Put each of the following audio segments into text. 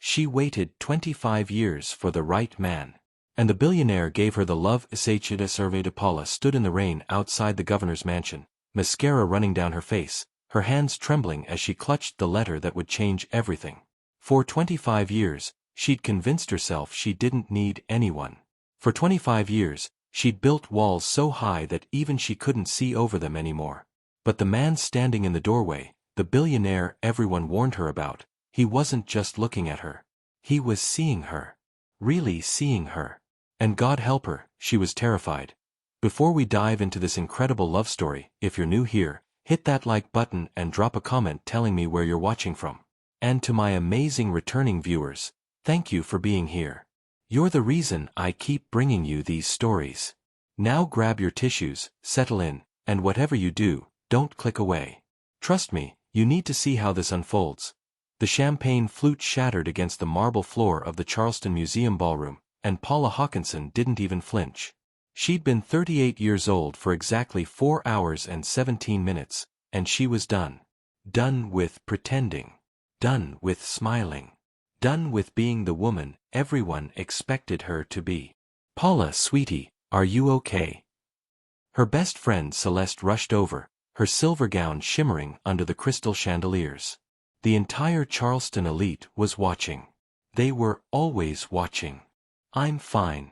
She waited 25 years for the right man. And the billionaire gave her the love essayed survey. Paula stood in the rain outside the governor's mansion, mascara running down her face, her hands trembling as she clutched the letter that would change everything. For 25 years, she'd convinced herself she didn't need anyone. For 25 years, she'd built walls so high that even she couldn't see over them anymore. But the man standing in the doorway, the billionaire everyone warned her about, he wasn't just looking at her. He was seeing her. Really seeing her. And God help her, she was terrified. Before we dive into this incredible love story, if you're new here, hit that like button and drop a comment telling me where you're watching from. And to my amazing returning viewers, thank you for being here. You're the reason I keep bringing you these stories. Now grab your tissues, settle in, and whatever you do, don't click away. Trust me, you need to see how this unfolds. The champagne flute shattered against the marble floor of the Charleston Museum ballroom, and Paula Haakenson didn't even flinch. She'd been 38 years old for exactly 4 hours and 17 minutes, and she was done. Done with pretending. Done with smiling. Done with being the woman everyone expected her to be. Paula, sweetie, are you okay? Her best friend Celeste rushed over, her silver gown shimmering under the crystal chandeliers. The entire Charleston elite was watching. They were always watching. I'm fine.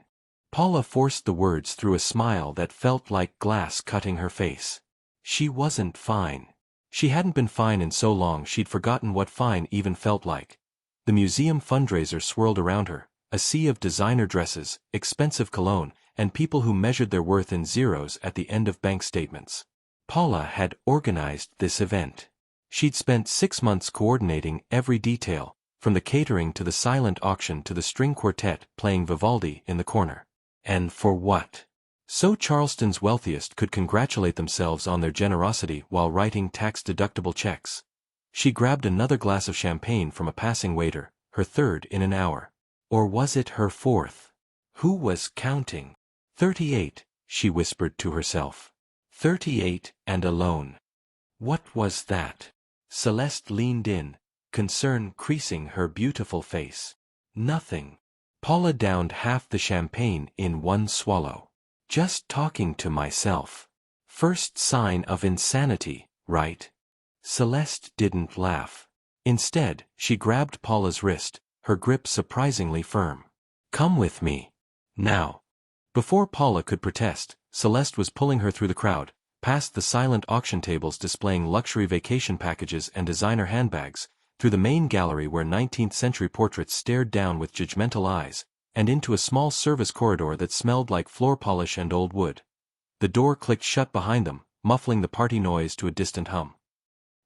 Paula forced the words through a smile that felt like glass cutting her face. She wasn't fine. She hadn't been fine in so long she'd forgotten what fine even felt like. The museum fundraiser swirled around her, a sea of designer dresses, expensive cologne, and people who measured their worth in zeros at the end of bank statements. Paula had organized this event. She'd spent 6 months coordinating every detail, from the catering to the silent auction to the string quartet playing Vivaldi in the corner. And for what? So Charleston's wealthiest could congratulate themselves on their generosity while writing tax-deductible checks. She grabbed another glass of champagne from a passing waiter, her third in an hour. Or was it her fourth? Who was counting? 38, she whispered to herself. 38 and alone. What was that? Celeste leaned in, concern creasing her beautiful face. Nothing. Paula downed half the champagne in one swallow. Just talking to myself. First sign of insanity, right? Celeste didn't laugh. Instead, she grabbed Paula's wrist, her grip surprisingly firm. Come with me. Now. Before Paula could protest, Celeste was pulling her through the crowd, past the silent auction tables displaying luxury vacation packages and designer handbags, through the main gallery where 19th-century portraits stared down with judgmental eyes, and into a small service corridor that smelled like floor polish and old wood. The door clicked shut behind them, muffling the party noise to a distant hum.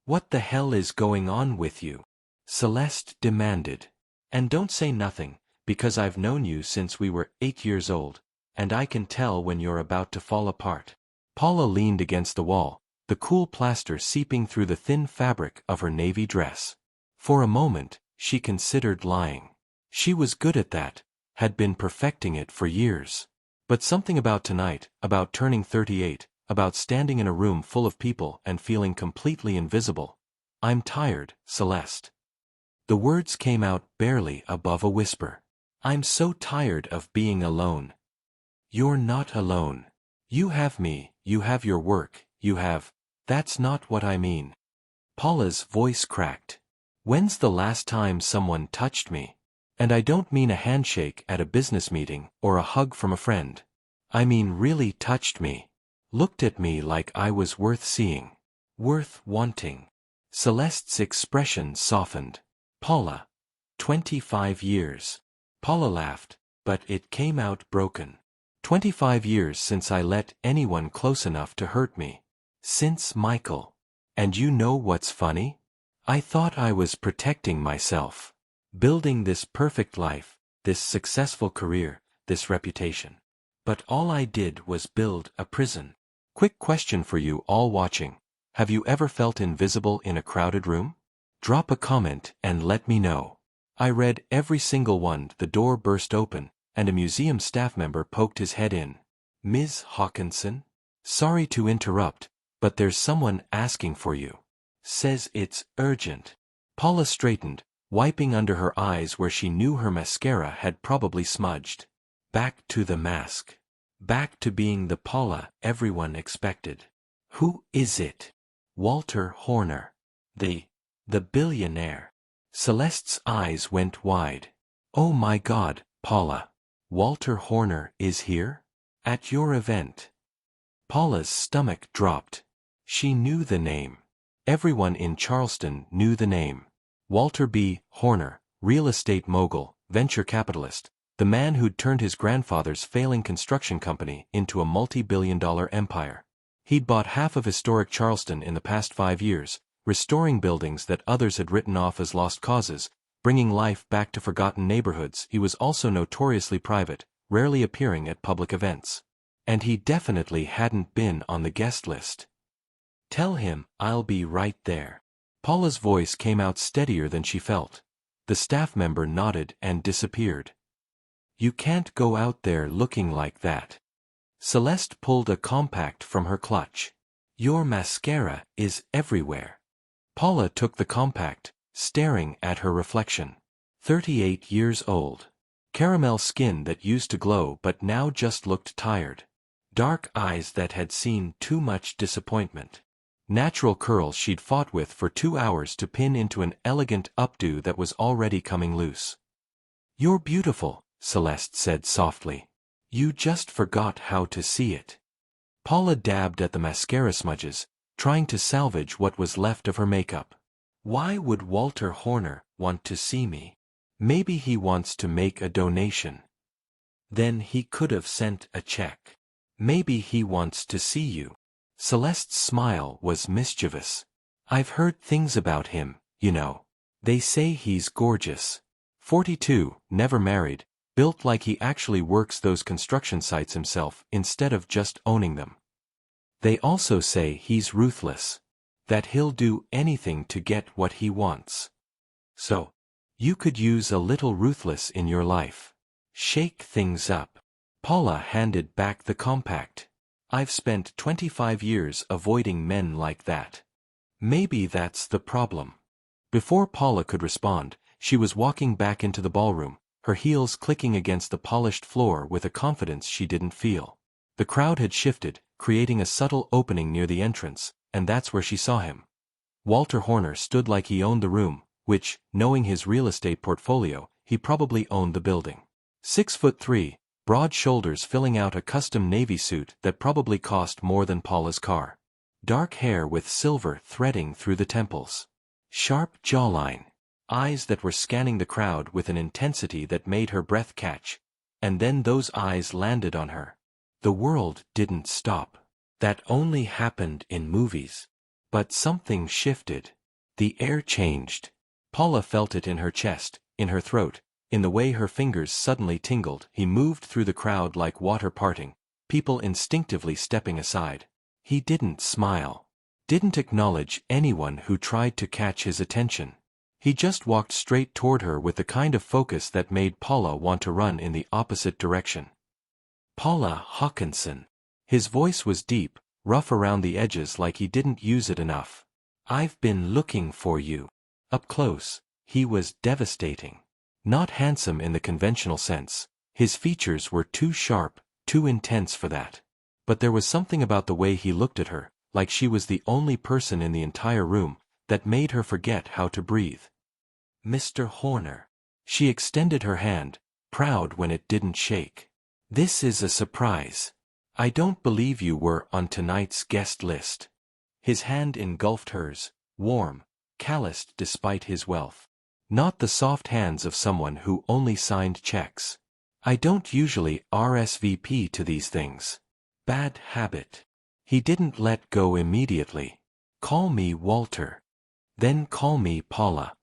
What the hell is going on with you? Celeste demanded. And don't say nothing, because I've known you since we were 8 years old, and I can tell when you're about to fall apart. Paula leaned against the wall, the cool plaster seeping through the thin fabric of her navy dress. For a moment, she considered lying. She was good at that, had been perfecting it for years. But something about tonight, about turning 38, about standing in a room full of people and feeling completely invisible. I'm tired, Celeste. The words came out barely above a whisper. I'm so tired of being alone. You're not alone. You have me, you have your work, you have... That's not what I mean. Paula's voice cracked. When's the last time someone touched me? And I don't mean a handshake at a business meeting or a hug from a friend. I mean really touched me. Looked at me like I was worth seeing. Worth wanting. Celeste's expression softened. Paula. 25 years. Paula laughed, but it came out broken. 25 years since I let anyone close enough to hurt me. Since Michael. And you know what's funny? I thought I was protecting myself. Building this perfect life, this successful career, this reputation. But all I did was build a prison. Quick question for you all watching. Have you ever felt invisible in a crowded room? Drop a comment and let me know. I read every single one. The door burst open, and a museum staff member poked his head in. Ms. Haakenson? Sorry to interrupt, but there's someone asking for you. Says it's urgent. Paula straightened, wiping under her eyes where she knew her mascara had probably smudged. Back to the mask. Back to being the Paula everyone expected. Who is it? Walter Horner. The billionaire. Celeste's eyes went wide. Oh my God, Paula. Walter Horner is here? At your event? Paula's stomach dropped. She knew the name. Everyone in Charleston knew the name. Walter B. Horner, real estate mogul, venture capitalist, the man who'd turned his grandfather's failing construction company into a multi-billion-dollar empire. He'd bought half of historic Charleston in the past 5 years, restoring buildings that others had written off as lost causes, bringing life back to forgotten neighborhoods. He was also notoriously private, rarely appearing at public events. And he definitely hadn't been on the guest list. Tell him I'll be right there. Paula's voice came out steadier than she felt. The staff member nodded and disappeared. You can't go out there looking like that. Celeste pulled a compact from her clutch. Your mascara is everywhere. Paula took the compact, staring at her reflection. 38 years old. Caramel skin that used to glow but now just looked tired. Dark eyes that had seen too much disappointment. Natural curls she'd fought with for 2 hours to pin into an elegant updo that was already coming loose. You're beautiful, Celeste said softly. You just forgot how to see it. Paula dabbed at the mascara smudges, trying to salvage what was left of her makeup. Why would Walter Horner want to see me? Maybe he wants to make a donation. Then he could have sent a check. Maybe he wants to see you. Celeste's smile was mischievous. I've heard things about him, you know. They say he's gorgeous. 42, never married, built like he actually works those construction sites himself instead of just owning them. They also say he's ruthless. That he'll do anything to get what he wants. So, you could use a little ruthless in your life. Shake things up. Paula handed back the compact. I've spent 25 years avoiding men like that. Maybe that's the problem. Before Paula could respond, she was walking back into the ballroom, her heels clicking against the polished floor with a confidence she didn't feel. The crowd had shifted, creating a subtle opening near the entrance, and that's where she saw him. Walter Horner stood like he owned the room, which, knowing his real estate portfolio, he probably owned the building. 6'3", broad shoulders filling out a custom navy suit that probably cost more than Paula's car. Dark hair with silver threading through the temples. Sharp jawline. Eyes that were scanning the crowd with an intensity that made her breath catch. And then those eyes landed on her. The world didn't stop. That only happened in movies. But something shifted. The air changed. Paula felt it in her chest, in her throat, in the way her fingers suddenly tingled. He moved through the crowd like water parting, people instinctively stepping aside. He didn't smile. Didn't acknowledge anyone who tried to catch his attention. He just walked straight toward her with the kind of focus that made Paula want to run in the opposite direction. Paula Haakenson. His voice was deep, rough around the edges like he didn't use it enough. I've been looking for you. Up close, he was devastating. Not handsome in the conventional sense. His features were too sharp, too intense for that. But there was something about the way he looked at her, like she was the only person in the entire room, that made her forget how to breathe. Mr. Horner. She extended her hand, proud when it didn't shake. This is a surprise. I don't believe you were on tonight's guest list. His hand engulfed hers, warm, calloused despite his wealth. Not the soft hands of someone who only signed checks. I don't usually RSVP to these things. Bad habit. He didn't let go immediately. Call me Walter. Then call me Paula.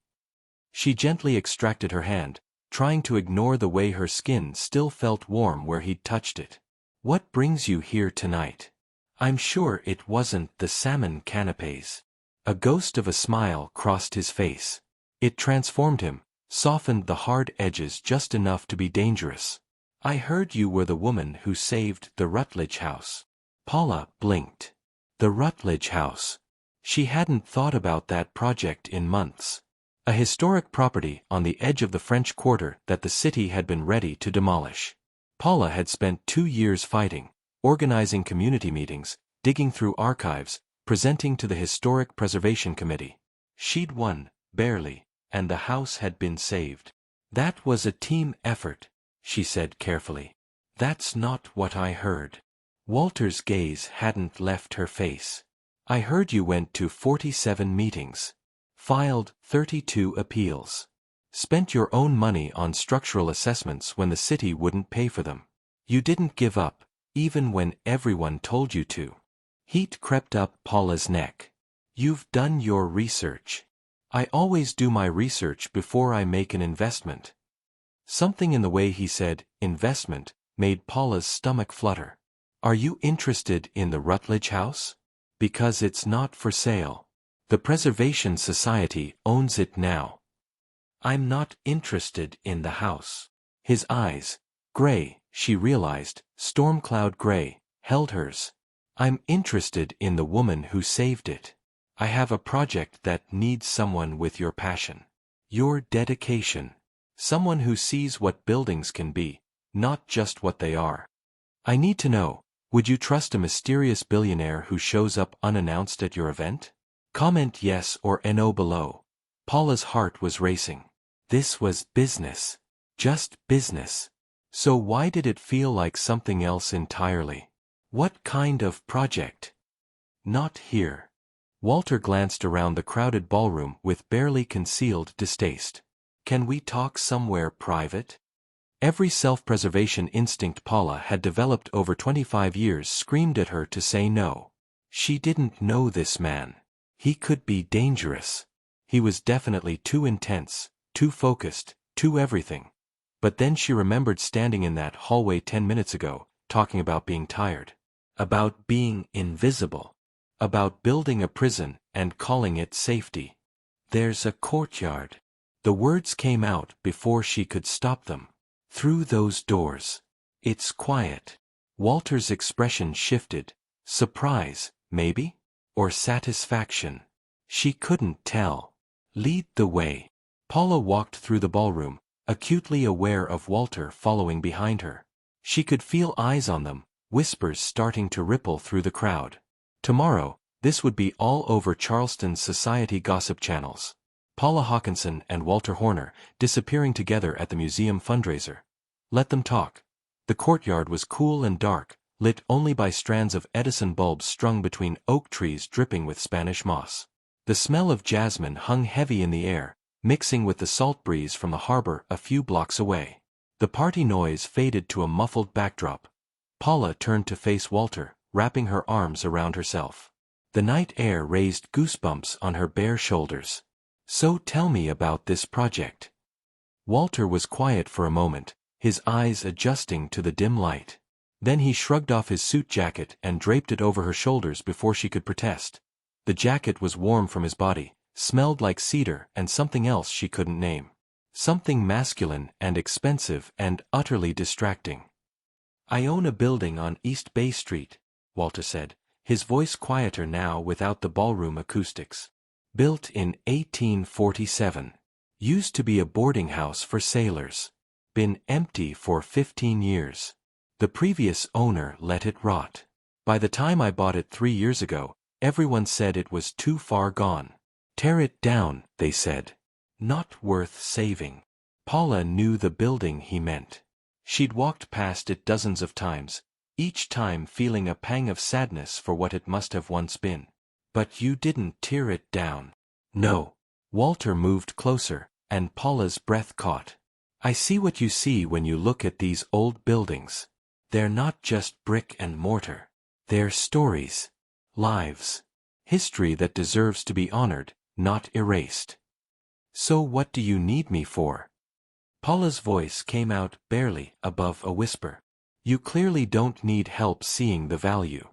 She gently extracted her hand, trying to ignore the way her skin still felt warm where he'd touched it. What brings you here tonight? I'm sure it wasn't the salmon canapes. A ghost of a smile crossed his face. It transformed him, softened the hard edges just enough to be dangerous. I heard you were the woman who saved the Rutledge house. Paula blinked. The Rutledge house. She hadn't thought about that project in months. A historic property on the edge of the French Quarter that the city had been ready to demolish. Paula had spent 2 years fighting, organizing community meetings, digging through archives, presenting to the Historic Preservation Committee. She'd won, barely, and the house had been saved. That was a team effort, she said carefully. That's not what I heard. Walter's gaze hadn't left her face. I heard you went to 47 meetings. Filed 32 appeals. Spent your own money on structural assessments when the city wouldn't pay for them. You didn't give up, even when everyone told you to. Heat crept up Paula's neck. You've done your research. I always do my research before I make an investment. Something in the way he said, investment, made Paula's stomach flutter. Are you interested in the Rutledge house? Because it's not for sale. The Preservation Society owns it now. I'm not interested in the house. His eyes, gray, she realized, storm cloud gray, held hers. I'm interested in the woman who saved it. I have a project that needs someone with your passion. Your dedication. Someone who sees what buildings can be, not just what they are. I need to know, would you trust a mysterious billionaire who shows up unannounced at your event? Comment yes or no below. Paula's heart was racing. This was business. Just business. So why did it feel like something else entirely? What kind of project? Not here. Walter glanced around the crowded ballroom with barely concealed distaste. Can we talk somewhere private? Every self-preservation instinct Paula had developed over 25 years screamed at her to say no. She didn't know this man. He could be dangerous. He was definitely too intense, too focused, too everything. But then she remembered standing in that hallway 10 minutes ago, talking about being tired. About being invisible. About building a prison and calling it safety. There's a courtyard. The words came out before she could stop them. Through those doors. It's quiet. Walter's expression shifted. Surprise, maybe? Or satisfaction? She couldn't tell. Lead the way. Paula walked through the ballroom, acutely aware of Walter following behind her. She could feel eyes on them, whispers starting to ripple through the crowd. Tomorrow, this would be all over Charleston's society gossip channels. Paula Haakenson and Walter Horner disappearing together at the museum fundraiser. Let them talk. The courtyard was cool and dark, lit only by strands of Edison bulbs strung between oak trees dripping with Spanish moss. The smell of jasmine hung heavy in the air, mixing with the salt breeze from the harbor a few blocks away. The party noise faded to a muffled backdrop. Paula turned to face Walter, wrapping her arms around herself. The night air raised goosebumps on her bare shoulders. So tell me about this project. Walter was quiet for a moment, his eyes adjusting to the dim light. Then he shrugged off his suit jacket and draped it over her shoulders before she could protest. The jacket was warm from his body, smelled like cedar and something else she couldn't name. Something masculine and expensive and utterly distracting. I own a building on East Bay Street, Walter said, his voice quieter now without the ballroom acoustics. Built in 1847. Used to be a boarding house for sailors. Been empty for 15 years. The previous owner let it rot. By the time I bought it 3 years ago, everyone said it was too far gone. Tear it down, they said. Not worth saving. Paula knew the building he meant. She'd walked past it dozens of times, each time feeling a pang of sadness for what it must have once been. But you didn't tear it down. No. Walter moved closer, and Paula's breath caught. I see what you see when you look at these old buildings. They're not just brick and mortar. They're stories. Lives. History that deserves to be honored, not erased. So what do you need me for? Paula's voice came out barely above a whisper. You clearly don't need help seeing the value.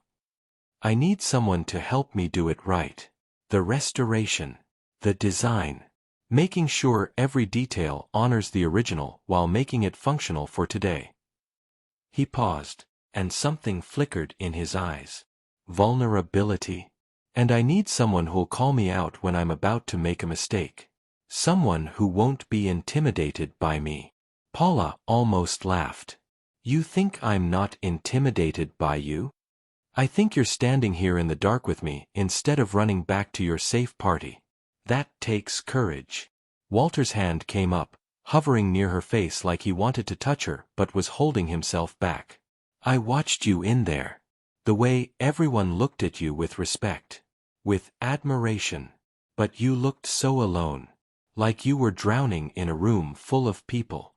I need someone to help me do it right. The restoration. The design. Making sure every detail honors the original while making it functional for today. He paused, and something flickered in his eyes. Vulnerability. And I need someone who'll call me out when I'm about to make a mistake. Someone who won't be intimidated by me. Paula almost laughed. You think I'm not intimidated by you? I think you're standing here in the dark with me instead of running back to your safe party. That takes courage. Walter's hand came up, hovering near her face like he wanted to touch her but was holding himself back. I watched you in there. The way everyone looked at you with respect. With admiration. But you looked so alone. Like you were drowning in a room full of people.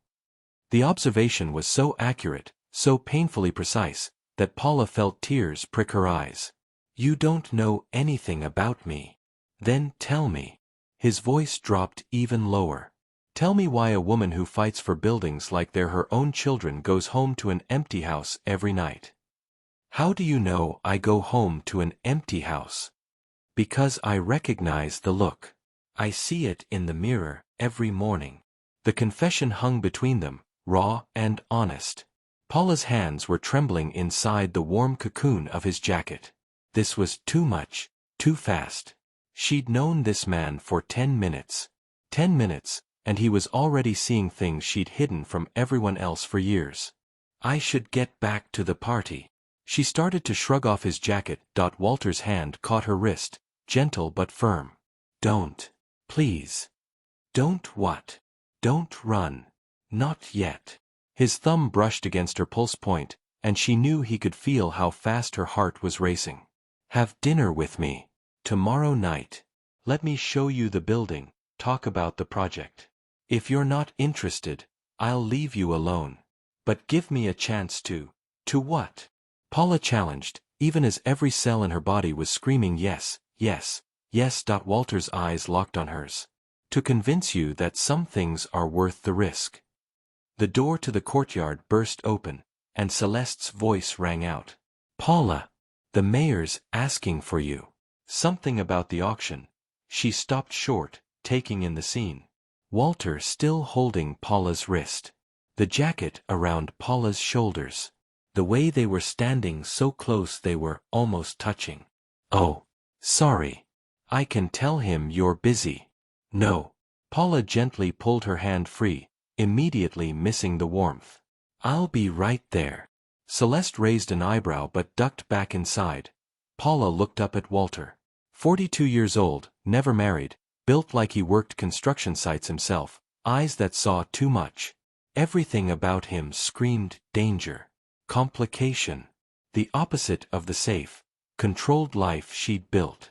The observation was so accurate, so painfully precise, that Paula felt tears prick her eyes. You don't know anything about me. Then tell me. His voice dropped even lower. Tell me why a woman who fights for buildings like they're her own children goes home to an empty house every night. How do you know I go home to an empty house? Because I recognize the look. I see it in the mirror every morning. The confession hung between them, raw and honest. Paula's hands were trembling inside the warm cocoon of his jacket. This was too much, too fast. She'd known this man for 10 minutes. 10 minutes, and he was already seeing things she'd hidden from everyone else for years. I should get back to the party. She started to shrug off his jacket. Walter's hand caught her wrist, gentle but firm. Don't. Please. Don't what? Don't run. Not yet. His thumb brushed against her pulse point, and she knew he could feel how fast her heart was racing. Have dinner with me. Tomorrow night. Let me show you the building, talk about the project. If you're not interested, I'll leave you alone. But give me a chance to. To what? Paula challenged, even as every cell in her body was screaming yes, yes, yes. Walter's eyes locked on hers. To convince you that some things are worth the risk. The door to the courtyard burst open, and Celeste's voice rang out. Paula, the mayor's asking for you. Something about the auction. She stopped short, taking in the scene. Walter still holding Paula's wrist. The jacket around Paula's shoulders. The way they were standing so close they were almost touching. Oh, sorry. I can tell him you're busy. No. Paula gently pulled her hand free, immediately missing the warmth. I'll be right there. Celeste raised an eyebrow but ducked back inside. Paula looked up at Walter. 42 years old, never married, built like he worked construction sites himself, eyes that saw too much. Everything about him screamed danger. Complication. The opposite of the safe, controlled life she'd built.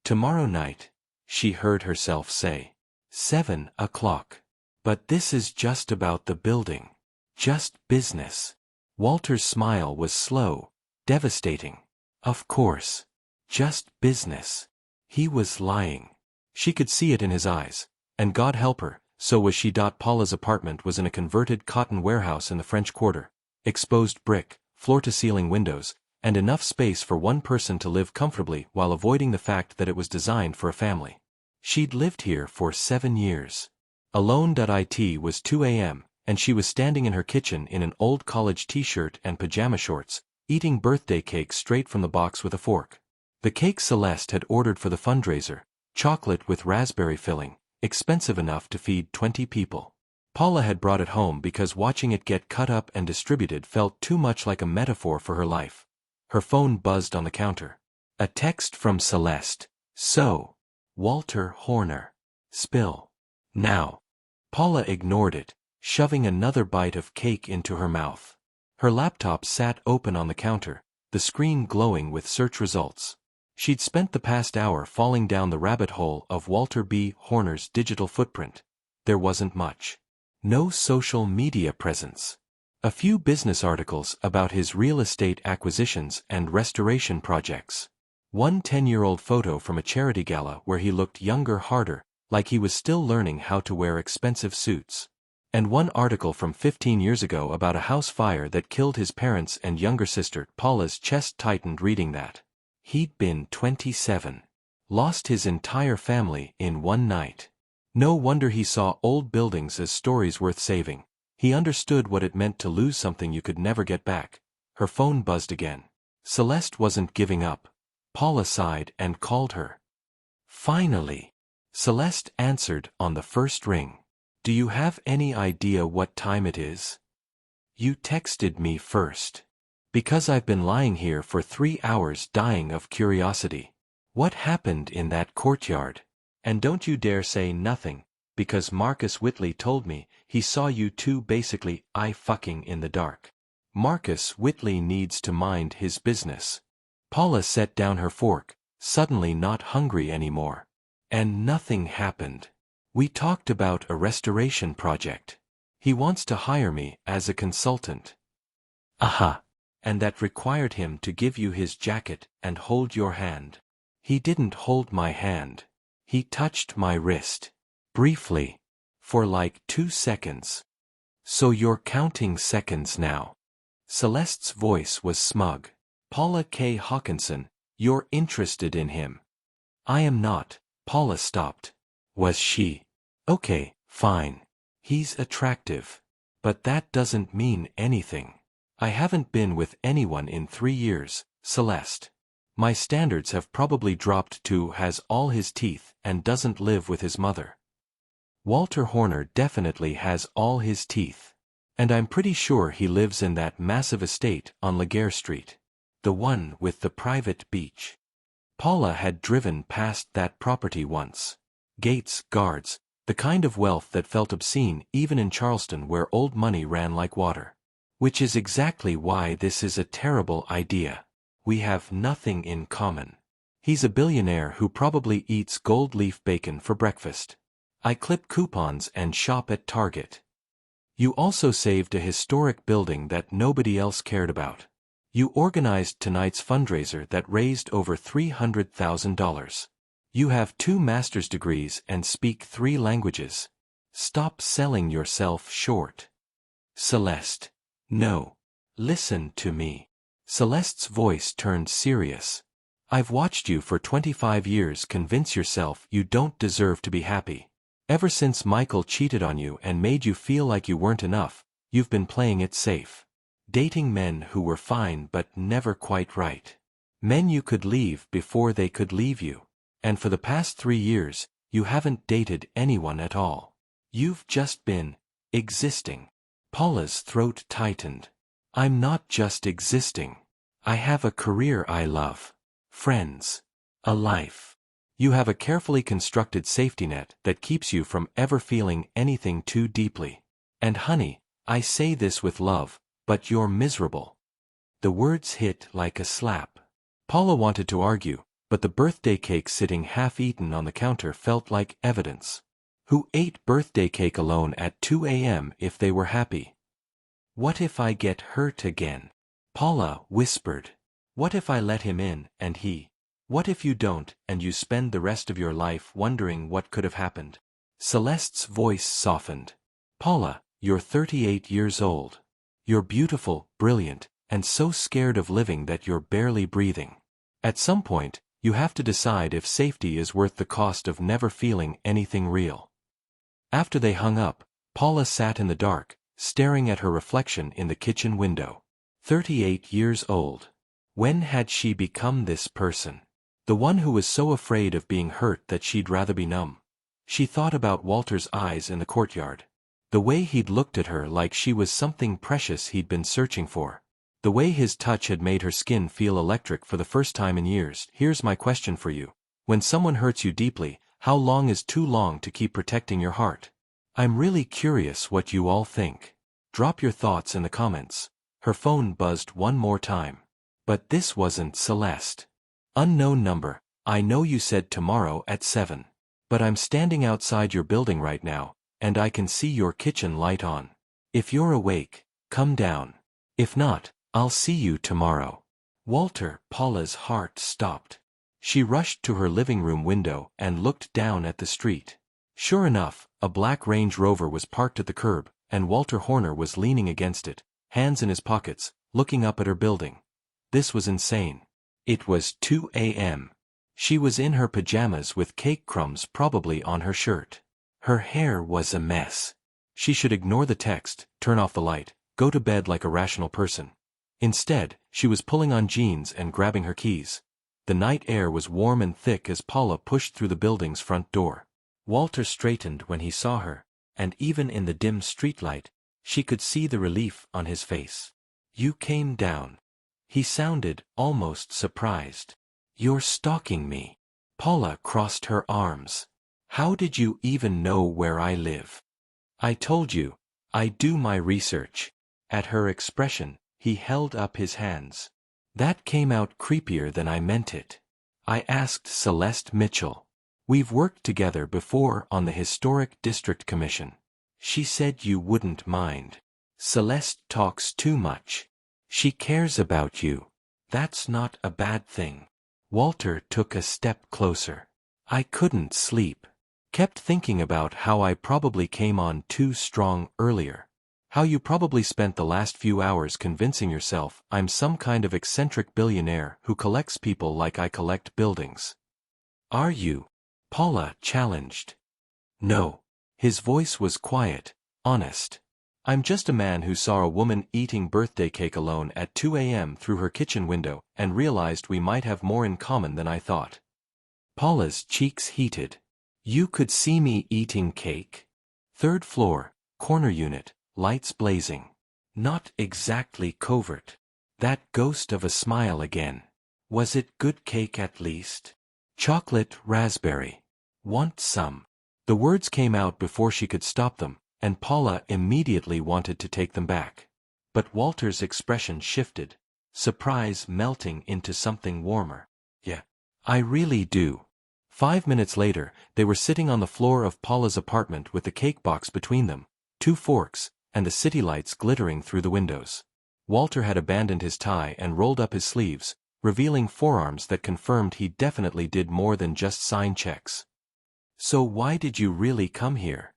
Tomorrow night, she heard herself say. 7 o'clock. But this is just about the building. Just business. Walter's smile was slow, devastating. Of course. Just business. He was lying. She could see it in his eyes, and God help her, so was she. Paula's apartment was in a converted cotton warehouse in the French Quarter. Exposed brick, floor-to-ceiling windows, and enough space for one person to live comfortably while avoiding the fact that it was designed for a family. She'd lived here for 7 years. Alone. It was 2 a.m., and she was standing in her kitchen in an old college t-shirt and pajama shorts, eating birthday cake straight from the box with a fork. The cake Celeste had ordered for the fundraiser, chocolate with raspberry filling, expensive enough to feed 20 people. Paula had brought it home because watching it get cut up and distributed felt too much like a metaphor for her life. Her phone buzzed on the counter. A text from Celeste. So. Walter Horner. Spill. Now. Paula ignored it, shoving another bite of cake into her mouth. Her laptop sat open on the counter, the screen glowing with search results. She'd spent the past hour falling down the rabbit hole of Walter B. Horner's digital footprint. There wasn't much. No social media presence. A few business articles about his real estate acquisitions and restoration projects. One 10-year-old photo from a charity gala where he looked younger, harder, like he was still learning how to wear expensive suits. And one article from 15 years ago about a house fire that killed his parents and younger sister. Paula's chest tightened reading that. He'd been 27. Lost his entire family in one night. No wonder he saw old buildings as stories worth saving. He understood what it meant to lose something you could never get back. Her phone buzzed again. Celeste wasn't giving up. Paula sighed and called her. Finally. Celeste answered on the first ring. Do you have any idea what time it is? You texted me first. Because I've been lying here for 3 hours dying of curiosity. What happened in that courtyard? And don't you dare say nothing, because Marcus Whitley told me he saw you two basically eye-fucking in the dark. Marcus Whitley needs to mind his business. Paula set down her fork, suddenly not hungry anymore. And nothing happened. We talked about a restoration project. He wants to hire me as a consultant. Aha. And that required him to give you his jacket and hold your hand. He didn't hold my hand. He touched my wrist. Briefly. For like 2 seconds. So you're counting seconds now. Celeste's voice was smug. Paula Haakenson, you're interested in him. I am not. Paula stopped. Was she? Okay, fine. He's attractive. But that doesn't mean anything. I haven't been with anyone in 3 years, Celeste. My standards have probably dropped to has all his teeth and doesn't live with his mother. Walter Horner definitely has all his teeth. And I'm pretty sure he lives in that massive estate on Laguerre Street. The one with the private beach. Paula had driven past that property once. Gates, guards, the kind of wealth that felt obscene even in Charleston where old money ran like water. Which is exactly why this is a terrible idea. We have nothing in common. He's a billionaire who probably eats gold leaf bacon for breakfast. I clip coupons and shop at Target. You also saved a historic building that nobody else cared about. You organized tonight's fundraiser that raised over $300,000. You have 2 master's degrees and speak 3 languages. Stop selling yourself short. Celeste. No. Listen to me. Celeste's voice turned serious. I've watched you for 25 years convince yourself you don't deserve to be happy. Ever since Michael cheated on you and made you feel like you weren't enough, you've been playing it safe. Dating men who were fine but never quite right. Men you could leave before they could leave you. And for the past 3 years, you haven't dated anyone at all. You've just been existing. Paula's throat tightened. I'm not just existing. I have a career I love. Friends. A life. You have a carefully constructed safety net that keeps you from ever feeling anything too deeply. And honey, I say this with love, but you're miserable. The words hit like a slap. Paula wanted to argue, but the birthday cake sitting half-eaten on the counter felt like evidence. Who ate birthday cake alone at 2 a.m. if they were happy? What if I get hurt again? Paula whispered. What if I let him in and he? What if you don't and you spend the rest of your life wondering what could have happened? Celeste's voice softened. Paula, you're 38 years old. You're beautiful, brilliant, and so scared of living that you're barely breathing. At some point, you have to decide if safety is worth the cost of never feeling anything real. After they hung up, Paula sat in the dark, staring at her reflection in the kitchen window. 38 years old. When had she become this person? The one who was so afraid of being hurt that she'd rather be numb. She thought about Walter's eyes in the courtyard. The way he'd looked at her like she was something precious he'd been searching for. The way his touch had made her skin feel electric for the first time in years. Here's my question for you. When someone hurts you deeply, how long is too long to keep protecting your heart? I'm really curious what you all think. Drop your thoughts in the comments. Her phone buzzed one more time. But this wasn't Celeste. Unknown number, I know you said tomorrow at 7. But I'm standing outside your building right now, and I can see your kitchen light on. If you're awake, come down. If not, I'll see you tomorrow. Walter. Paula's heart stopped. She rushed to her living room window and looked down at the street. Sure enough, a black Range Rover was parked at the curb, and Walter Horner was leaning against it, hands in his pockets, looking up at her building. This was insane. It was 2 a.m. She was in her pajamas with cake crumbs probably on her shirt. Her hair was a mess. She should ignore the text, turn off the light, go to bed like a rational person. Instead, she was pulling on jeans and grabbing her keys. The night air was warm and thick as Paula pushed through the building's front door. Walter straightened when he saw her, and even in the dim streetlight, she could see the relief on his face. You came down. He sounded almost surprised. You're stalking me. Paula crossed her arms. How did you even know where I live? I told you, I do my research. At her expression, he held up his hands. That came out creepier than I meant it. I asked Celeste Mitchell. We've worked together before on the Historic District Commission. She said you wouldn't mind. Celeste talks too much. She cares about you. That's not a bad thing. Walter took a step closer. I couldn't sleep. Kept thinking about how I probably came on too strong earlier. How you probably spent the last few hours convincing yourself I'm some kind of eccentric billionaire who collects people like I collect buildings. Are you? Paula challenged. No. His voice was quiet, honest. I'm just a man who saw a woman eating birthday cake alone at 2 a.m. through her kitchen window and realized we might have more in common than I thought. Paula's cheeks heated. You could see me eating cake? Third floor, corner unit, lights blazing. Not exactly covert. That ghost of a smile again. Was it good cake at least? Chocolate raspberry. Want some? The words came out before she could stop them, and Paula immediately wanted to take them back. But Walter's expression shifted, surprise melting into something warmer. Yeah, I really do. 5 minutes later, they were sitting on the floor of Paula's apartment with the cake box between them, 2 forks, and the city lights glittering through the windows. Walter had abandoned his tie and rolled up his sleeves, revealing forearms that confirmed he definitely did more than just sign checks. So why did you really come here?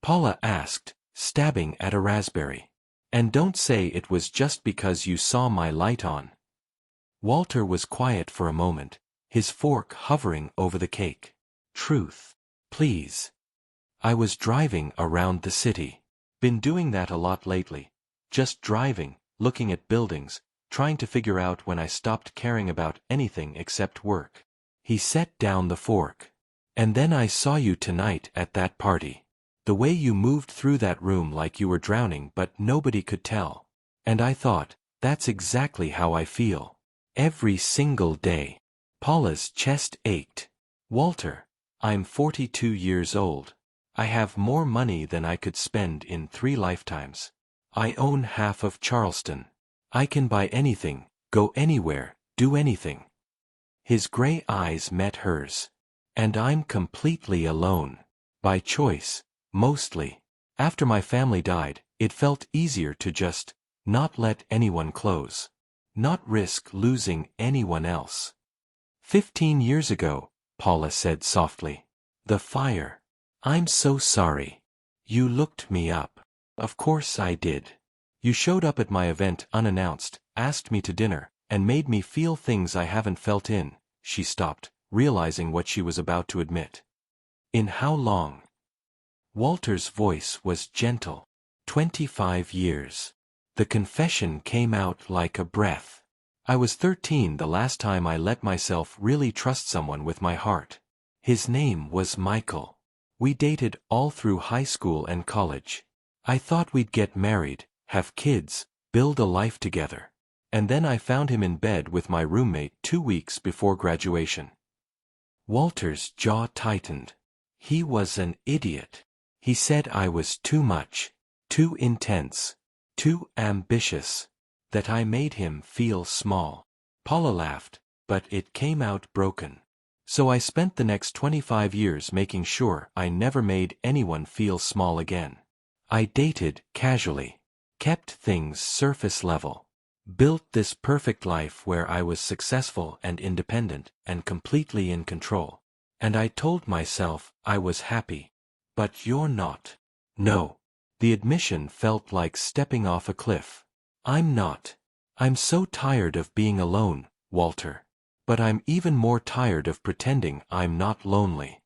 Paula asked, stabbing at a raspberry. And don't say it was just because you saw my light on. Walter was quiet for a moment, his fork hovering over the cake. Truth. Please. I was driving around the city. Been doing that a lot lately. Just driving, looking at buildings, trying to figure out when I stopped caring about anything except work. He set down the fork. And then I saw you tonight at that party. The way you moved through that room like you were drowning but nobody could tell. And I thought, that's exactly how I feel. Every single day. Paula's chest ached. Walter, I'm 42 years old. I have more money than I could spend in 3 lifetimes. I own half of Charleston. I can buy anything, go anywhere, do anything. His gray eyes met hers. And I'm completely alone. By choice. Mostly. After my family died, it felt easier to just not let anyone close. Not risk losing anyone else. 15 years ago, Paula said softly. The fire. I'm so sorry. You looked me up. Of course I did. You showed up at my event unannounced, asked me to dinner, and made me feel things I haven't felt in. She stopped, realizing what she was about to admit. In how long? Walter's voice was gentle. 25 years. The confession came out like a breath. I was 13 the last time I let myself really trust someone with my heart. His name was Michael. We dated all through high school and college. I thought we'd get married, have kids, build a life together. And then I found him in bed with my roommate 2 weeks before graduation. Walter's jaw tightened. He was an idiot. He said I was too much, too intense, too ambitious, that I made him feel small. Paula laughed, but it came out broken. So I spent the next 25 years making sure I never made anyone feel small again. I dated casually, kept things surface level, built this perfect life where I was successful and independent and completely in control. And I told myself I was happy. But you're not. No. The admission felt like stepping off a cliff. I'm not. I'm so tired of being alone, Walter. But I'm even more tired of pretending I'm not lonely.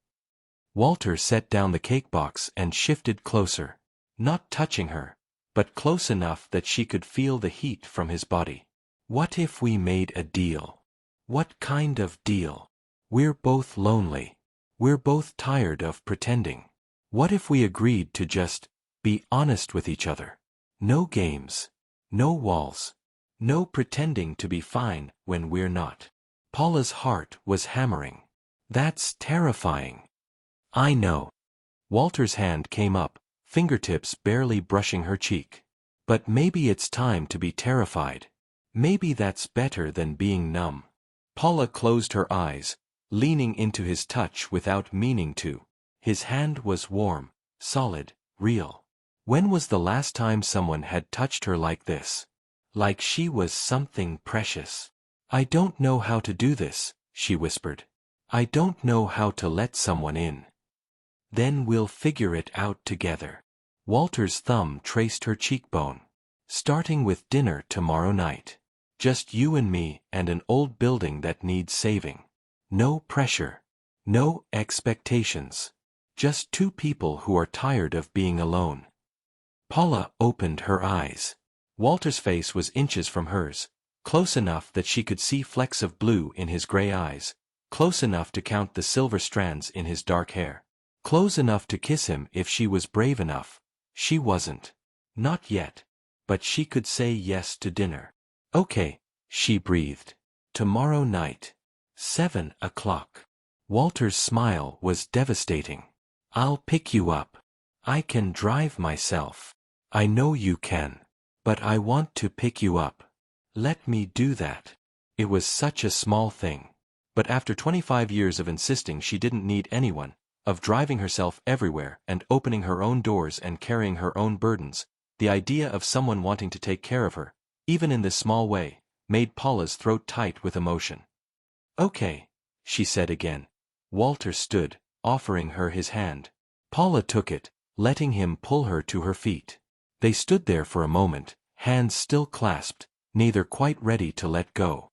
Walter set down the cake box and shifted closer. Not touching her, but close enough that she could feel the heat from his body. What if we made a deal? What kind of deal? We're both lonely. We're both tired of pretending. What if we agreed to just be honest with each other? No games. No walls. No pretending to be fine when we're not. Paula's heart was hammering. That's terrifying. I know. Walter's hand came up, fingertips barely brushing her cheek. But maybe it's time to be terrified. Maybe that's better than being numb. Paula closed her eyes, leaning into his touch without meaning to. His hand was warm, solid, real. When was the last time someone had touched her like this? Like she was something precious. I don't know how to do this, she whispered. I don't know how to let someone in. Then we'll figure it out together. Walter's thumb traced her cheekbone. Starting with dinner tomorrow night. Just you and me and an old building that needs saving. No pressure. No expectations. Just two people who are tired of being alone. Paula opened her eyes. Walter's face was inches from hers, close enough that she could see flecks of blue in his gray eyes, close enough to count the silver strands in his dark hair. Close enough to kiss him if she was brave enough. She wasn't. Not yet. But she could say yes to dinner. Okay, she breathed. Tomorrow night. 7 o'clock. Walter's smile was devastating. I'll pick you up. I can drive myself. I know you can. But I want to pick you up. Let me do that. It was such a small thing. But after 25 years of insisting she didn't need anyone, of driving herself everywhere and opening her own doors and carrying her own burdens, the idea of someone wanting to take care of her, even in this small way, made Paula's throat tight with emotion. Okay, she said again. Walter stood, offering her his hand. Paula took it, letting him pull her to her feet. They stood there for a moment, hands still clasped, neither quite ready to let go.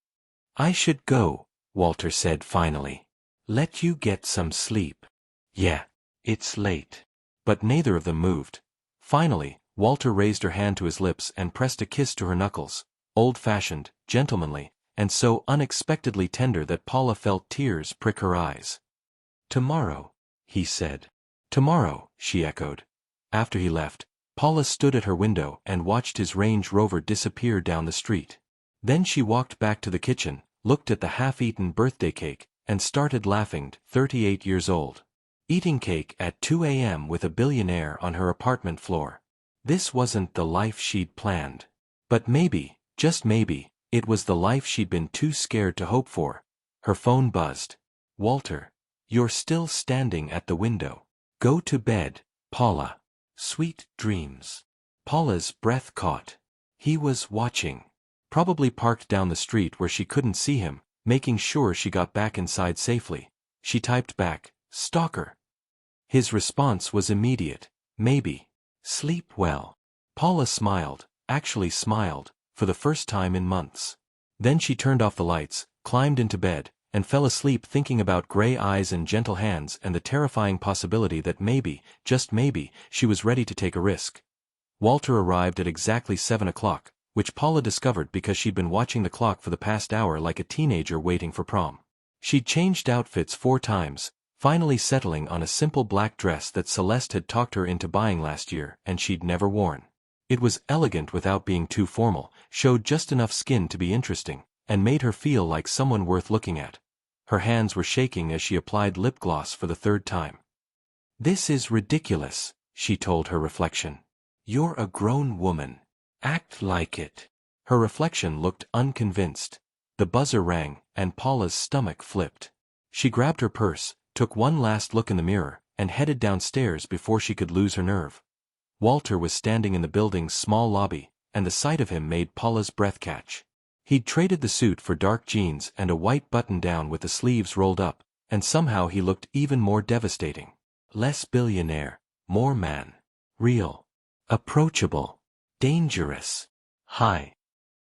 I should go, Walter said finally. Let you get some sleep. Yeah, it's late. But neither of them moved. Finally, Walter raised her hand to his lips and pressed a kiss to her knuckles, old-fashioned, gentlemanly, and so unexpectedly tender that Paula felt tears prick her eyes. Tomorrow, he said. Tomorrow, she echoed. After he left, Paula stood at her window and watched his Range Rover disappear down the street. Then she walked back to the kitchen, looked at the half-eaten birthday cake, and started laughing. 38 years old. Eating cake at 2 a.m. with a billionaire on her apartment floor. This wasn't the life she'd planned. But maybe, just maybe, it was the life she'd been too scared to hope for. Her phone buzzed. Walter, you're still standing at the window. Go to bed, Paula. Sweet dreams. Paula's breath caught. He was watching. Probably parked down the street where she couldn't see him, making sure she got back inside safely. She typed back, "Stalker." His response was immediate. Maybe. Sleep well. Paula smiled, actually smiled, for the first time in months. Then she turned off the lights, climbed into bed, and fell asleep thinking about gray eyes and gentle hands and the terrifying possibility that maybe, just maybe, she was ready to take a risk. Walter arrived at exactly 7 o'clock, which Paula discovered because she'd been watching the clock for the past hour like a teenager waiting for prom. She'd changed outfits 4 times, finally settling on a simple black dress that Celeste had talked her into buying last year and she'd never worn. It was elegant without being too formal, showed just enough skin to be interesting, and made her feel like someone worth looking at. Her hands were shaking as she applied lip gloss for the 3rd time. This is ridiculous, she told her reflection. You're a grown woman. Act like it. Her reflection looked unconvinced. The buzzer rang, and Paula's stomach flipped. She grabbed her purse, took one last look in the mirror, and headed downstairs before she could lose her nerve. Walter was standing in the building's small lobby, and the sight of him made Paula's breath catch. He'd traded the suit for dark jeans and a white button-down with the sleeves rolled up, and somehow he looked even more devastating. Less billionaire, more man. Real. Approachable. Dangerous. High.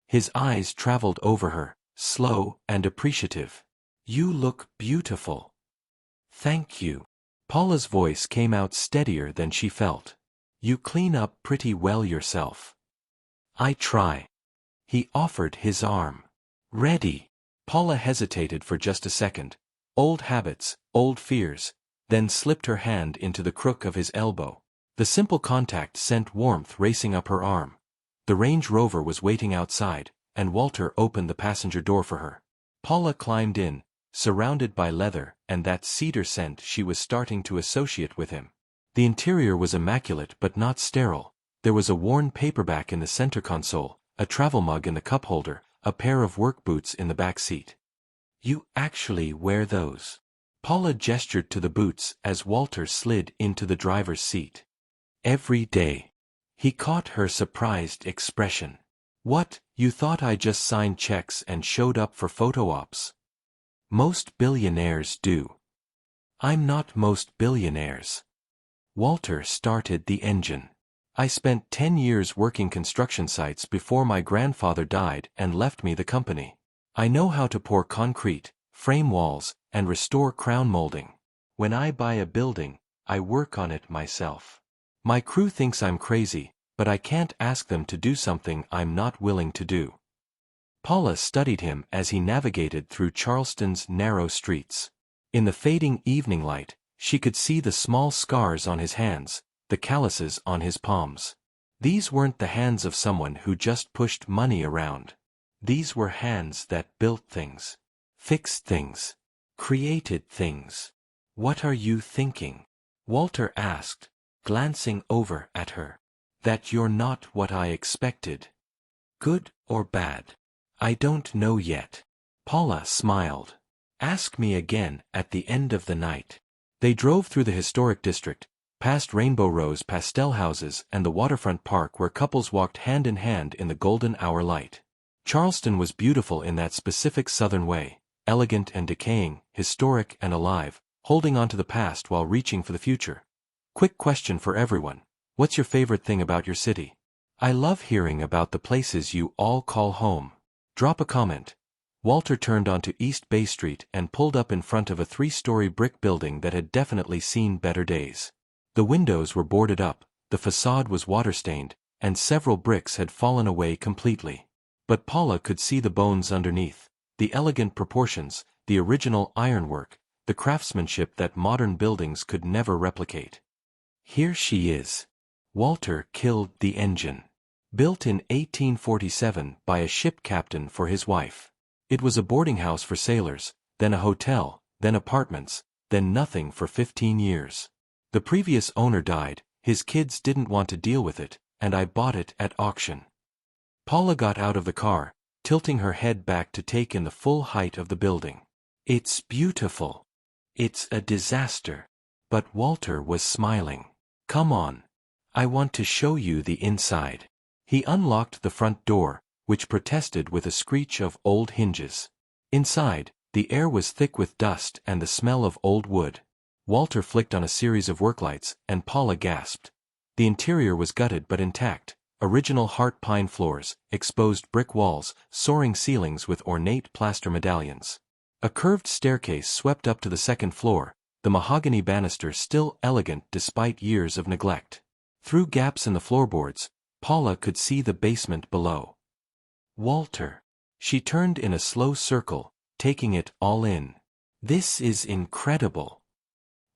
His eyes traveled over her, slow and appreciative. You look beautiful. Thank you. Paula's voice came out steadier than she felt. You clean up pretty well yourself. I try. He offered his arm. Ready. Paula hesitated for just a second. Old habits, old fears, then slipped her hand into the crook of his elbow. The simple contact sent warmth racing up her arm. The Range Rover was waiting outside, and Walter opened the passenger door for her. Paula climbed in, surrounded by leather and that cedar scent she was starting to associate with him. The interior was immaculate but not sterile. There was a worn paperback in the center console, a travel mug in the cup holder, a pair of work boots in the back seat. "You actually wear those?" Paula gestured to the boots as Walter slid into the driver's seat. "Every day." He caught her surprised expression. "What, you thought I just signed checks and showed up for photo ops?" "Most billionaires do." "I'm not most billionaires." Walter started the engine. "I spent 10 years working construction sites before my grandfather died and left me the company. I know how to pour concrete, frame walls, and restore crown molding. When I buy a building, I work on it myself. My crew thinks I'm crazy, but I can't ask them to do something I'm not willing to do." Paula studied him as he navigated through Charleston's narrow streets. In the fading evening light, she could see the small scars on his hands, the calluses on his palms. These weren't the hands of someone who just pushed money around. These were hands that built things, fixed things, created things. "What are you thinking?" Walter asked, glancing over at her. "That you're not what I expected." "Good or bad?" "I don't know yet." Paula smiled. "Ask me again at the end of the night." They drove through the historic district, past Rainbow Rose pastel houses and the waterfront park where couples walked hand in hand in the golden hour light. Charleston was beautiful in that specific southern way, elegant and decaying, historic and alive, holding on to the past while reaching for the future. Quick question for everyone. What's your favorite thing about your city? I love hearing about the places you all call home. Drop a comment. Walter turned onto East Bay Street and pulled up in front of a 3-story brick building that had definitely seen better days. The windows were boarded up, the facade was water-stained, and several bricks had fallen away completely. But Paula could see the bones underneath, the elegant proportions, the original ironwork, the craftsmanship that modern buildings could never replicate. Here she is. Walter killed the engine. Built in 1847 by a ship captain for his wife. It was a boarding house for sailors, then a hotel, then apartments, then nothing for 15 years. The previous owner died, his kids didn't want to deal with it, and I bought it at auction. Paula got out of the car, tilting her head back to take in the full height of the building. It's beautiful. It's a disaster. But Walter was smiling. Come on. I want to show you the inside. He unlocked the front door, which protested with a screech of old hinges. Inside, the air was thick with dust and the smell of old wood. Walter flicked on a series of work lights, and Paula gasped. The interior was gutted but intact. Original heart pine floors, exposed brick walls, soaring ceilings with ornate plaster medallions. A curved staircase swept up to the second floor, the mahogany banister still elegant despite years of neglect. Through gaps in the floorboards, Paula could see the basement below. Walter. She turned in a slow circle, taking it all in. This is incredible.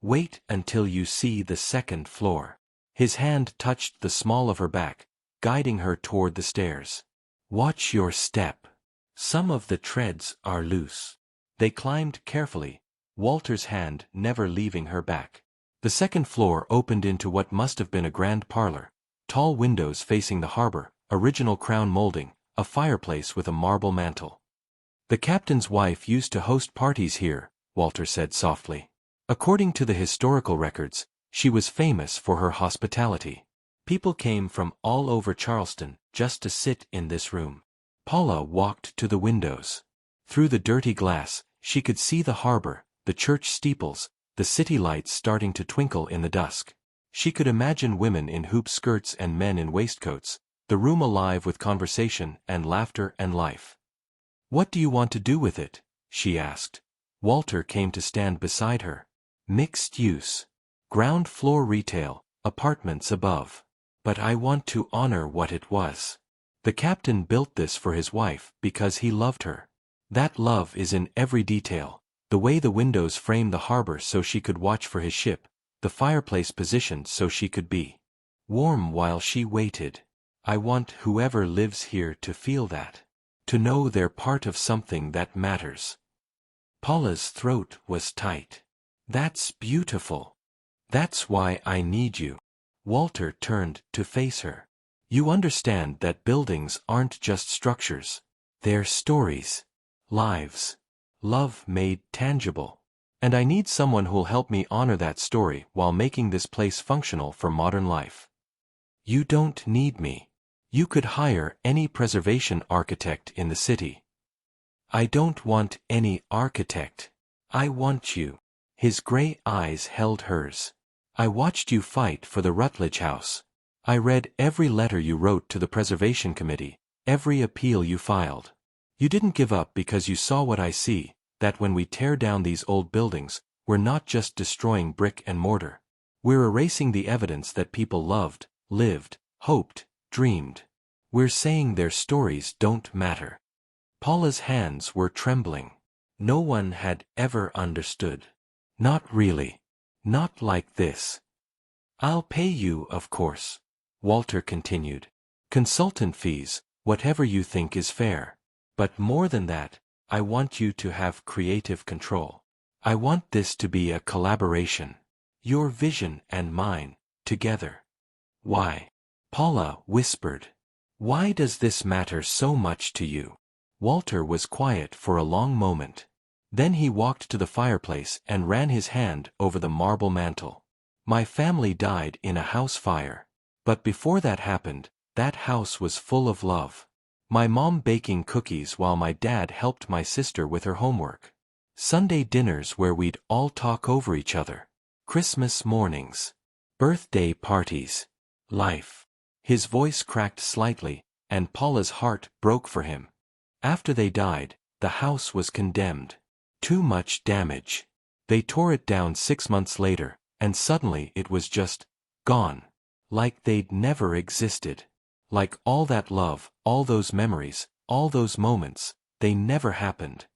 Wait until you see the second floor. His hand touched the small of her back, guiding her toward the stairs. Watch your step. Some of the treads are loose. They climbed carefully, Walter's hand never leaving her back. The second floor opened into what must have been a grand parlor. Tall windows facing the harbor, original crown molding, a fireplace with a marble mantel. The captain's wife used to host parties here, Walter said softly. According to the historical records, she was famous for her hospitality. People came from all over Charleston just to sit in this room. Paula walked to the windows. Through the dirty glass, she could see the harbor, the church steeples, the city lights starting to twinkle in the dusk. She could imagine women in hoop skirts and men in waistcoats, the room alive with conversation and laughter and life. What do you want to do with it? She asked. Walter came to stand beside her. Mixed use. Ground floor retail, apartments above. But I want to honor what it was. The captain built this for his wife because he loved her. That love is in every detail, The way the windows framed the harbor so she could watch for his ship, the fireplace positioned so she could be warm while she waited. I want whoever lives here to feel that. To know they're part of something that matters. Paula's throat was tight. That's beautiful. That's why I need you. Walter turned to face her. You understand that buildings aren't just structures. They're stories. Lives. Love made tangible. And I need someone who'll help me honor that story while making this place functional for modern life. You don't need me. You could hire any preservation architect in the city. I don't want any architect. I want you. His gray eyes held hers. I watched you fight for the Rutledge House. I read every letter you wrote to the Preservation Committee, every appeal you filed. You didn't give up because you saw what I see, that when we tear down these old buildings, we're not just destroying brick and mortar. We're erasing the evidence that people loved, lived, hoped, dreamed. We're saying their stories don't matter. Paula's hands were trembling. No one had ever understood. Not really. Not like this. I'll pay you, of course. Walter continued. Consultant fees, whatever you think is fair. But more than that, I want you to have creative control. I want this to be a collaboration. Your vision and mine, together. Why? Paula whispered. Why does this matter so much to you? Walter was quiet for a long moment. Then he walked to the fireplace and ran his hand over the marble mantel. My family died in a house fire. But before that happened, that house was full of love. My mom baking cookies while my dad helped my sister with her homework. Sunday dinners where we'd all talk over each other. Christmas mornings. Birthday parties. Life. His voice cracked slightly, and Paula's heart broke for him. After they died, the house was condemned. Too much damage. They tore it down 6 months later, and suddenly it was just gone. Like they'd never existed. Like all that love, all those memories, all those moments, they never happened.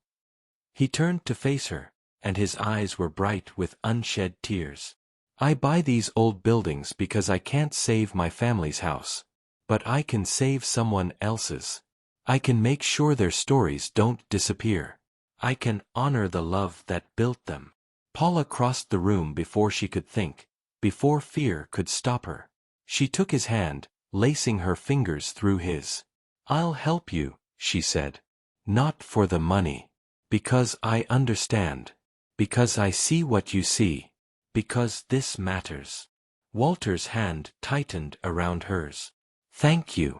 He turned to face her, and his eyes were bright with unshed tears. I buy these old buildings because I can't save my family's house. But I can save someone else's. I can make sure their stories don't disappear. I can honor the love that built them. Paula crossed the room before she could think, before fear could stop her. She took his hand, lacing her fingers through his. I'll help you, she said. Not for the money. Because I understand. Because I see what you see. Because this matters. Walter's hand tightened around hers. Thank you.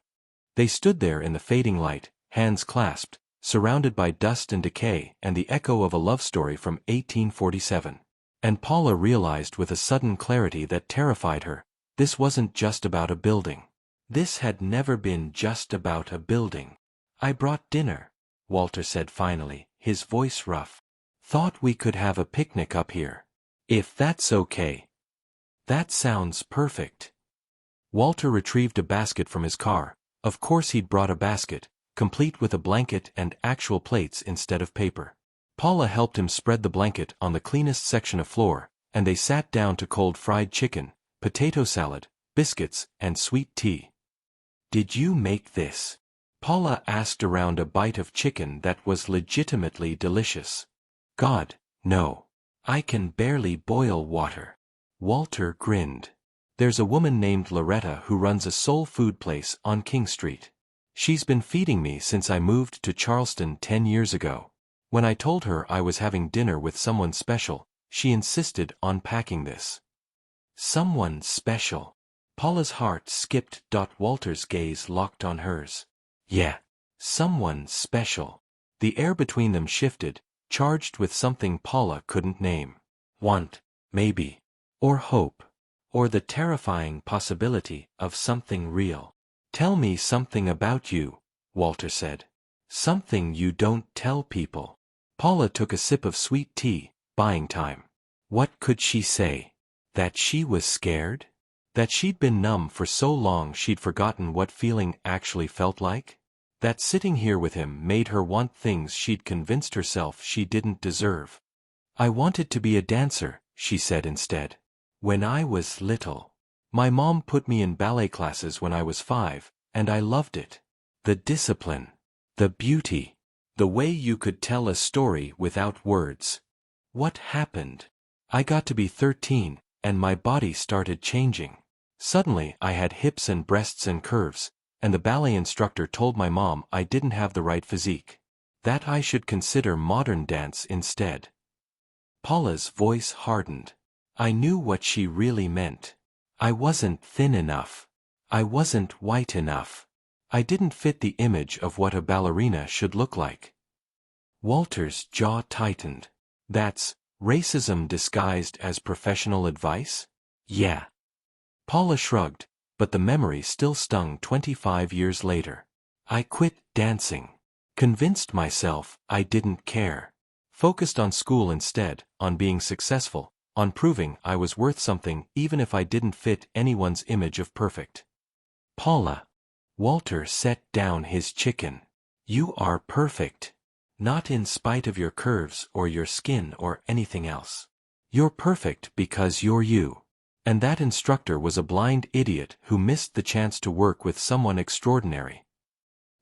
They stood there in the fading light, hands clasped, surrounded by dust and decay and the echo of a love story from 1847. And Paula realized with a sudden clarity that terrified her, this wasn't just about a building. This had never been just about a building. I brought dinner, Walter said finally, his voice rough. Thought we could have a picnic up here. If that's okay. That sounds perfect. Walter retrieved a basket from his car. Of course he'd brought a basket, complete with a blanket and actual plates instead of paper. Paula helped him spread the blanket on the cleanest section of floor, and they sat down to cold fried chicken, potato salad, biscuits, and sweet tea. Did you make this? Paula asked around a bite of chicken that was legitimately delicious. God, no. I can barely boil water. Walter grinned. There's a woman named Loretta who runs a soul food place on King Street. She's been feeding me since I moved to Charleston 10 years ago. When I told her I was having dinner with someone special, she insisted on packing this. Someone special. Paula's heart skipped. Walter's gaze locked on hers. Yeah. Someone special. The air between them shifted, charged with something Paula couldn't name. Want, maybe. Or hope. Or the terrifying possibility of something real. Tell me something about you, Walter said. Something you don't tell people. Paula took a sip of sweet tea, buying time. What could she say? That she was scared? That she'd been numb for so long she'd forgotten what feeling actually felt like? That sitting here with him made her want things she'd convinced herself she didn't deserve. I wanted to be a dancer, she said instead. When I was little. My mom put me in ballet classes when I was 5, and I loved it. The discipline. The beauty. The way you could tell a story without words. What happened? I got to be 13, and my body started changing. Suddenly I had hips and breasts and curves, and the ballet instructor told my mom I didn't have the right physique. That I should consider modern dance instead. Paula's voice hardened. I knew what she really meant. I wasn't thin enough. I wasn't white enough. I didn't fit the image of what a ballerina should look like. Walter's jaw tightened. That's racism disguised as professional advice? Yeah. Paula shrugged, but the memory still stung 25 years later. I quit dancing. Convinced myself I didn't care. Focused on school instead, on being successful, on proving I was worth something even if I didn't fit anyone's image of perfect. Paula. Walter set down his chicken. You are perfect. Not in spite of your curves or your skin or anything else. You're perfect because you're you. And that instructor was a blind idiot who missed the chance to work with someone extraordinary.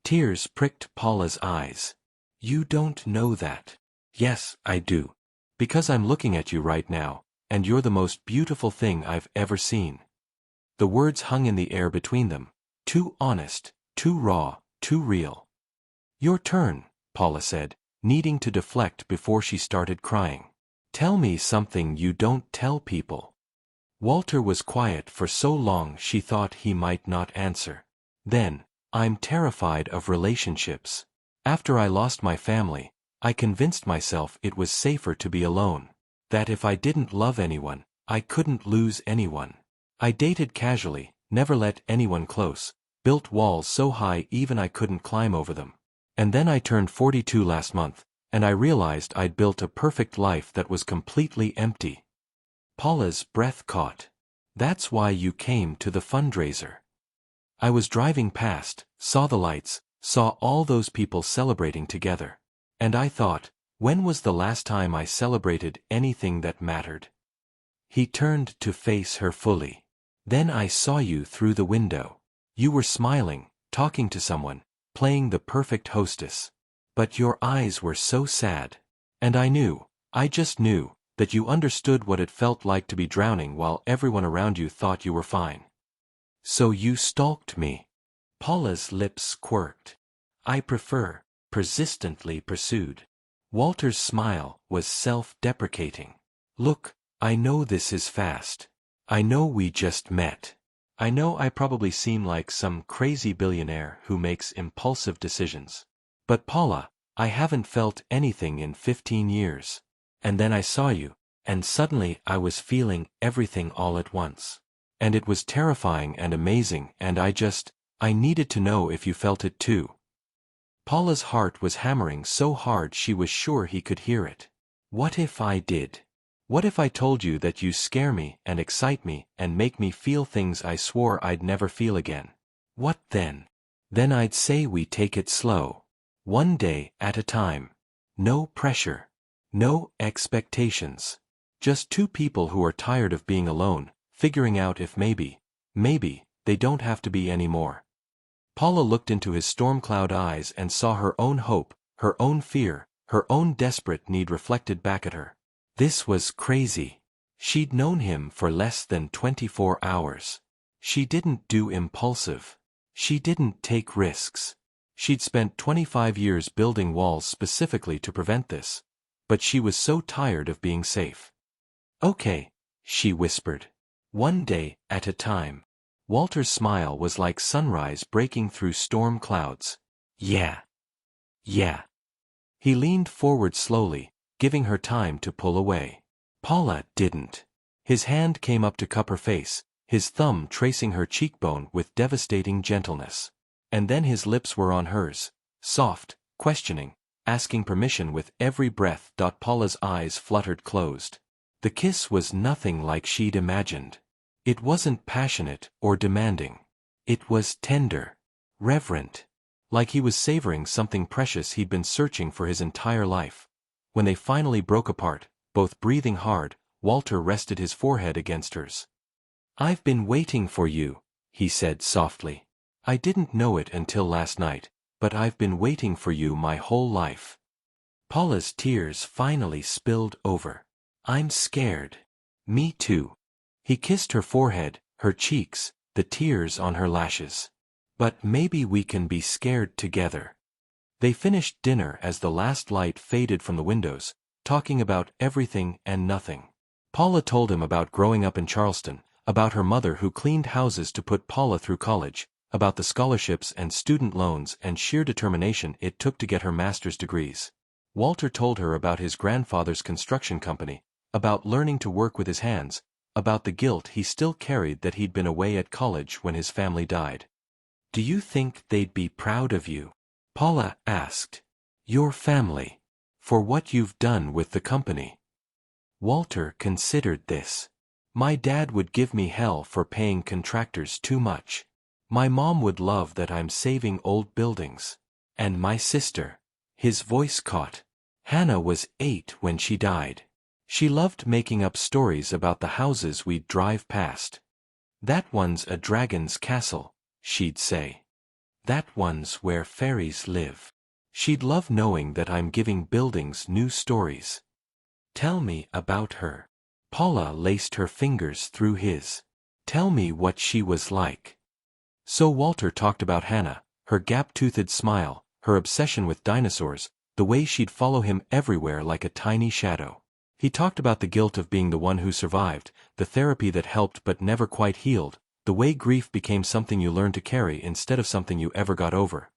Tears pricked Paula's eyes. You don't know that. Yes, I do. Because I'm looking at you right now, and you're the most beautiful thing I've ever seen. The words hung in the air between them. Too honest, too raw, too real. Your turn, Paula said, needing to deflect before she started crying. Tell me something you don't tell people. Walter was quiet for so long she thought he might not answer. Then, I'm terrified of relationships. After I lost my family, I convinced myself it was safer to be alone. That if I didn't love anyone, I couldn't lose anyone. I dated casually, never let anyone close, built walls so high even I couldn't climb over them. And then I turned 42 last month, and I realized I'd built a perfect life that was completely empty. Paula's breath caught. That's why you came to the fundraiser. I was driving past, saw the lights, saw all those people celebrating together. And I thought, when was the last time I celebrated anything that mattered? He turned to face her fully. Then I saw you through the window. You were smiling, talking to someone, playing the perfect hostess. But your eyes were so sad. And I just knew, that you understood what it felt like to be drowning while everyone around you thought you were fine. So you stalked me. Paula's lips quirked. I prefer, persistently pursued. Walter's smile was self-deprecating. Look, I know this is fast. I know we just met. I know I probably seem like some crazy billionaire who makes impulsive decisions. But Paula, I haven't felt anything in 15 years. And then I saw you, and suddenly I was feeling everything all at once. And it was terrifying and amazing, and I needed to know if you felt it too. Paula's heart was hammering so hard she was sure he could hear it. What if I did? What if I told you that you scare me and excite me and make me feel things I swore I'd never feel again? What then? Then I'd say we take it slow. One day at a time. No pressure. No expectations. Just two people who are tired of being alone, figuring out if maybe, they don't have to be anymore. Paula looked into his storm-cloud eyes and saw her own hope, her own fear, her own desperate need reflected back at her. This was crazy. She'd known him for less than 24 hours. She didn't do impulsive. She didn't take risks. She'd spent 25 years building walls specifically to prevent this. But she was so tired of being safe. Okay, she whispered. One day at a time. Walter's smile was like sunrise breaking through storm clouds. Yeah. Yeah. He leaned forward slowly, giving her time to pull away. Paula didn't. His hand came up to cup her face, his thumb tracing her cheekbone with devastating gentleness. And then his lips were on hers, soft, questioning, asking permission with every breath. Paula's eyes fluttered closed. The kiss was nothing like she'd imagined. It wasn't passionate or demanding. It was tender, reverent, like he was savoring something precious he'd been searching for his entire life. When they finally broke apart, both breathing hard. Walter rested his forehead against hers. "I've been waiting for you," he said softly. "I didn't know it until last night, but I've been waiting for you my whole life." Paula's tears finally spilled over. "I'm scared." "Me too." He kissed her forehead, her cheeks, the tears on her lashes. "But maybe we can be scared together." They finished dinner as the last light faded from the windows, talking about everything and nothing. Paula told him about growing up in Charleston, about her mother who cleaned houses to put Paula through college, about the scholarships and student loans and sheer determination it took to get her master's degrees. Walter told her about his grandfather's construction company, about learning to work with his hands, about the guilt he still carried that he'd been away at college when his family died. "Do you think they'd be proud of you?" Paula asked. "Your family. For what you've done with the company?" Walter considered this. "My dad would give me hell for paying contractors too much. My mom would love that I'm saving old buildings. And my sister." His voice caught. "Hannah was 8 when she died. She loved making up stories about the houses we'd drive past. 'That one's a dragon's castle,' she'd say. 'That one's where fairies live.' She'd love knowing that I'm giving buildings new stories." "Tell me about her." Paula laced her fingers through his. "Tell me what she was like." So Walter talked about Hannah, her gap-toothed smile, her obsession with dinosaurs, the way she'd follow him everywhere like a tiny shadow. He talked about the guilt of being the one who survived, the therapy that helped but never quite healed, the way grief became something you learned to carry instead of something you ever got over.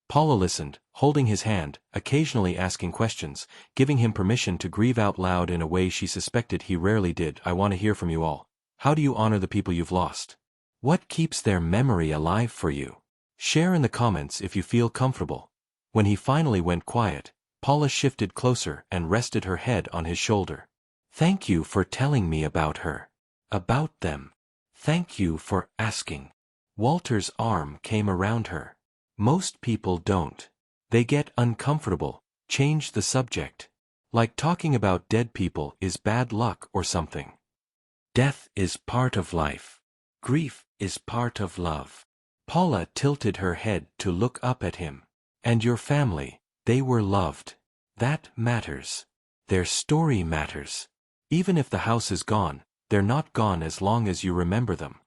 Paula listened, holding his hand, occasionally asking questions, giving him permission to grieve out loud in a way she suspected he rarely did. "I want to hear from you all. How do you honor the people you've lost? What keeps their memory alive for you? Share in the comments if you feel comfortable." When he finally went quiet, Paula shifted closer and rested her head on his shoulder. "Thank you for telling me about her. About them. Thank you for asking." Walter's arm came around her. "Most people don't. They get uncomfortable, change the subject. Like talking about dead people is bad luck or something. Death is part of life. Grief is part of love." Paula tilted her head to look up at him. "And your family, they were loved. That matters. Their story matters. Even if the house is gone, they're not gone as long as you remember them."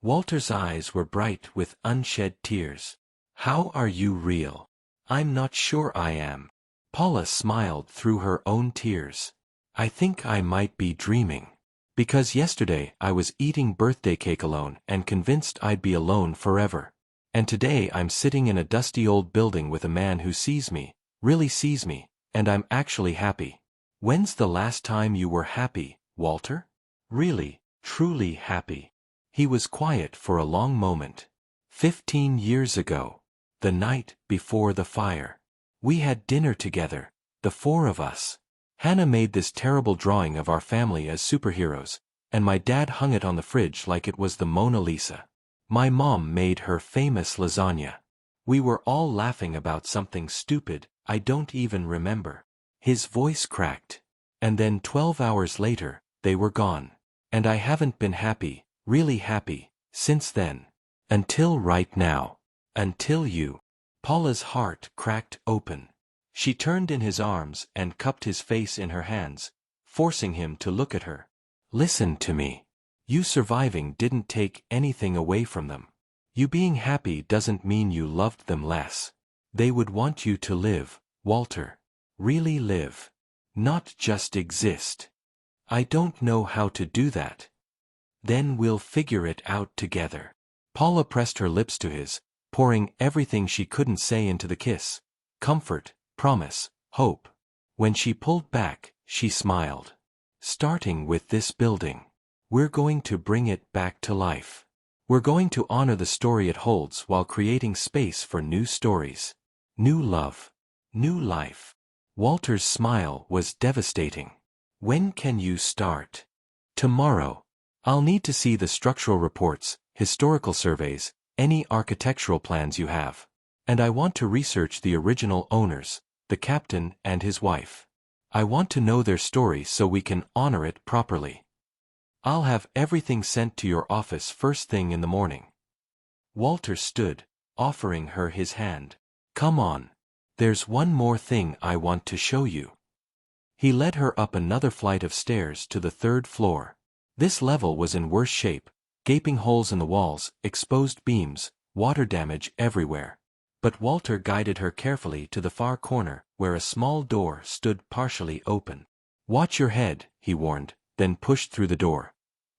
Walter's eyes were bright with unshed tears. "How are you real?" "I'm not sure I am." Paula smiled through her own tears. "I think I might be dreaming. Because yesterday I was eating birthday cake alone and convinced I'd be alone forever. And today I'm sitting in a dusty old building with a man who sees me, really sees me, and I'm actually happy." "When's the last time you were happy, Walter? Really, truly happy?" He was quiet for a long moment. 15 years ago. The night before the fire. We had dinner together, the 4 of us. Hannah made this terrible drawing of our family as superheroes, and my dad hung it on the fridge like it was the Mona Lisa. My mom made her famous lasagna. We were all laughing about something stupid, I don't even remember. His voice cracked. And then 12 hours later, they were gone. And I haven't been happy, really happy, since then. Until right now. Until you." Paula's heart cracked open. She turned in his arms and cupped his face in her hands, forcing him to look at her. "Listen to me. You surviving didn't take anything away from them. You being happy doesn't mean you loved them less. They would want you to live, Walter. Really live. Not just exist. I don't know how to do that. Then we'll figure it out together." Paula pressed her lips to his, pouring everything she couldn't say into the kiss. Comfort, promise, hope. When she pulled back, she smiled. "Starting with this building. We're going to bring it back to life. We're going to honor the story it holds while creating space for new stories. New love. New life." Walter's smile was devastating. "When can you start?" "Tomorrow. I'll need to see the structural reports, historical surveys, any architectural plans you have. And I want to research the original owners, the captain and his wife. I want to know their story so we can honor it properly. I'll have everything sent to your office first thing in the morning. Walter stood, offering her his hand. Come on. There's one more thing I want to show you. He led her up another flight of stairs to the 3rd floor. This level was in worse shape, gaping holes in the walls, exposed beams, water damage everywhere. But Walter guided her carefully to the far corner, where a small door stood partially open. Watch your head, he warned, then pushed through the door.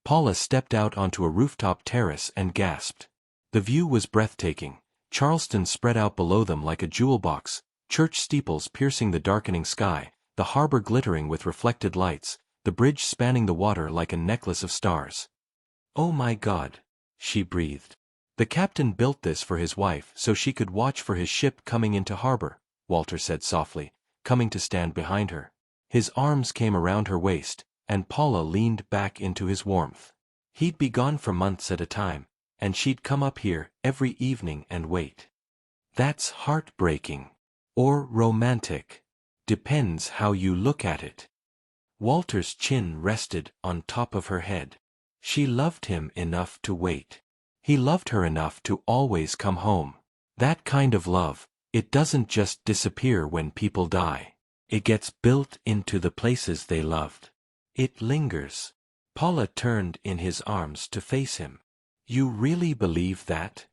Paula stepped out onto a rooftop terrace and gasped. The view was breathtaking. Charleston spread out below them like a jewel box, church steeples piercing the darkening sky, the harbor glittering with reflected lights, the bridge spanning the water like a necklace of stars. Oh my God, she breathed. The captain built this for his wife so she could watch for his ship coming into harbor, Walter said softly, coming to stand behind her. His arms came around her waist, and Paula leaned back into his warmth. He'd be gone for months at a time, and she'd come up here every evening and wait. That's heartbreaking. Or romantic. Depends how you look at it. Walter's chin rested on top of her head. She loved him enough to wait. He loved her enough to always come home. That kind of love, it doesn't just disappear when people die. It gets built into the places they loved. It lingers. Paula turned in his arms to face him. You really believe that?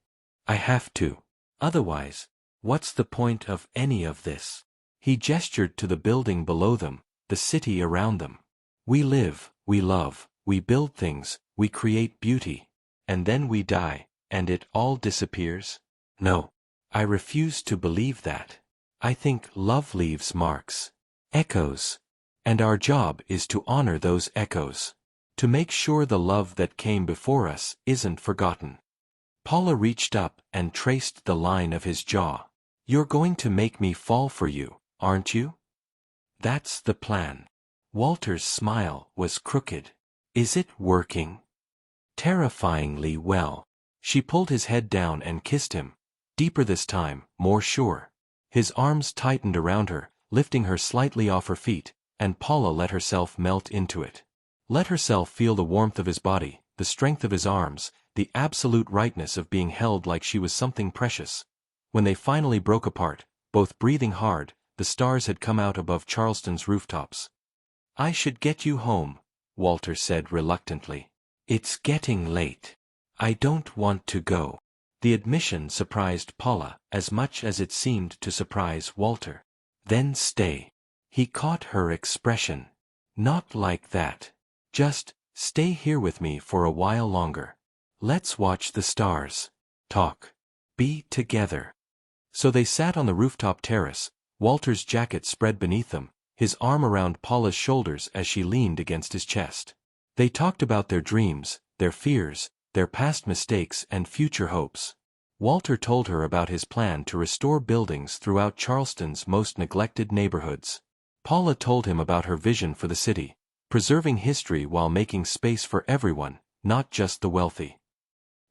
I have to. Otherwise, what's the point of any of this? He gestured to the building below them, the city around them. We live, we love, we build things, we create beauty. And then we die, and it all disappears? No. I refuse to believe that. I think love leaves marks. Echoes. And our job is to honor those echoes. To make sure the love that came before us isn't forgotten. Paula reached up and traced the line of his jaw. You're going to make me fall for you, aren't you? That's the plan. Walter's smile was crooked. Is it working? Terrifyingly well. She pulled his head down and kissed him, deeper this time, more sure. His arms tightened around her, lifting her slightly off her feet, and Paula let herself melt into it. Let herself feel the warmth of his body, the strength of his arms, the absolute rightness of being held like she was something precious. When they finally broke apart, both breathing hard, the stars had come out above Charleston's rooftops. I should get you home, Walter said reluctantly. It's getting late. I don't want to go. The admission surprised Paula as much as it seemed to surprise Walter. Then stay. He caught her expression. Not like that. Just stay here with me for a while longer. Let's watch the stars. Talk. Be together. So they sat on the rooftop terrace, Walter's jacket spread beneath them, his arm around Paula's shoulders as she leaned against his chest. They talked about their dreams, their fears, their past mistakes and future hopes. Walter told her about his plan to restore buildings throughout Charleston's most neglected neighborhoods. Paula told him about her vision for the city, preserving history while making space for everyone, not just the wealthy.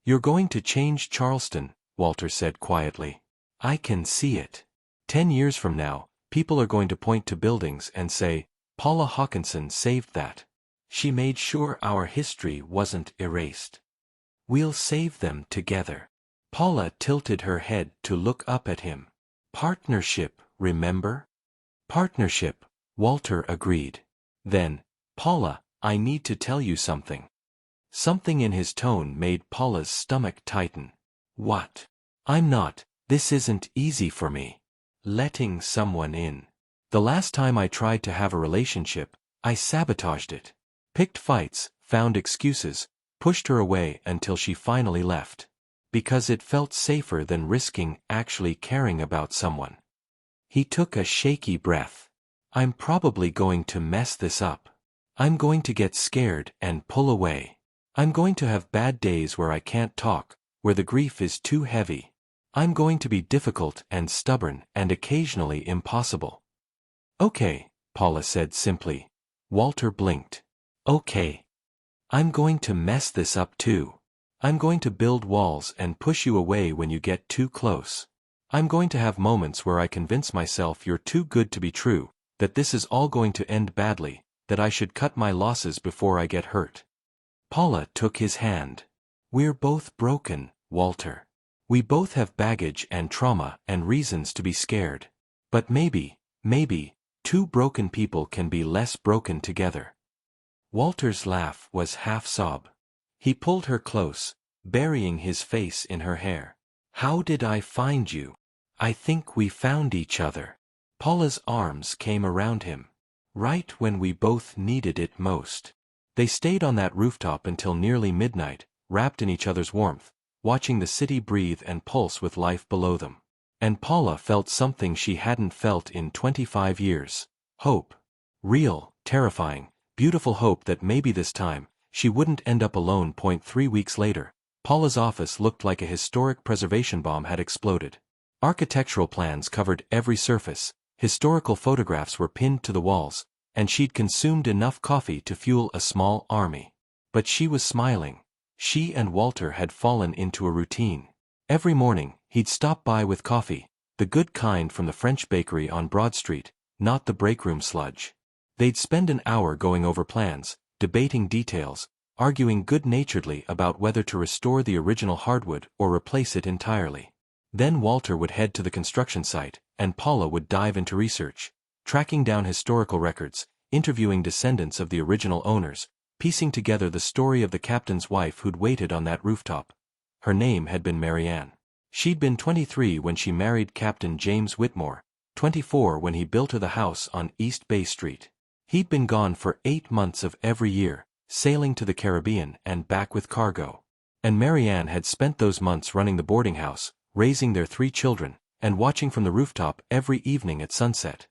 You're going to change Charleston, Walter said quietly. I can see it. 10 years from now, people are going to point to buildings and say, Paula Haakenson saved that. She made sure our history wasn't erased. We'll save them together. Paula tilted her head to look up at him. Partnership, remember? Partnership, Walter agreed. Then, Paula, I need to tell you something. Something in his tone made Paula's stomach tighten. What? I'm not, this isn't easy for me. Letting someone in. The last time I tried to have a relationship, I sabotaged it. Picked fights, found excuses, pushed her away until she finally left. Because it felt safer than risking actually caring about someone. He took a shaky breath. I'm probably going to mess this up. I'm going to get scared and pull away. I'm going to have bad days where I can't talk, where the grief is too heavy. I'm going to be difficult and stubborn and occasionally impossible. Okay, Paula said simply. Walter blinked. Okay. I'm going to mess this up too. I'm going to build walls and push you away when you get too close. I'm going to have moments where I convince myself you're too good to be true, that this is all going to end badly, that I should cut my losses before I get hurt. Paula took his hand. We're both broken, Walter. We both have baggage and trauma and reasons to be scared. But maybe, two broken people can be less broken together. Walter's laugh was half-sob. He pulled her close, burying his face in her hair. How did I find you? I think we found each other. Paula's arms came around him. Right when we both needed it most. They stayed on that rooftop until nearly midnight, wrapped in each other's warmth, watching the city breathe and pulse with life below them. And Paula felt something she hadn't felt in 25 years. Hope. Real, terrifying, beautiful hope that maybe this time, she wouldn't end up alone. 3 weeks later, Paula's office looked like a historic preservation bomb had exploded. Architectural plans covered every surface, historical photographs were pinned to the walls, and she'd consumed enough coffee to fuel a small army. But she was smiling. She and Walter had fallen into a routine. Every morning, he'd stop by with coffee, the good kind from the French bakery on Broad Street, not the breakroom sludge. They'd spend an hour going over plans, debating details, arguing good-naturedly about whether to restore the original hardwood or replace it entirely. Then Walter would head to the construction site, and Paula would dive into research, tracking down historical records, interviewing descendants of the original owners, piecing together the story of the captain's wife who'd waited on that rooftop. Her name had been Marianne. She'd been 23 when she married Captain James Whitmore, 24 when he built her the house on East Bay Street. He'd been gone for 8 months of every year, sailing to the Caribbean and back with cargo. And Marianne had spent those months running the boarding house, raising their 3 children, and watching from the rooftop every evening at sunset.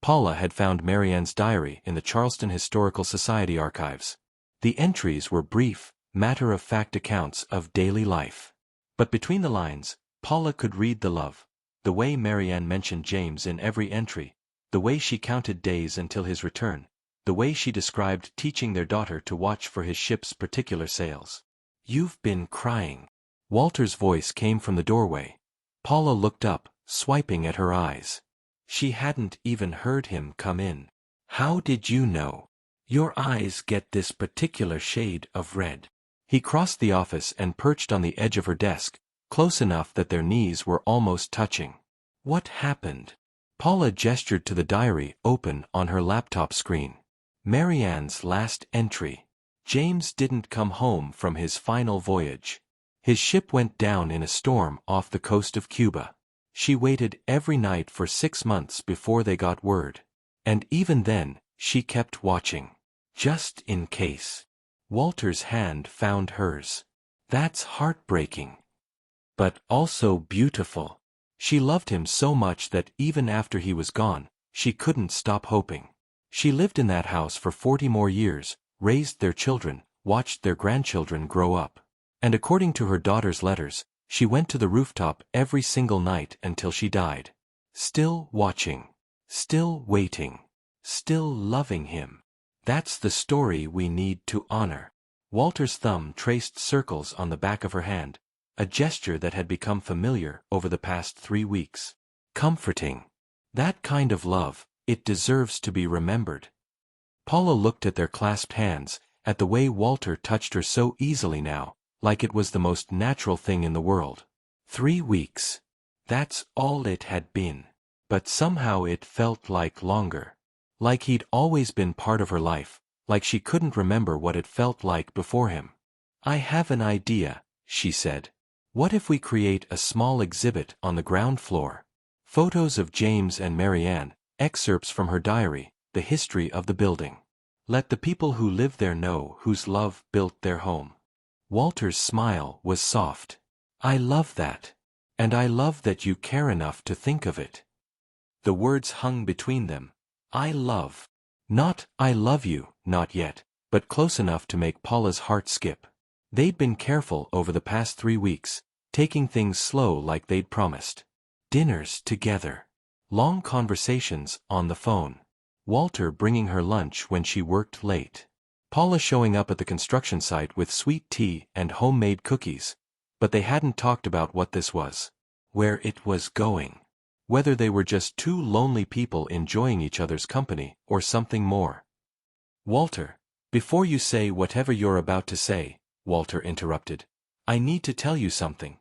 Paula had found Marianne's diary in the Charleston Historical Society archives. The entries were brief, matter-of-fact accounts of daily life. But between the lines, Paula could read the love. The way Marianne mentioned James in every entry, the way she counted days until his return, the way she described teaching their daughter to watch for his ship's particular sails. You've been crying. Walter's voice came from the doorway. Paula looked up, swiping at her eyes. She hadn't even heard him come in. How did you know? Your eyes get this particular shade of red. He crossed the office and perched on the edge of her desk, close enough that their knees were almost touching. What happened? Paula gestured to the diary open on her laptop screen. Marianne's last entry. James didn't come home from his final voyage. His ship went down in a storm off the coast of Cuba. She waited every night for 6 months before they got word. And even then, she kept watching. Just in case. Walter's hand found hers. That's heartbreaking. But also beautiful. She loved him so much that even after he was gone, she couldn't stop hoping. She lived in that house for 40 more years, raised their children, watched their grandchildren grow up. And according to her daughter's letters, she went to the rooftop every single night until she died. Still watching. Still waiting. Still loving him. That's the story we need to honor. Walter's thumb traced circles on the back of her hand, a gesture that had become familiar over the past 3 weeks. Comforting. That kind of love, it deserves to be remembered. Paula looked at their clasped hands, at the way Walter touched her so easily now, like it was the most natural thing in the world. 3 weeks. That's all it had been. But somehow it felt like longer. Like he'd always been part of her life, like she couldn't remember what it felt like before him. I have an idea, she said. What if we create a small exhibit on the ground floor? Photos of James and Marianne, excerpts from her diary, the history of the building. Let the people who live there know whose love built their home. Walter's smile was soft. I love that. And I love that you care enough to think of it. The words hung between them. I love. Not, I love you, not yet, but close enough to make Paula's heart skip. They'd been careful over the past 3 weeks, taking things slow like they'd promised. Dinners together. Long conversations on the phone. Walter bringing her lunch when she worked late. Paula showing up at the construction site with sweet tea and homemade cookies. But they hadn't talked about what this was. Where it was going. whether they were just two lonely people enjoying each other's company or something more. Walter, before you say whatever you're about to say, Walter interrupted, I need to tell you something.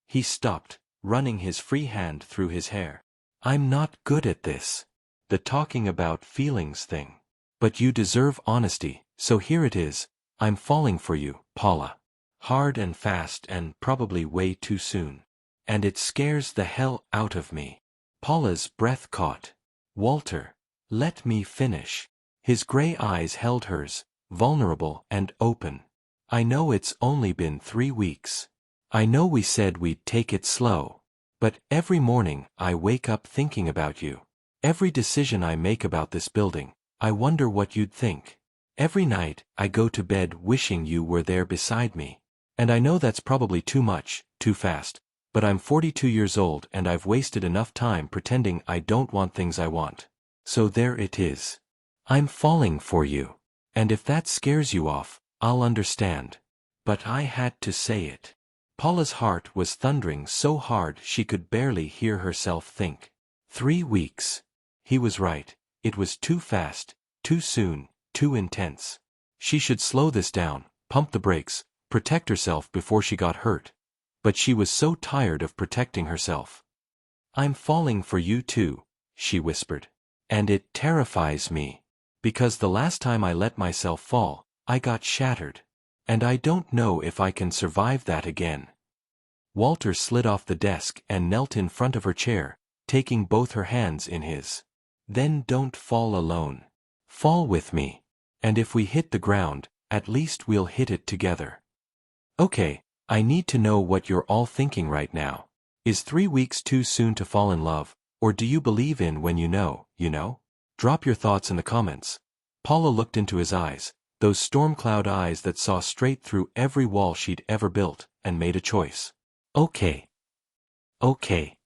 He stopped, running his free hand through his hair. I'm not good at this. The talking about feelings thing. But you deserve honesty, so here it is. I'm falling for you, Paula. Hard and fast and probably way too soon. And it scares the hell out of me. Paula's breath caught. Walter, let me finish. His gray eyes held hers, vulnerable and open. I know it's only been 3 weeks. I know we said we'd take it slow. But every morning I wake up thinking about you. Every decision I make about this building, I wonder what you'd think. Every night I go to bed wishing you were there beside me. And I know that's probably too much, too fast, but I'm 42 years old and I've wasted enough time pretending I don't want things I want. So there it is. I'm falling for you. And if that scares you off, I'll understand. But I had to say it. Paula's heart was thundering so hard she could barely hear herself think. 3 weeks. He was right. It was too fast, too soon, too intense. She should slow this down, pump the brakes, protect herself before she got hurt. But she was so tired of protecting herself. I'm falling for you too, she whispered. And it terrifies me. Because the last time I let myself fall, I got shattered. And I don't know if I can survive that again. Walter slid off the desk and knelt in front of her chair, taking both her hands in his. Then don't fall alone. Fall with me. And if we hit the ground, at least we'll hit it together. Okay, I need to know what you're all thinking right now. Is 3 weeks too soon to fall in love, or do you believe in when you know, you know? Drop your thoughts in the comments. Paula looked into his eyes, those storm cloud eyes that saw straight through every wall she'd ever built, and made a choice. Okay. Okay.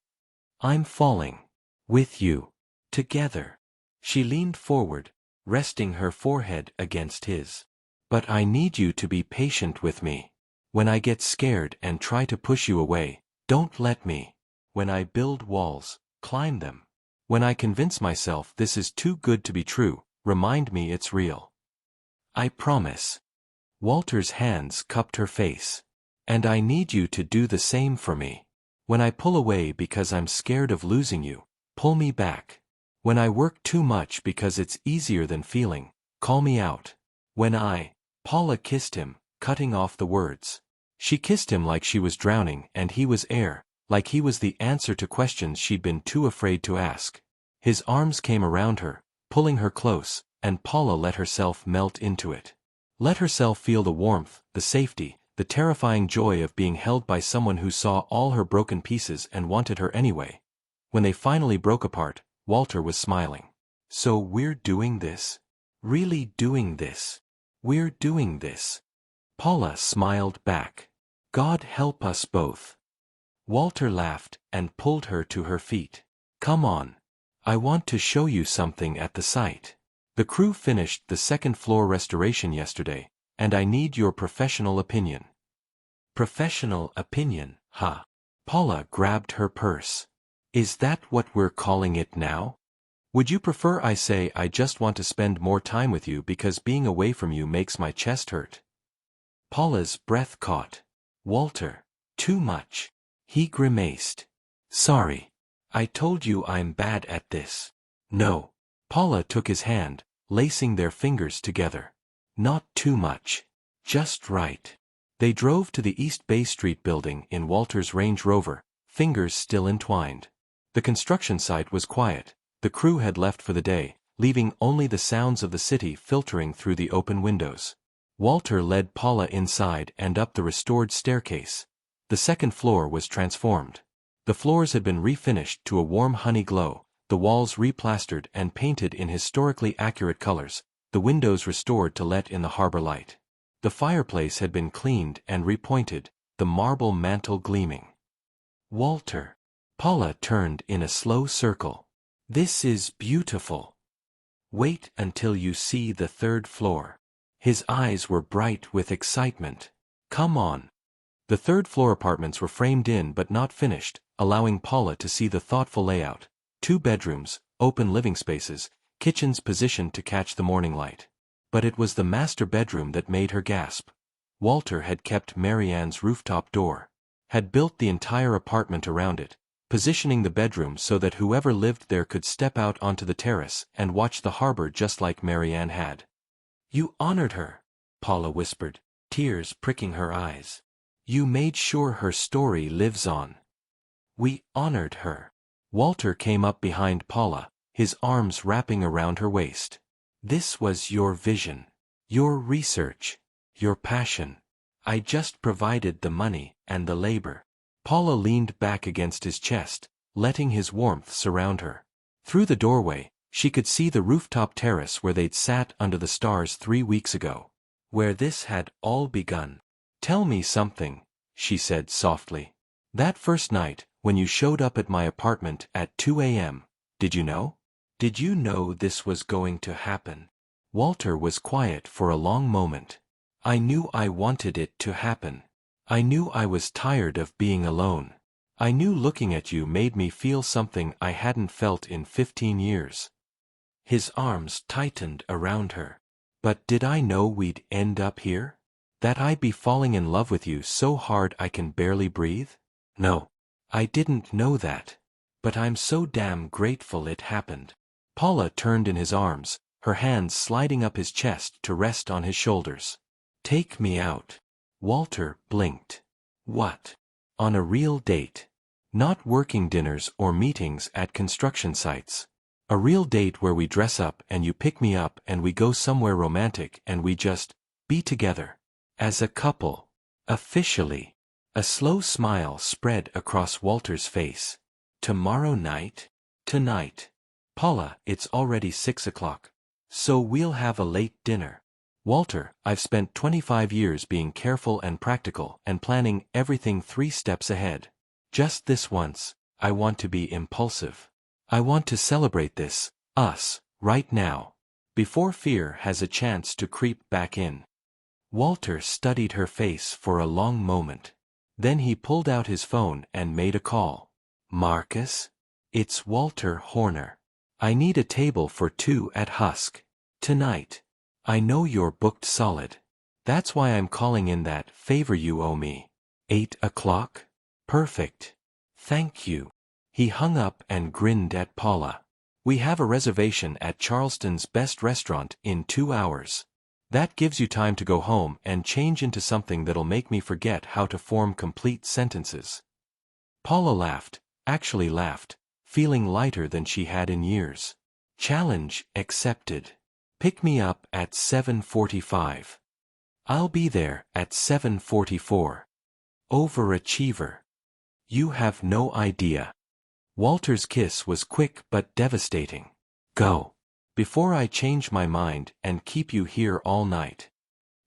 I'm falling. With you. Together. She leaned forward, resting her forehead against his. But I need you to be patient with me. When I get scared and try to push you away, don't let me. When I build walls, climb them. When I convince myself this is too good to be true, remind me it's real. I promise. Walter's hands cupped her face. And I need you to do the same for me. When I pull away because I'm scared of losing you, pull me back. When I work too much because it's easier than feeling, call me out. Paula kissed him, cutting off the words. She kissed him like she was drowning and he was air, like he was the answer to questions she'd been too afraid to ask. His arms came around her, pulling her close, and Paula let herself melt into it. Let herself feel the warmth, the safety, the terrifying joy of being held by someone who saw all her broken pieces and wanted her anyway. When they finally broke apart, Walter was smiling. So we're doing this? Really doing this? We're doing this. Paula smiled back. God help us both. Walter laughed and pulled her to her feet. Come on. I want to show you something at the site. The crew finished the second-floor restoration yesterday, and I need your professional opinion. Professional opinion, huh? Paula grabbed her purse. Is that what we're calling it now? Would you prefer I say I just want to spend more time with you because being away from you makes my chest hurt? Paula's breath caught. Walter, too much. He grimaced. Sorry. I told you I'm bad at this. No. Paula took his hand, lacing their fingers together. Not too much. Just right. They drove to the East Bay Street building in Walter's Range Rover, fingers still entwined. The construction site was quiet. The crew had left for the day, leaving only the sounds of the city filtering through the open windows. Walter led Paula inside and up the restored staircase. The second floor was transformed. The floors had been refinished to a warm honey glow, the walls replastered and painted in historically accurate colors, the windows restored to let in the harbor light. The fireplace had been cleaned and repointed, the marble mantel gleaming. Walter. Paula turned in a slow circle. This is beautiful. Wait until you see the third floor. His eyes were bright with excitement. Come on. The third-floor apartments were framed in but not finished, allowing Paula to see the thoughtful layout. 2 bedrooms, open living spaces, kitchens positioned to catch the morning light. But it was the master bedroom that made her gasp. Walter had kept Marianne's rooftop door, had built the entire apartment around it, positioning the bedroom so that whoever lived there could step out onto the terrace and watch the harbor just like Marianne had. "You honored her," Paula whispered, tears pricking her eyes. "You made sure her story lives on." "We honored her." Walter came up behind Paula, his arms wrapping around her waist. "This was your vision, your research, your passion. I just provided the money and the labor." Paula leaned back against his chest, letting his warmth surround her. Through the doorway, she could see the rooftop terrace where they'd sat under the stars 3 weeks ago. Where this had all begun. "Tell me something," she said softly. "That first night, when you showed up at my apartment at 2 a.m., did you know? Did you know this was going to happen?" Walter was quiet for a long moment. "I knew I wanted it to happen. I knew I was tired of being alone. I knew looking at you made me feel something I hadn't felt in 15 years. His arms tightened around her. "But did I know we'd end up here? That I'd be falling in love with you so hard I can barely breathe? No. I didn't know that. But I'm so damn grateful it happened." Paula turned in his arms, her hands sliding up his chest to rest on his shoulders. "Take me out." Walter blinked. "What? On a real date? Not working dinners or meetings at construction sites. A real date where we dress up and you pick me up and we go somewhere romantic and we just be together. As a couple. Officially." A slow smile spread across Walter's face. "Tomorrow night?" "Tonight. Paula, it's already 6 o'clock. So we'll have a late dinner." "Walter, I've spent 25 years being careful and practical and planning everything 3 steps ahead. Just this once, I want to be impulsive. I want to celebrate this, us, right now, before fear has a chance to creep back in." Walter studied her face for a long moment. Then he pulled out his phone and made a call. "Marcus? It's Walter Horner. I need a table for 2 at Husk. Tonight. I know you're booked solid. That's why I'm calling in that favor you owe me. 8 o'clock? Perfect. Thank you." He hung up and grinned at Paula. "We have a reservation at Charleston's best restaurant in 2 hours. That gives you time to go home and change into something that'll make me forget how to form complete sentences." Paula laughed, actually laughed, feeling lighter than she had in years. "Challenge accepted. Pick me up at 7:45. I'll be there at 7:44. Overachiever. You have no idea." Walter's kiss was quick but devastating. "Go. Before I change my mind and keep you here all night."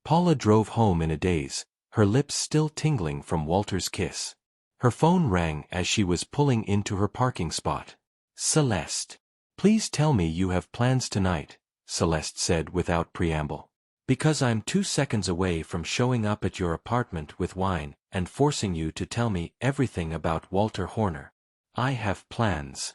Paula drove home in a daze, her lips still tingling from Walter's kiss. Her phone rang as she was pulling into her parking spot. "Celeste. Please tell me you have plans tonight," Celeste said without preamble. "Because I'm 2 seconds away from showing up at your apartment with wine and forcing you to tell me everything about Walter Horner. I have plans."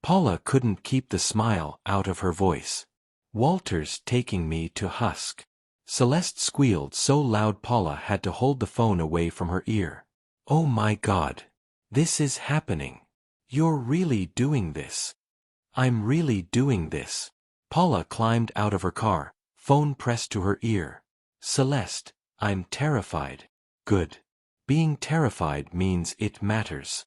Paula couldn't keep the smile out of her voice. "Walter's taking me to Husk." Celeste squealed so loud Paula had to hold the phone away from her ear. "Oh my God. This is happening. You're really doing this." "I'm really doing this." Paula climbed out of her car, phone pressed to her ear. "Celeste, I'm terrified." "Good. Being terrified means it matters."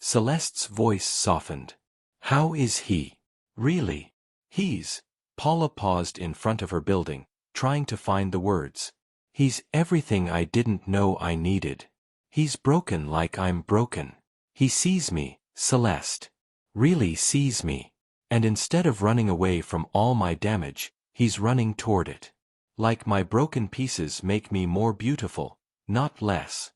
Celeste's voice softened. "How is he? Really?" "He's..." Paula paused in front of her building, trying to find the words. "He's everything I didn't know I needed. He's broken like I'm broken. He sees me, Celeste. Really sees me. And instead of running away from all my damage, he's running toward it. Like my broken pieces make me more beautiful, not less."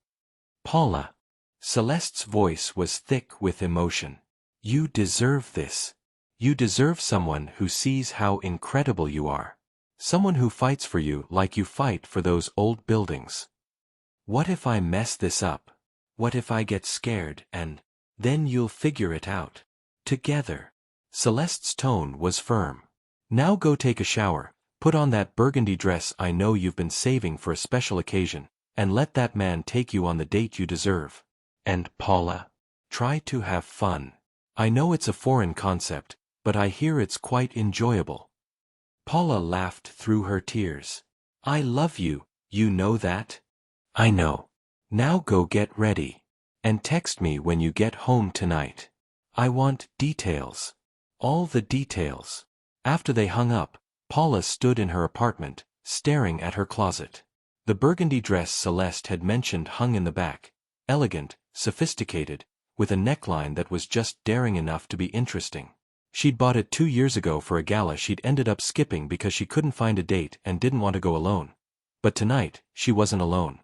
"Paula." Celeste's voice was thick with emotion. "You deserve this. You deserve someone who sees how incredible you are. Someone who fights for you like you fight for those old buildings." "What if I mess this up? What if I get scared and..." Then you'll figure it out. Together. Celeste's tone was firm. Now go take a shower, put on that burgundy dress I know you've been saving for a special occasion, and let that man take you on the date you deserve. And Paula, try to have fun. I know it's a foreign concept, but I hear it's quite enjoyable. Paula laughed through her tears. I love you, you know that? I know. Now go get ready. And text me when you get home tonight. I want details. All the details. After they hung up, Paula stood in her apartment, staring at her closet. The burgundy dress Celeste had mentioned hung in the back, elegant, sophisticated, with a neckline that was just daring enough to be interesting. She'd bought it 2 years ago for a gala she'd ended up skipping because she couldn't find a date and didn't want to go alone. But tonight, she wasn't alone.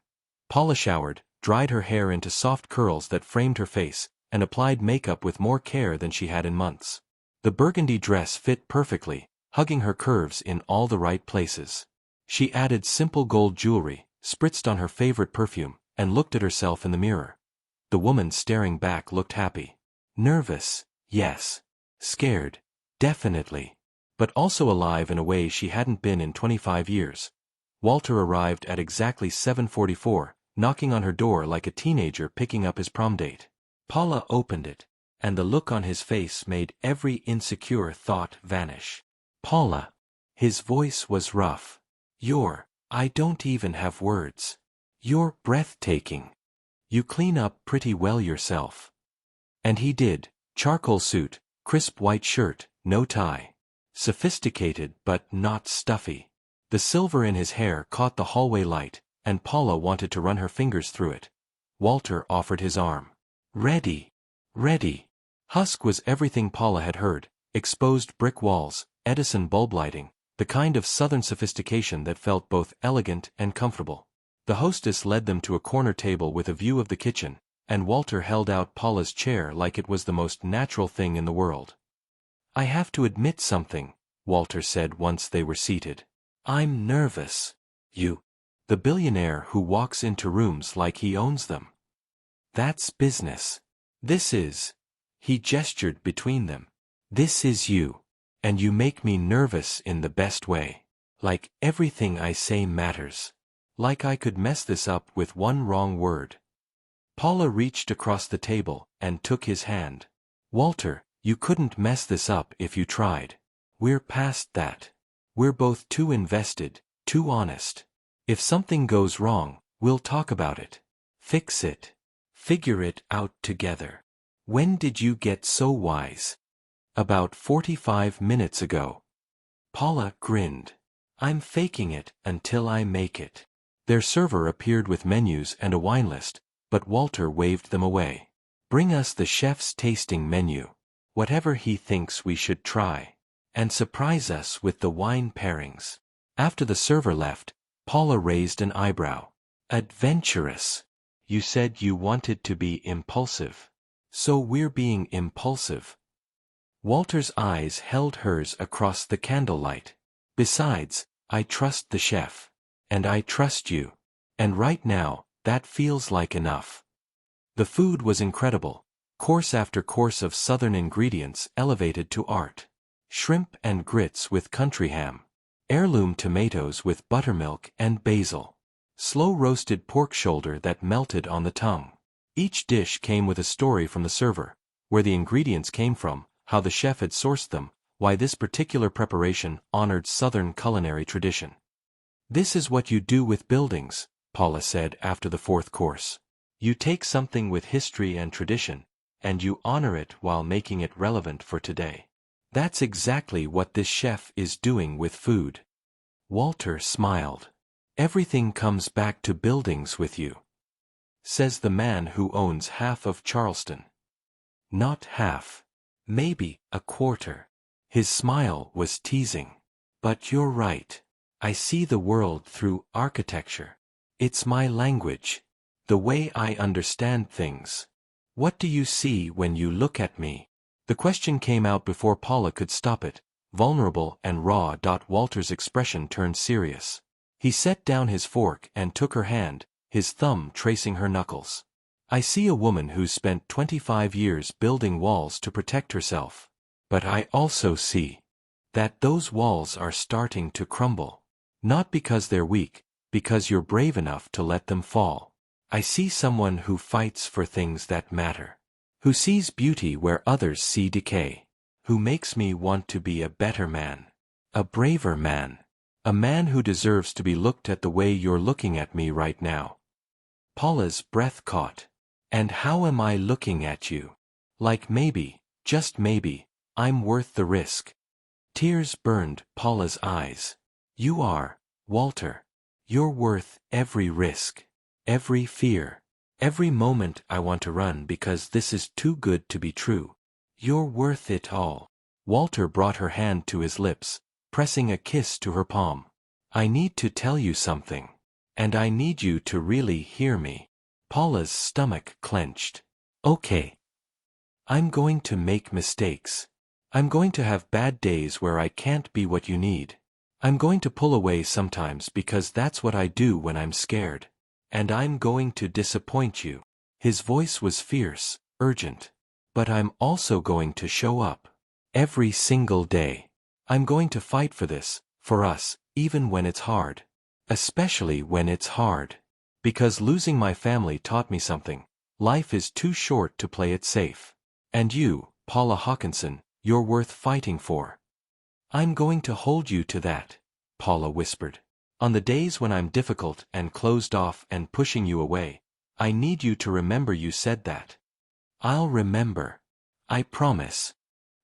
Paula showered, dried her hair into soft curls that framed her face, and applied makeup with more care than she had in months. The burgundy dress fit perfectly, hugging her curves in all the right places. She added simple gold jewelry, spritzed on her favorite perfume, and looked at herself in the mirror. The woman staring back looked happy. Nervous, yes. Scared, definitely. But also alive in a way she hadn't been in 25 years. Walter arrived at exactly 7:44, knocking on her door like a teenager picking up his prom date. Paula opened it, and the look on his face made every insecure thought vanish. Paula. His voice was rough. I don't even have words. You're breathtaking. You clean up pretty well yourself. And he did. Charcoal suit, crisp white shirt, no tie. Sophisticated but not stuffy. The silver in his hair caught the hallway light, and Paula wanted to run her fingers through it. Walter offered his arm. Ready. Ready. Husk was everything Paula had heard, exposed brick walls, Edison bulb lighting, the kind of southern sophistication that felt both elegant and comfortable. The hostess led them to a corner table with a view of the kitchen, and Walter held out Paula's chair like it was the most natural thing in the world. I have to admit something, Walter said once they were seated. I'm nervous. You. The billionaire who walks into rooms like he owns them. That's business. This is. He gestured between them. This is you. And you make me nervous in the best way. Like everything I say matters. Like I could mess this up with one wrong word. Paula reached across the table and took his hand. Walter, you couldn't mess this up if you tried. We're past that. We're both too invested, too honest. If something goes wrong, we'll talk about it. Fix it. Figure it out together. When did you get so wise? About 45 minutes ago. Paula grinned. I'm faking it until I make it. Their server appeared with menus and a wine list, but Walter waved them away. Bring us the chef's tasting menu. Whatever he thinks we should try. And surprise us with the wine pairings. After the server left, Paula raised an eyebrow. Adventurous. You said you wanted to be impulsive. So we're being impulsive. Walter's eyes held hers across the candlelight. Besides, I trust the chef. And I trust you. And right now, that feels like enough. The food was incredible, course after course of southern ingredients elevated to art. Shrimp and grits with country ham. Heirloom tomatoes with buttermilk and basil. Slow-roasted pork shoulder that melted on the tongue. Each dish came with a story from the server, where the ingredients came from, how the chef had sourced them, why this particular preparation honored Southern culinary tradition. This is what you do with buildings, Paula said after the fourth course. You take something with history and tradition, and you honor it while making it relevant for today. That's exactly what this chef is doing with food. Walter smiled. Everything comes back to buildings with you. Says the man who owns half of Charleston. Not half. Maybe a quarter. His smile was teasing. But you're right. I see the world through architecture. It's my language. The way I understand things. What do you see when you look at me? The question came out before Paula could stop it, vulnerable and raw. Walter's expression turned serious. He set down his fork and took her hand, his thumb tracing her knuckles. I see a woman who's spent 25 years building walls to protect herself. But I also see that those walls are starting to crumble. Not because they're weak, because you're brave enough to let them fall. I see someone who fights for things that matter, who sees beauty where others see decay, who makes me want to be a better man, a braver man, a man who deserves to be looked at the way you're looking at me right now. Paula's breath caught. And how am I looking at you? Like maybe, just maybe, I'm worth the risk. Tears burned Paula's eyes. You are, Walter. You're worth every risk, every fear, every moment I want to run because this is too good to be true. You're worth it all. Walter brought her hand to his lips, pressing a kiss to her palm. I need to tell you something. And I need you to really hear me. Paula's stomach clenched. Okay. I'm going to make mistakes. I'm going to have bad days where I can't be what you need. I'm going to pull away sometimes because that's what I do when I'm scared. And I'm going to disappoint you. His voice was fierce, urgent. But I'm also going to show up. Every single day. I'm going to fight for this, for us, even when it's hard. Especially when it's hard. Because losing my family taught me something. Life is too short to play it safe. And you, Paula Haakenson, you're worth fighting for. I'm going to hold you to that, Paula whispered. On the days when I'm difficult and closed off and pushing you away, I need you to remember you said that. I'll remember. I promise.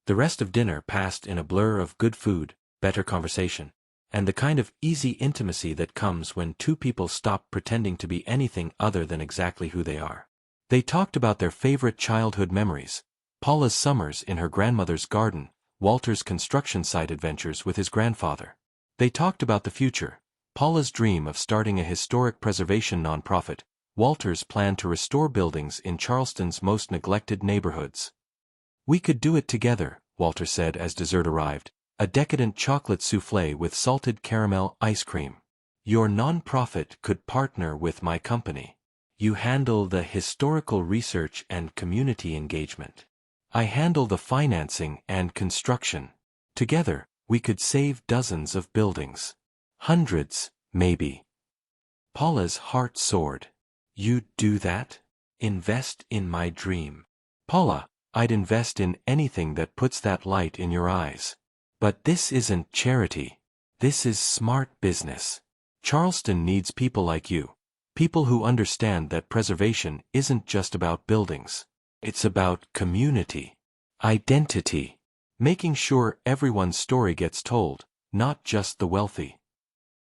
The rest of dinner passed in a blur of good food, better conversation, and the kind of easy intimacy that comes when two people stop pretending to be anything other than exactly who they are. They talked about their favorite childhood memories, Paula's summers in her grandmother's garden, Walter's construction site adventures with his grandfather. They talked about the future, Paula's dream of starting a historic preservation nonprofit, Walter's plan to restore buildings in Charleston's most neglected neighborhoods. We could do it together, Walter said as dessert arrived, a decadent chocolate soufflé with salted caramel ice cream. Your nonprofit could partner with my company. You handle the historical research and community engagement. I handle the financing and construction. Together, we could save dozens of buildings. Hundreds, maybe. Paula's heart soared. You'd do that? Invest in my dream. Paula, I'd invest in anything that puts that light in your eyes. But this isn't charity. This is smart business. Charleston needs people like you. People who understand that preservation isn't just about buildings. It's about community. Identity. Making sure everyone's story gets told, not just the wealthy.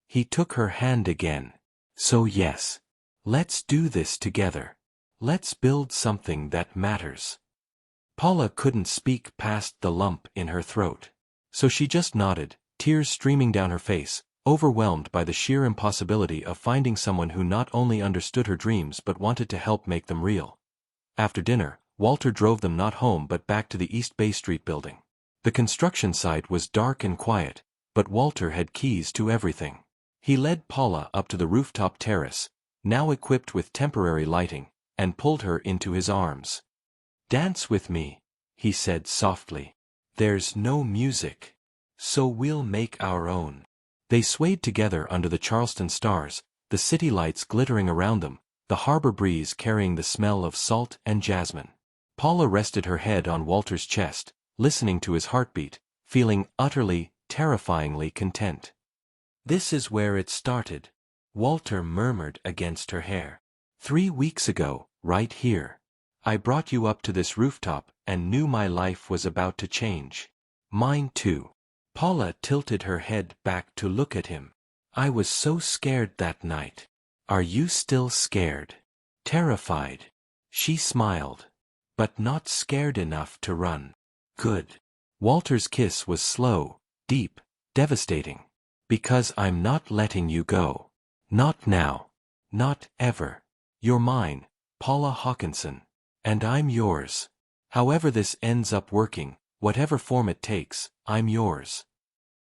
He took her hand again. So yes. Let's do this together. Let's build something that matters. Paula couldn't speak past the lump in her throat. So she just nodded, tears streaming down her face, overwhelmed by the sheer impossibility of finding someone who not only understood her dreams but wanted to help make them real. After dinner, Walter drove them not home but back to the East Bay Street building. The construction site was dark and quiet, but Walter had keys to everything. He led Paula up to the rooftop terrace, now equipped with temporary lighting, and pulled her into his arms. Dance with me, he said softly. There's no music, so we'll make our own. They swayed together under the Charleston stars, the city lights glittering around them, the harbor breeze carrying the smell of salt and jasmine. Paula rested her head on Walter's chest, listening to his heartbeat, feeling utterly, terrifyingly content. This is where it started, Walter murmured against her hair. 3 weeks ago, right here. I brought you up to this rooftop and knew my life was about to change. Mine too. Paula tilted her head back to look at him. I was so scared that night. Are you still scared? Terrified. She smiled. But not scared enough to run. Good. Walter's kiss was slow, deep, devastating. Because I'm not letting you go. Not now. Not ever. You're mine, Paula Haakenson. And I'm yours. However this ends up working, whatever form it takes, I'm yours.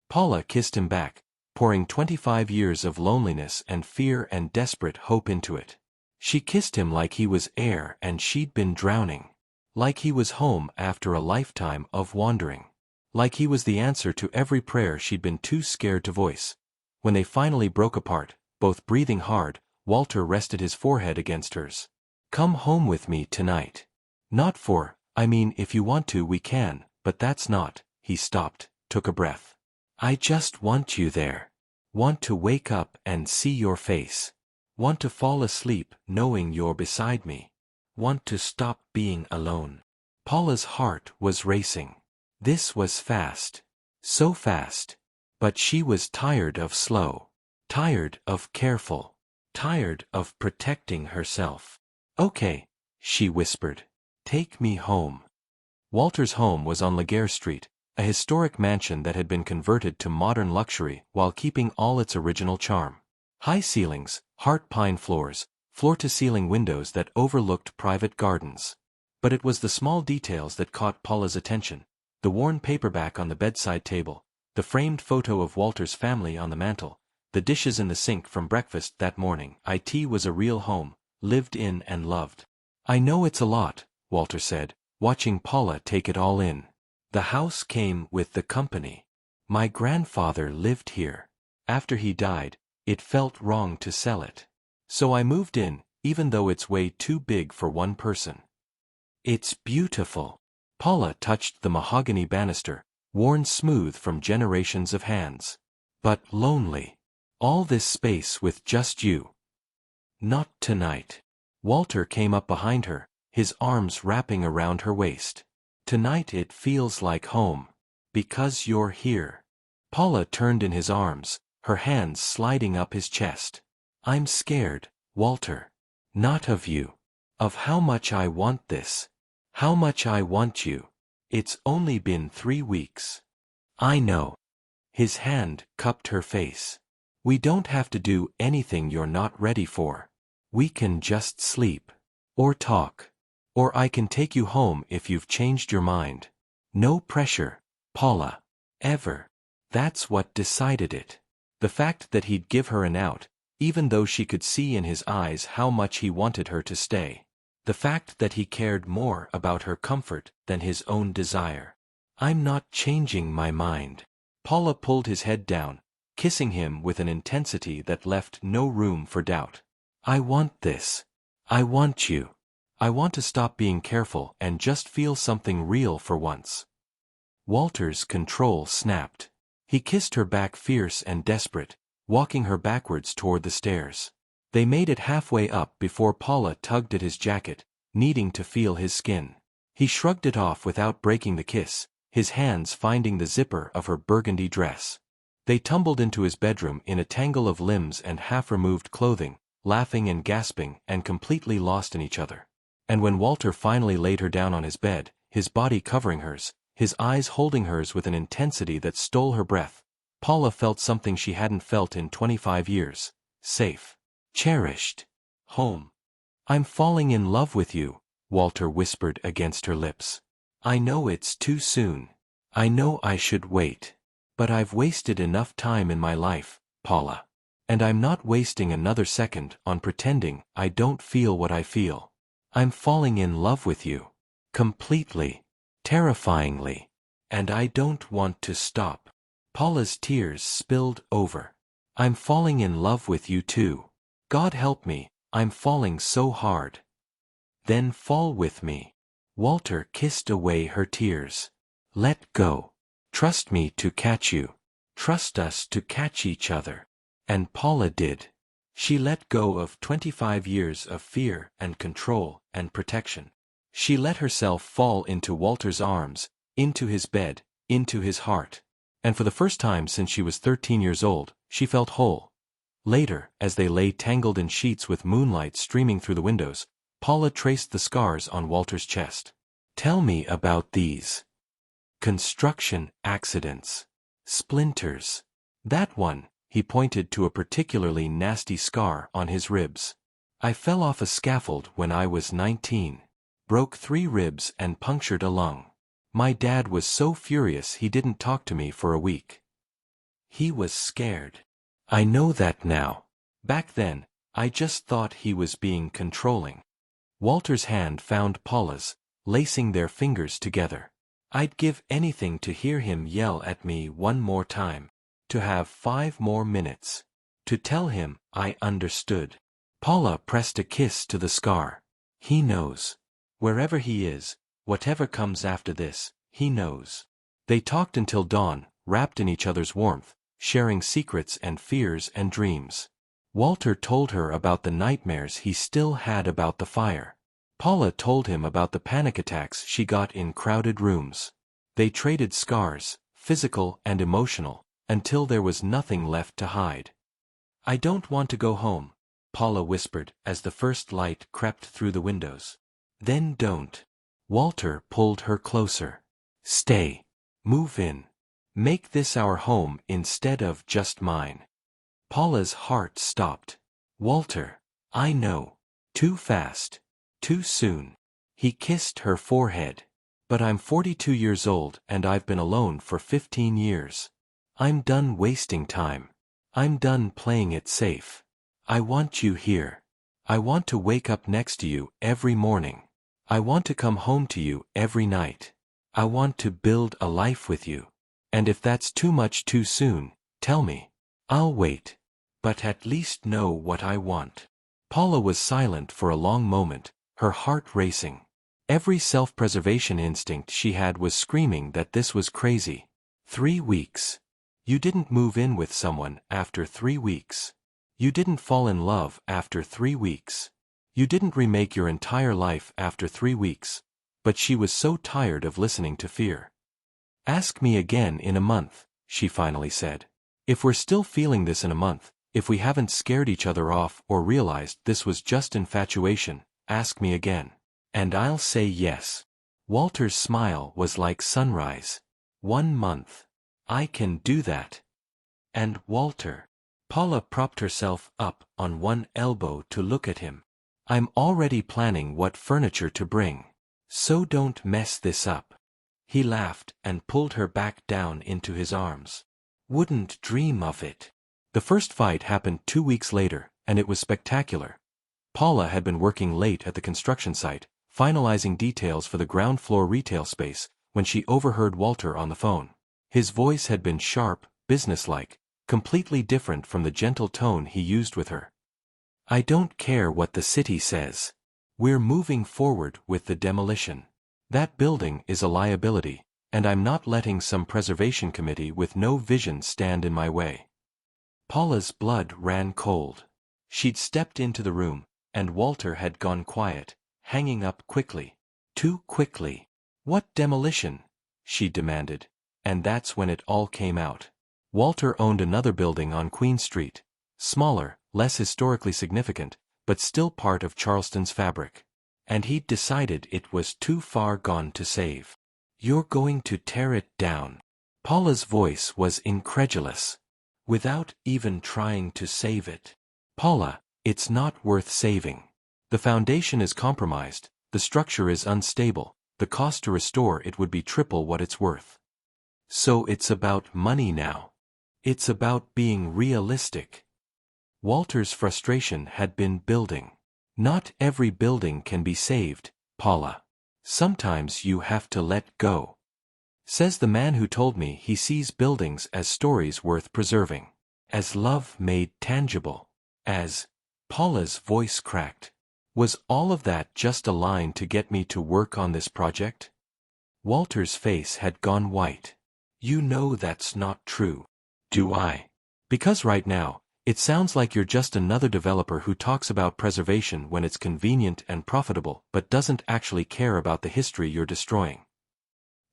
Paula kissed him back, pouring 25 years of loneliness and fear and desperate hope into it. She kissed him like he was air and she'd been drowning. Like he was home after a lifetime of wandering. Like he was the answer to every prayer she'd been too scared to voice. When they finally broke apart, both breathing hard, Walter rested his forehead against hers. "Come home with me tonight. I mean if you want to we can, but that's not," he stopped, took a breath. "I just want you there. Want to wake up and see your face. Want to fall asleep knowing you're beside me. Want to stop being alone." Paula's heart was racing. This was fast. So fast. But she was tired of slow. Tired of careful. Tired of protecting herself. "Okay," she whispered. "Take me home." Walter's home was on Laguerre Street, a historic mansion that had been converted to modern luxury while keeping all its original charm. High ceilings, heart pine floors, floor-to-ceiling windows that overlooked private gardens. But it was the small details that caught Paula's attention. The worn paperback on the bedside table, the framed photo of Walter's family on the mantel, the dishes in the sink from breakfast that morning. It was a real home, lived in and loved. "I know it's a lot," Walter said, watching Paula take it all in. "The house came with the company. My grandfather lived here. After he died, it felt wrong to sell it. So I moved in, even though it's way too big for one person." "It's beautiful." Paula touched the mahogany banister, worn smooth from generations of hands. "But lonely. All this space with just you." "Not tonight." Walter came up behind her, his arms wrapping around her waist. "Tonight it feels like home. Because you're here." Paula turned in his arms, her hands sliding up his chest. "I'm scared, Walter. Not of you. Of how much I want this. How much I want you. It's only been 3 weeks." "I know." His hand cupped her face. "We don't have to do anything you're not ready for. We can just sleep. Or talk. Or I can take you home if you've changed your mind. No pressure, Paula. Ever." That's what decided it. The fact that he'd give her an out, even though she could see in his eyes how much he wanted her to stay. The fact that he cared more about her comfort than his own desire. "I'm not changing my mind." Paula pulled his head down, kissing him with an intensity that left no room for doubt. "I want this. I want you. I want to stop being careful and just feel something real for once." Walter's control snapped. He kissed her back fierce and desperate, walking her backwards toward the stairs. They made it halfway up before Paula tugged at his jacket, needing to feel his skin. He shrugged it off without breaking the kiss, his hands finding the zipper of her burgundy dress. They tumbled into his bedroom in a tangle of limbs and half-removed clothing, laughing and gasping and completely lost in each other. And when Walter finally laid her down on his bed, his body covering hers, his eyes holding hers with an intensity that stole her breath, Paula felt something she hadn't felt in 25 years. Safe. Cherished. Home. "I'm falling in love with you," Walter whispered against her lips. "I know it's too soon. I know I should wait. But I've wasted enough time in my life, Paula. And I'm not wasting another second on pretending I don't feel what I feel. I'm falling in love with you. Completely. Terrifyingly. And I don't want to stop." Paula's tears spilled over. "I'm falling in love with you too. God help me, I'm falling so hard." "Then fall with me." Walter kissed away her tears. "Let go. Trust me to catch you. Trust us to catch each other." And Paula did. She let go of 25 years of fear and control and protection. She let herself fall into Walter's arms, into his bed, into his heart. And for the first time since she was 13 years old, she felt whole. Later, as they lay tangled in sheets with moonlight streaming through the windows, Paula traced the scars on Walter's chest. "Tell me about these." "Construction accidents. Splinters. That one," he pointed to a particularly nasty scar on his ribs. "I fell off a scaffold when I was 19. Broke 3 ribs and punctured a lung. My dad was so furious he didn't talk to me for a week. He was scared. I know that now. Back then, I just thought he was being controlling. Walter's hand found Paula's, lacing their fingers together. I'd give anything to hear him yell at me one more time. To have 5 more minutes. To tell him I understood. Paula pressed a kiss to the scar. He knows. Wherever he is, whatever comes after this, he knows. They talked until dawn, wrapped in each other's warmth, sharing secrets and fears and dreams. Walter told her about the nightmares he still had about the fire. Paula told him about the panic attacks she got in crowded rooms. They traded scars, physical and emotional, until there was nothing left to hide. I don't want to go home, Paula whispered as the first light crept through the windows. Then don't. Walter pulled her closer. Stay. Move in. Make this our home instead of just mine. Paula's heart stopped. Walter, I know. Too fast. Too soon. He kissed her forehead. But I'm 42 years old and I've been alone for 15 years. I'm done wasting time. I'm done playing it safe. I want you here. I want to wake up next to you every morning. I want to come home to you every night. I want to build a life with you. And if that's too much too soon, tell me. I'll wait. But at least know what I want. Paula was silent for a long moment, her heart racing. Every self-preservation instinct she had was screaming that this was crazy. 3 weeks. You didn't move in with someone after 3 weeks. You didn't fall in love after 3 weeks. You didn't remake your entire life after 3 weeks. But she was so tired of listening to fear. Ask me again in a month, she finally said. If we're still feeling this in a month, if we haven't scared each other off or realized this was just infatuation, ask me again. And I'll say yes. Walter's smile was like sunrise. 1 month. I can do that. And Walter. Paula propped herself up on one elbow to look at him. I'm already planning what furniture to bring. So don't mess this up. He laughed and pulled her back down into his arms. Wouldn't dream of it. The first fight happened 2 weeks later, and it was spectacular. Paula had been working late at the construction site, finalizing details for the ground floor retail space, when she overheard Walter on the phone. His voice had been sharp, businesslike, completely different from the gentle tone he used with her. I don't care what the city says. We're moving forward with the demolition. That building is a liability, and I'm not letting some preservation committee with no vision stand in my way. Paula's blood ran cold. She'd stepped into the room, and Walter had gone quiet, hanging up quickly. Too quickly. What demolition? She demanded. And that's when it all came out. Walter owned another building on Queen Street. Smaller, less historically significant, but still part of Charleston's fabric. And he'd decided it was too far gone to save. You're going to tear it down. Paula's voice was incredulous. Without even trying to save it. Paula, it's not worth saving. The foundation is compromised, the structure is unstable, the cost to restore it would be triple what it's worth. So it's about money now. It's about being realistic. Walter's frustration had been building. Not every building can be saved, Paula. Sometimes you have to let go. Says the man who told me he sees buildings as stories worth preserving. As love made tangible. As Paula's voice cracked. Was all of that just a line to get me to work on this project? Walter's face had gone white. You know that's not true. Do I? Because right now, it sounds like you're just another developer who talks about preservation when it's convenient and profitable but doesn't actually care about the history you're destroying.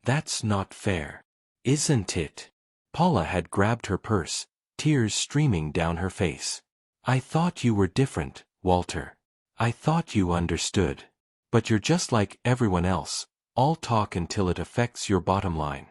That's not fair. Isn't it? Paula had grabbed her purse, tears streaming down her face. I thought you were different, Walter. I thought you understood. But you're just like everyone else, all talk until it affects your bottom line.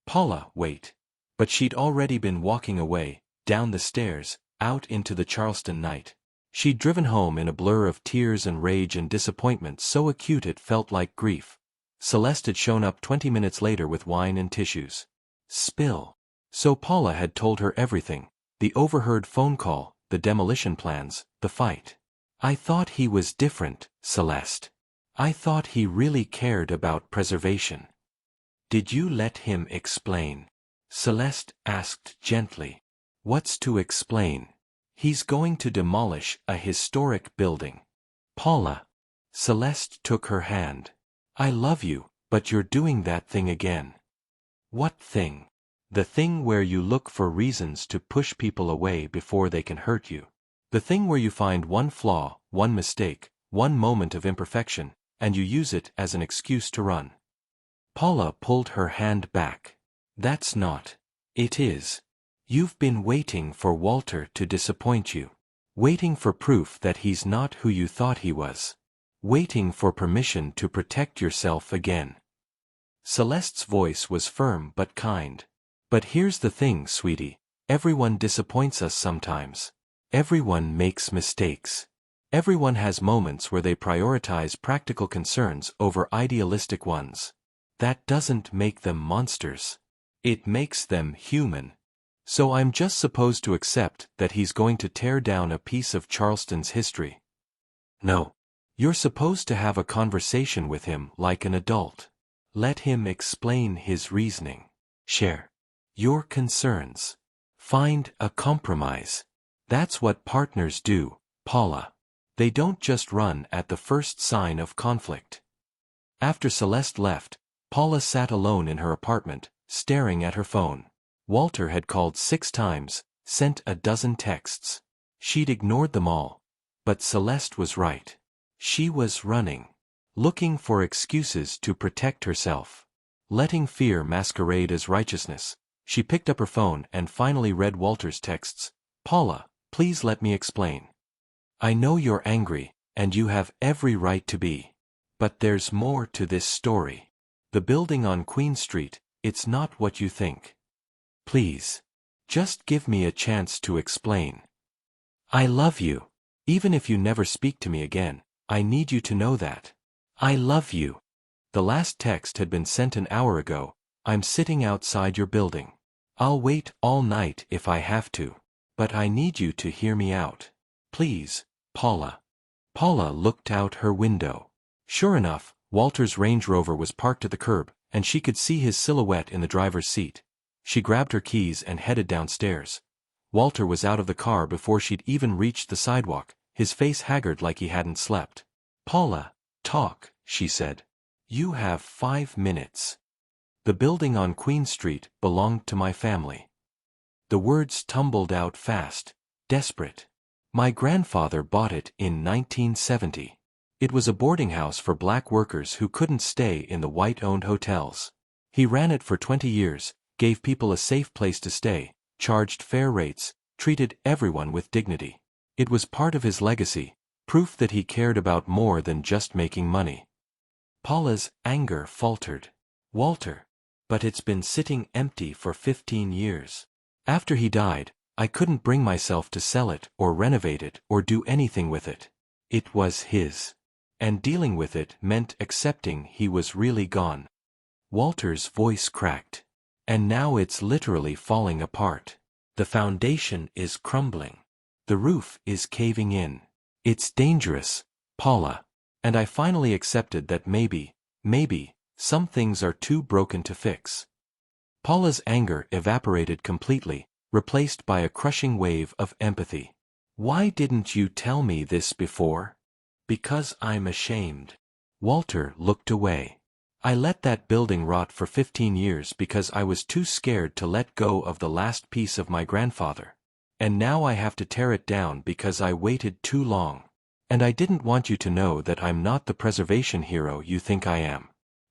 Paula, wait. But she'd already been walking away, down the stairs, out into the Charleston night. She'd driven home in a blur of tears and rage and disappointment so acute it felt like grief. Celeste had shown up 20 minutes later with wine and tissues. Spill. So Paula had told her everything, the overheard phone call, the demolition plans, the fight. I thought he was different, Celeste. I thought he really cared about preservation. Did you let him explain? Celeste asked gently. What's to explain? He's going to demolish a historic building. Paula. Celeste took her hand. I love you, but you're doing that thing again. What thing? The thing where you look for reasons to push people away before they can hurt you. The thing where you find one flaw, one mistake, one moment of imperfection, and you use it as an excuse to run. Paula pulled her hand back. That's not. It is. You've been waiting for Walter to disappoint you. Waiting for proof that he's not who you thought he was. Waiting for permission to protect yourself again. Celeste's voice was firm but kind. But here's the thing, sweetie. Everyone disappoints us sometimes. Everyone makes mistakes. Everyone has moments where they prioritize practical concerns over idealistic ones. That doesn't make them monsters. It makes them human. So I'm just supposed to accept that he's going to tear down a piece of Charleston's history? No. You're supposed to have a conversation with him like an adult. Let him explain his reasoning. Share your concerns. Find a compromise. That's what partners do, Paula. They don't just run at the first sign of conflict. After Celeste left, Paula sat alone in her apartment, staring at her phone. Walter had called 6 times, sent a dozen texts. She'd ignored them all. But Celeste was right. She was running. Looking for excuses to protect herself. Letting fear masquerade as righteousness. She picked up her phone and finally read Walter's texts. Paula, please let me explain. I know you're angry, and you have every right to be. But there's more to this story. The building on Queen Street, it's not what you think. Please. Just give me a chance to explain. I love you. Even if you never speak to me again, I need you to know that. I love you. The last text had been sent an hour ago. I'm sitting outside your building. I'll wait all night if I have to. But I need you to hear me out. Please, Paula. Paula looked out her window. Sure enough, Walter's Range Rover was parked at the curb, and she could see his silhouette in the driver's seat. She grabbed her keys and headed downstairs. Walter was out of the car before she'd even reached the sidewalk, his face haggard like he hadn't slept. Paula, talk, she said. You have 5 minutes. The building on Queen Street belonged to my family. The words tumbled out fast, desperate. My grandfather bought it in 1970. It was a boarding house for black workers who couldn't stay in the white-owned hotels. He ran it for 20 years, gave people a safe place to stay, charged fair rates, treated everyone with dignity. It was part of his legacy, proof that he cared about more than just making money. Paula's anger faltered. Walter. But it's been sitting empty for 15 years. After he died, I couldn't bring myself to sell it or renovate it or do anything with it. It was his. And dealing with it meant accepting he was really gone. Walter's voice cracked. And now it's literally falling apart. The foundation is crumbling. The roof is caving in. It's dangerous, Paula. And I finally accepted that maybe, some things are too broken to fix. Paula's anger evaporated completely, replaced by a crushing wave of empathy. Why didn't you tell me this before? Because I'm ashamed. Walter looked away. I let that building rot for 15 years because I was too scared to let go of the last piece of my grandfather. And now I have to tear it down because I waited too long. And I didn't want you to know that I'm not the preservation hero you think I am.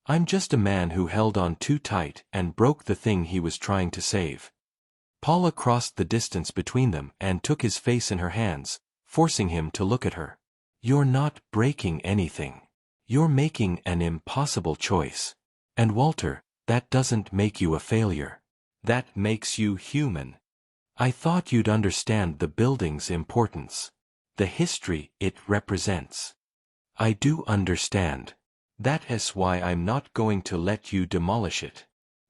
I'm just a man who held on too tight and broke the thing he was trying to save. Paula crossed the distance between them and took his face in her hands, forcing him to look at her. You're not breaking anything. You're making an impossible choice. And Walter, that doesn't make you a failure. That makes you human. I thought you'd understand the building's importance. The history it represents. I do understand. That is why I'm not going to let you demolish it.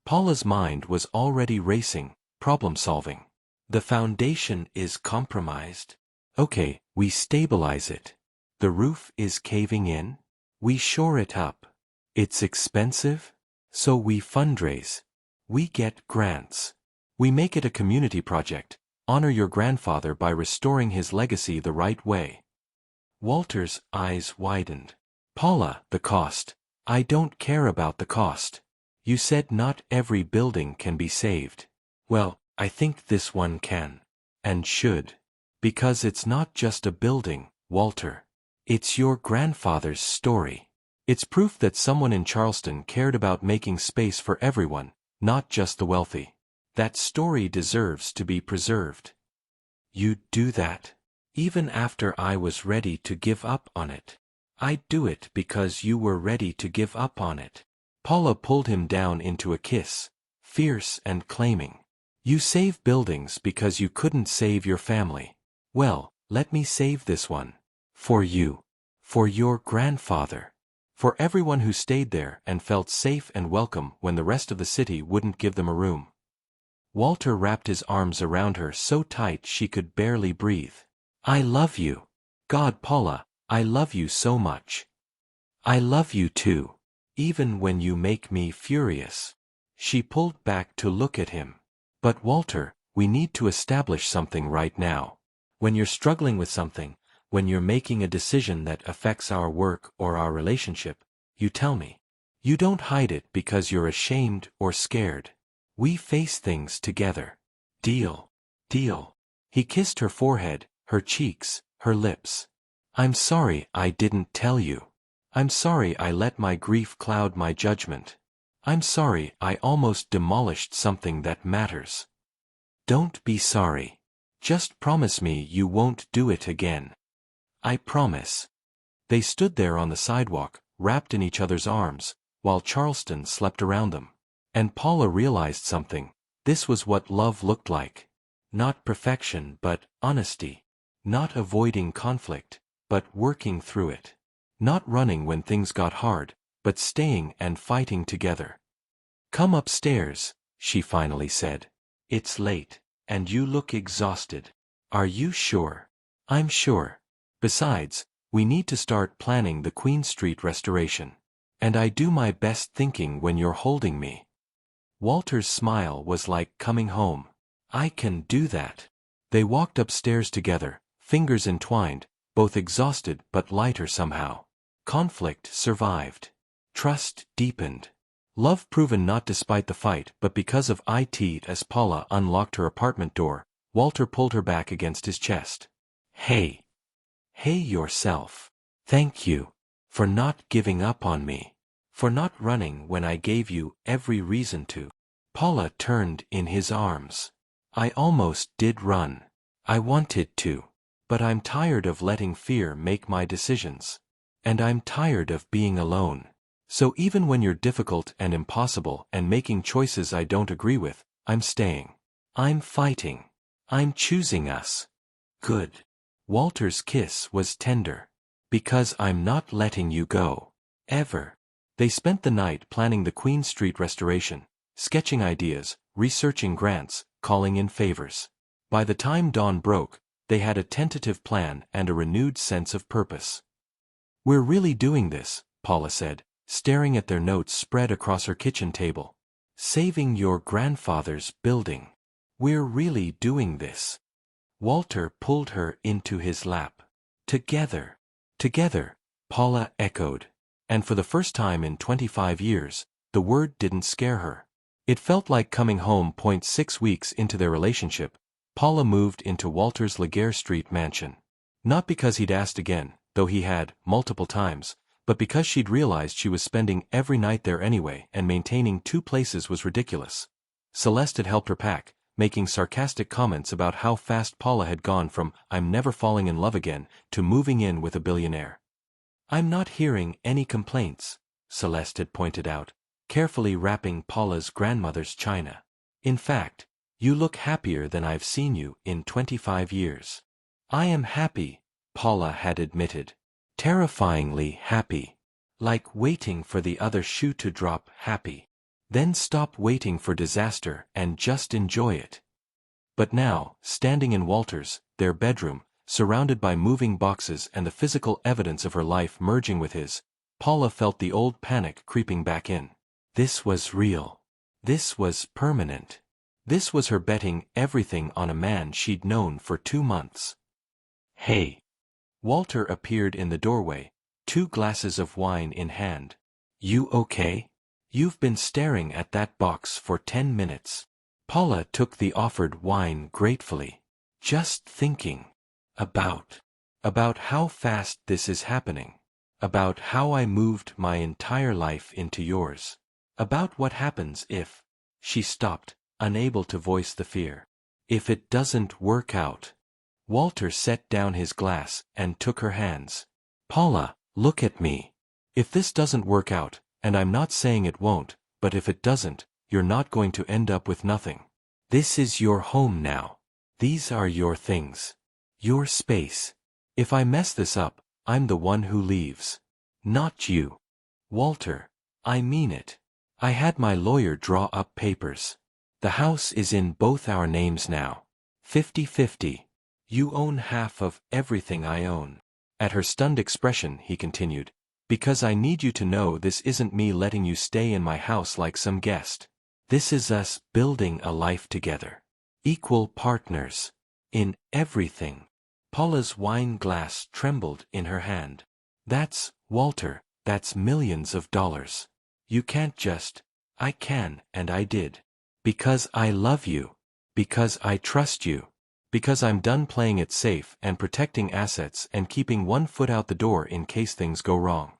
Paula's mind was already racing, problem-solving. The foundation is compromised. Okay, we stabilize it. The roof is caving in. We shore it up. It's expensive? So we fundraise. We get grants. We make it a community project. Honor your grandfather by restoring his legacy the right way. Walter's eyes widened. Paula, the cost. I don't care about the cost. You said not every building can be saved. Well, I think this one can. And should. Because it's not just a building, Walter. It's your grandfather's story. It's proof that someone in Charleston cared about making space for everyone, not just the wealthy. That story deserves to be preserved. You'd do that? Even after I was ready to give up on it. I'd do it because you were ready to give up on it. Paula pulled him down into a kiss, fierce and claiming. You save buildings because you couldn't save your family. Well, let me save this one. For you. For your grandfather. For everyone who stayed there and felt safe and welcome when the rest of the city wouldn't give them a room. Walter wrapped his arms around her so tight she could barely breathe. I love you. God, Paula, I love you so much. I love you too. Even when you make me furious. She pulled back to look at him. But Walter, we need to establish something right now. When you're struggling with something, when you're making a decision that affects our work or our relationship, you tell me. You don't hide it because you're ashamed or scared. We face things together. Deal. Deal. He kissed her forehead, her cheeks, her lips. I'm sorry I didn't tell you. I'm sorry I let my grief cloud my judgment. I'm sorry I almost demolished something that matters. Don't be sorry. Just promise me you won't do it again. I promise. They stood there on the sidewalk, wrapped in each other's arms, while Charleston slept around them. And Paula realized something. This was what love looked like. Not perfection but honesty. Not avoiding conflict, but working through it. Not running when things got hard, but staying and fighting together. Come upstairs, she finally said. It's late, and you look exhausted. Are you sure? I'm sure. Besides, we need to start planning the Queen Street restoration. And I do my best thinking when you're holding me. Walter's smile was like coming home. I can do that. They walked upstairs together, fingers entwined, both exhausted but lighter somehow. Conflict survived. Trust deepened. Love proven not despite the fight but because of it. As Paula unlocked her apartment door, Walter pulled her back against his chest. Hey. Hey yourself. Thank you. For not giving up on me. For not running when I gave you every reason to. Paula turned in his arms. I almost did run. I wanted to. But I'm tired of letting fear make my decisions. And I'm tired of being alone. So even when you're difficult and impossible and making choices I don't agree with, I'm staying. I'm fighting. I'm choosing us. Good. Walter's kiss was tender. Because I'm not letting you go. Ever. They spent the night planning the Queen Street restoration, sketching ideas, researching grants, calling in favors. By the time dawn broke, they had a tentative plan and a renewed sense of purpose. We're really doing this, Paula said, staring at their notes spread across her kitchen table. Saving your grandfather's building. We're really doing this. Walter pulled her into his lap. Together. Together, Paula echoed. And for the first time in 25 years, the word didn't scare her. It felt like coming home. 6 weeks into their relationship, Paula moved into Walter's Laguerre Street mansion. Not because he'd asked again, though he had, multiple times, but because she'd realized she was spending every night there anyway and maintaining 2 places was ridiculous. Celeste had helped her pack, making sarcastic comments about how fast Paula had gone from "I'm never falling in love again" to moving in with a billionaire. I'm not hearing any complaints, Celeste had pointed out, carefully wrapping Paula's grandmother's china. In fact, you look happier than I've seen you in 25 years. I am happy, Paula had admitted. Terrifyingly happy. Like waiting for the other shoe to drop. Happy. Then stop waiting for disaster and just enjoy it. But now, standing in Walter's, their bedroom, surrounded by moving boxes and the physical evidence of her life merging with his, Paula felt the old panic creeping back in. This was real. This was permanent. This was her betting everything on a man she'd known for 2 months. Hey. Walter appeared in the doorway, 2 glasses of wine in hand. You okay? You've been staring at that box for 10 minutes. Paula took the offered wine gratefully. Just thinking. About how fast this is happening. About how I moved my entire life into yours. About what happens if... She stopped, unable to voice the fear. If it doesn't work out. Walter set down his glass and took her hands. Paula, look at me. If this doesn't work out, and I'm not saying it won't, but if it doesn't, you're not going to end up with nothing. This is your home now. These are your things. Your space. If I mess this up, I'm the one who leaves. Not you. Walter, I mean it. I had my lawyer draw up papers. The house is in both our names now. 50-50. You own half of everything I own. At her stunned expression, he continued, because I need you to know this isn't me letting you stay in my house like some guest. This is us building a life together. Equal partners. In everything. Paula's wine glass trembled in her hand. That's, Walter, that's millions of dollars. You can't just... I can, and I did. Because I love you. Because I trust you. Because I'm done playing it safe and protecting assets and keeping one foot out the door in case things go wrong.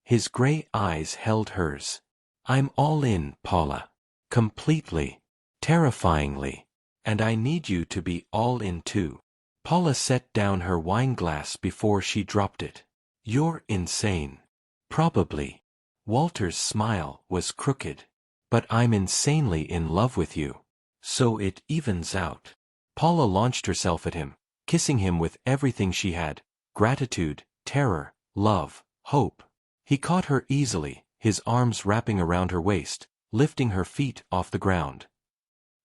His gray eyes held hers. I'm all in, Paula. Completely. Terrifyingly. And I need you to be all in too. Paula set down her wine glass before she dropped it. You're insane. Probably. Walter's smile was crooked. But I'm insanely in love with you. So it evens out. Paula launched herself at him, kissing him with everything she had, gratitude, terror, love, hope. He caught her easily, his arms wrapping around her waist, lifting her feet off the ground.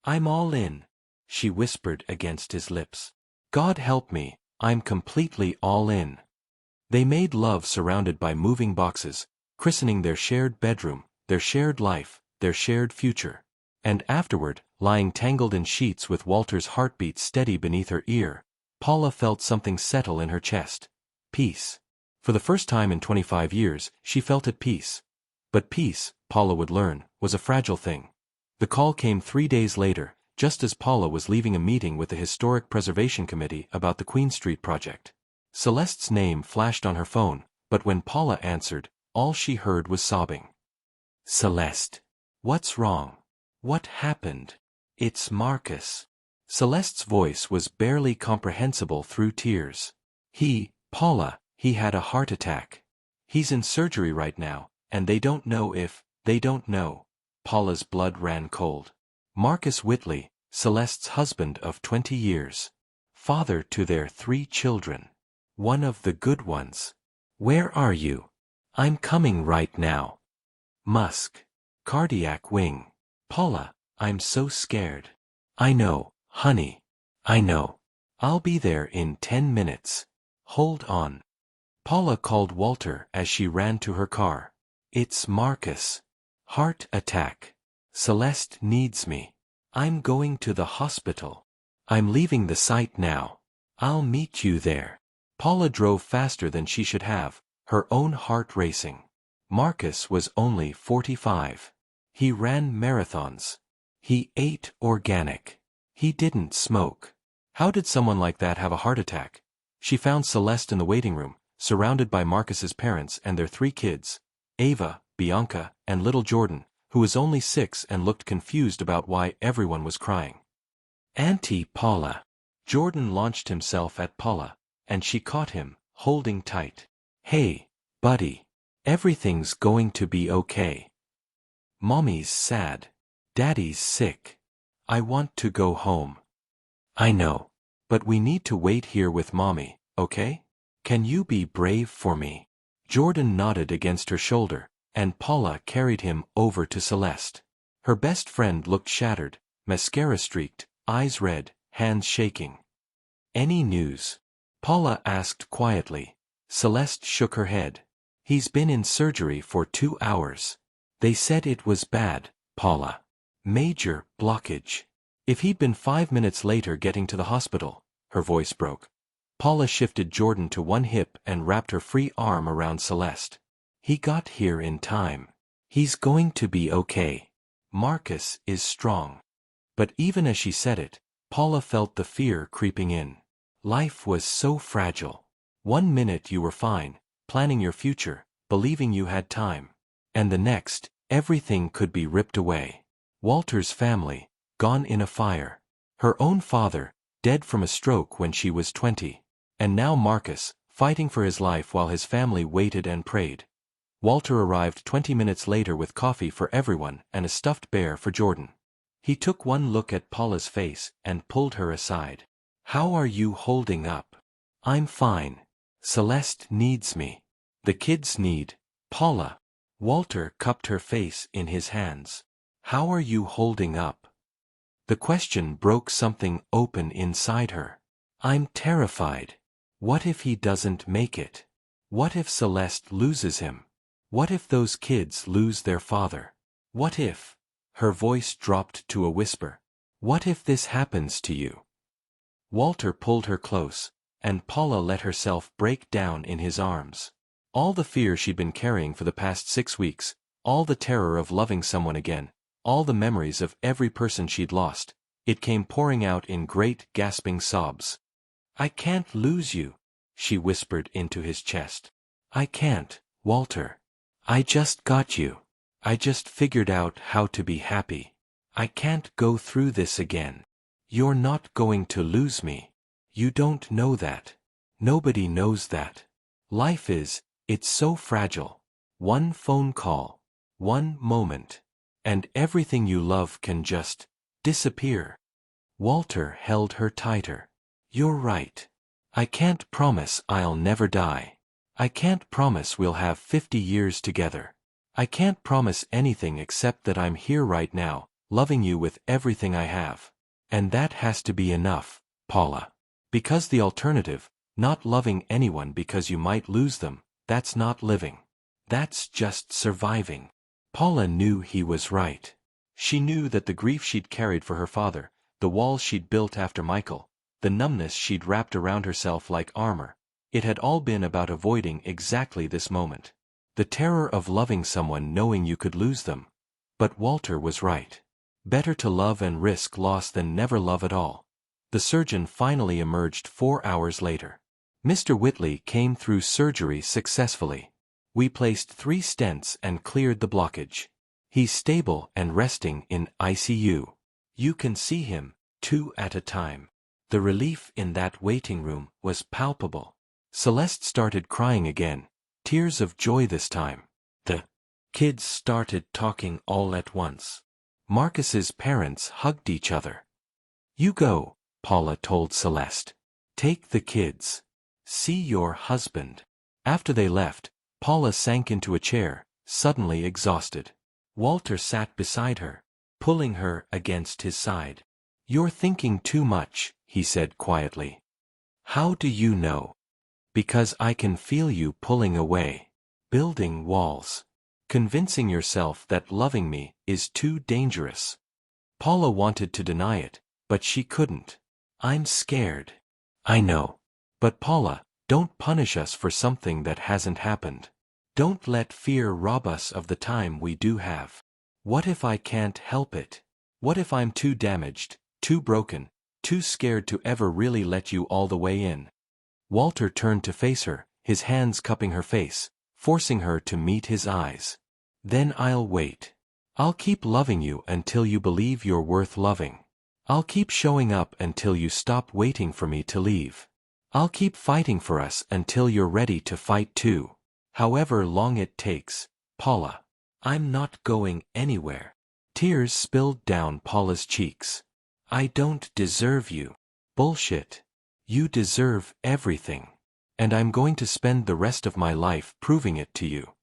I'm all in, she whispered against his lips. God help me, I'm completely all in. They made love surrounded by moving boxes, christening their shared bedroom, their shared life, their shared future. And afterward, lying tangled in sheets with Walter's heartbeat steady beneath her ear, Paula felt something settle in her chest. Peace. For the first time in 25 years, she felt at peace. But peace, Paula would learn, was a fragile thing. The call came 3 days later, just as Paula was leaving a meeting with the Historic Preservation Committee about the Queen Street project. Celeste's name flashed on her phone, but when Paula answered, all she heard was sobbing. Celeste. What's wrong? What happened? It's Marcus. Celeste's voice was barely comprehensible through tears. Paula, he had a heart attack. He's in surgery right now, and they don't know if, they don't know. Paula's blood ran cold. Marcus Whitley, Celeste's husband of 20 years. Father to their 3 children. One of the good ones. Where are you? I'm coming right now. Musk. Cardiac wing. Paula, I'm so scared. I know, honey. I know. I'll be there in 10 minutes. Hold on. Paula called Walter as she ran to her car. It's Marcus. Heart attack. Celeste needs me. I'm going to the hospital. I'm leaving the site now. I'll meet you there. Paula drove faster than she should have, her own heart racing. Marcus was only 45. He ran marathons. He ate organic. He didn't smoke. How did someone like that have a heart attack? She found Celeste in the waiting room, surrounded by Marcus's parents and their 3 kids, Ava, Bianca, and little Jordan, who was only 6 and looked confused about why everyone was crying. Auntie Paula. Jordan launched himself at Paula, and she caught him, holding tight. Hey, buddy. Everything's going to be okay. Mommy's sad. Daddy's sick. I want to go home. I know. But we need to wait here with Mommy, okay? Can you be brave for me? Jordan nodded against her shoulder, and Paula carried him over to Celeste. Her best friend looked shattered, mascara streaked, eyes red, hands shaking. Any news? Paula asked quietly. Celeste shook her head. He's been in surgery for 2 hours. They said it was bad, Paula. Major blockage. If he'd been 5 minutes later getting to the hospital, her voice broke. Paula shifted Jordan to one hip and wrapped her free arm around Celeste. He got here in time. He's going to be okay. Marcus is strong. But even as she said it, Paula felt the fear creeping in. Life was so fragile. 1 minute you were fine, planning your future, believing you had time. And the next, everything could be ripped away. Walter's family, gone in a fire. Her own father, dead from a stroke when she was 20. And now Marcus, fighting for his life while his family waited and prayed. Walter arrived 20 minutes later with coffee for everyone and a stuffed bear for Jordan. He took one look at Paula's face and pulled her aside. How are you holding up? I'm fine. Celeste needs me. The kids need Paula. Walter cupped her face in his hands. How are you holding up? The question broke something open inside her. I'm terrified. What if he doesn't make it? What if Celeste loses him? What if those kids lose their father? What if? Her voice dropped to a whisper. What if this happens to you? Walter pulled her close, and Paula let herself break down in his arms. All the fear she'd been carrying for the past 6 weeks, all the terror of loving someone again, all the memories of every person she'd lost, it came pouring out in great gasping sobs. I can't lose you, she whispered into his chest. I can't, Walter. I just got you. I just figured out how to be happy. I can't go through this again. You're not going to lose me. You don't know that. Nobody knows that. Life is, it's so fragile. One phone call, one moment, and everything you love can just disappear. Walter held her tighter. You're right. I can't promise I'll never die. I can't promise we'll have 50 years together. I can't promise anything except that I'm here right now, loving you with everything I have. And that has to be enough, Paula. Because the alternative, not loving anyone because you might lose them, that's not living. That's just surviving. Paula knew he was right. She knew that the grief she'd carried for her father, the walls she'd built after Michael, the numbness she'd wrapped around herself like armor, it had all been about avoiding exactly this moment. The terror of loving someone knowing you could lose them. But Walter was right. Better to love and risk loss than never love at all. The surgeon finally emerged 4 hours later. Mr. Whitley came through surgery successfully. We placed 3 stents and cleared the blockage. He's stable and resting in ICU. You can see him, 2 at a time. The relief in that waiting room was palpable. Celeste started crying again, tears of joy this time. The kids started talking all at once. Marcus's parents hugged each other. You go, Paula told Celeste. Take the kids. See your husband. After they left, Paula sank into a chair, suddenly exhausted. Walter sat beside her, pulling her against his side. You're thinking too much, he said quietly. How do you know? Because I can feel you pulling away. Building walls. Convincing yourself that loving me is too dangerous. Paula wanted to deny it, but she couldn't. I'm scared. I know. But Paula, don't punish us for something that hasn't happened. Don't let fear rob us of the time we do have. What if I can't help it? What if I'm too damaged, too broken, too scared to ever really let you all the way in? Walter turned to face her, his hands cupping her face, forcing her to meet his eyes. Then I'll wait. I'll keep loving you until you believe you're worth loving. I'll keep showing up until you stop waiting for me to leave. I'll keep fighting for us until you're ready to fight too. However long it takes, Paula. I'm not going anywhere. Tears spilled down Paula's cheeks. I don't deserve you. Bullshit. You deserve everything. And I'm going to spend the rest of my life proving it to you.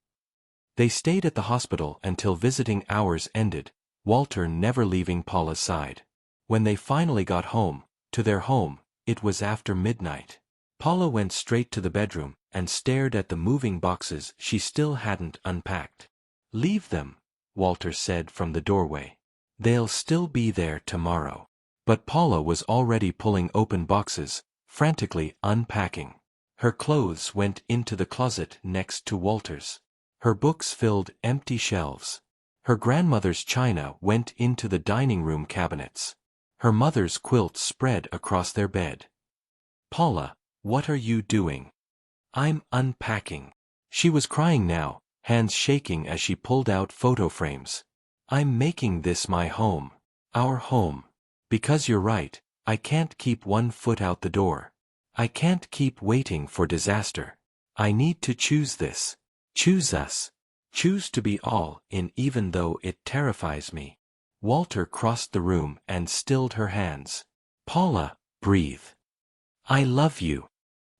They stayed at the hospital until visiting hours ended, Walter never leaving Paula's side. When they finally got home, to their home, it was after midnight. Paula went straight to the bedroom and stared at the moving boxes she still hadn't unpacked. "Leave them," Walter said from the doorway. "They'll still be there tomorrow." But Paula was already pulling open boxes, frantically unpacking. Her clothes went into the closet next to Walter's. Her books filled empty shelves. Her grandmother's china went into the dining room cabinets. Her mother's quilt spread across their bed. "Paula, what are you doing?" "I'm unpacking." She was crying now, hands shaking as she pulled out photo frames. "I'm making this my home. Our home. Because you're right, I can't keep one foot out the door. I can't keep waiting for disaster. I need to choose this. Choose us. Choose to be all in even though it terrifies me." Walter crossed the room and stilled her hands. "Paula, breathe. I love you."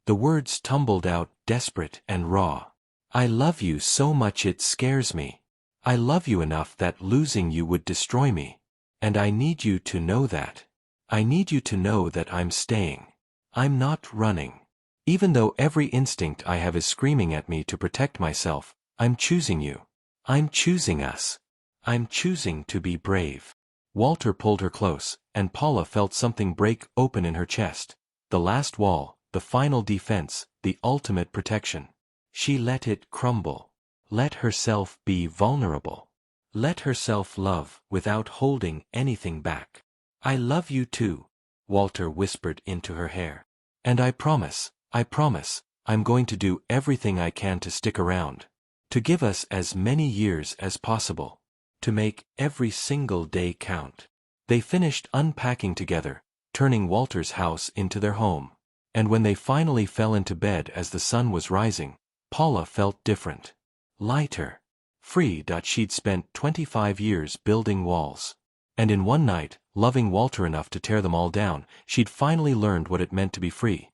The words tumbled out desperate and raw. "I love you so much it scares me. I love you enough that losing you would destroy me. And I need you to know that. I need you to know that I'm staying. I'm not running. Even though every instinct I have is screaming at me to protect myself, I'm choosing you. I'm choosing us. I'm choosing to be brave." Walter pulled her close, and Paula felt something break open in her chest. The last wall, the final defense, the ultimate protection. She let it crumble. Let herself be vulnerable. Let herself love without holding anything back. "I love you too," Walter whispered into her hair. "And I promise, I'm going to do everything I can to stick around. To give us as many years as possible. To make every single day count." They finished unpacking together, turning Walter's house into their home. And when they finally fell into bed as the sun was rising, Paula felt different. Lighter. Free. She'd spent 25 years building walls. And in one night, loving Walter enough to tear them all down, she'd finally learned what it meant to be free.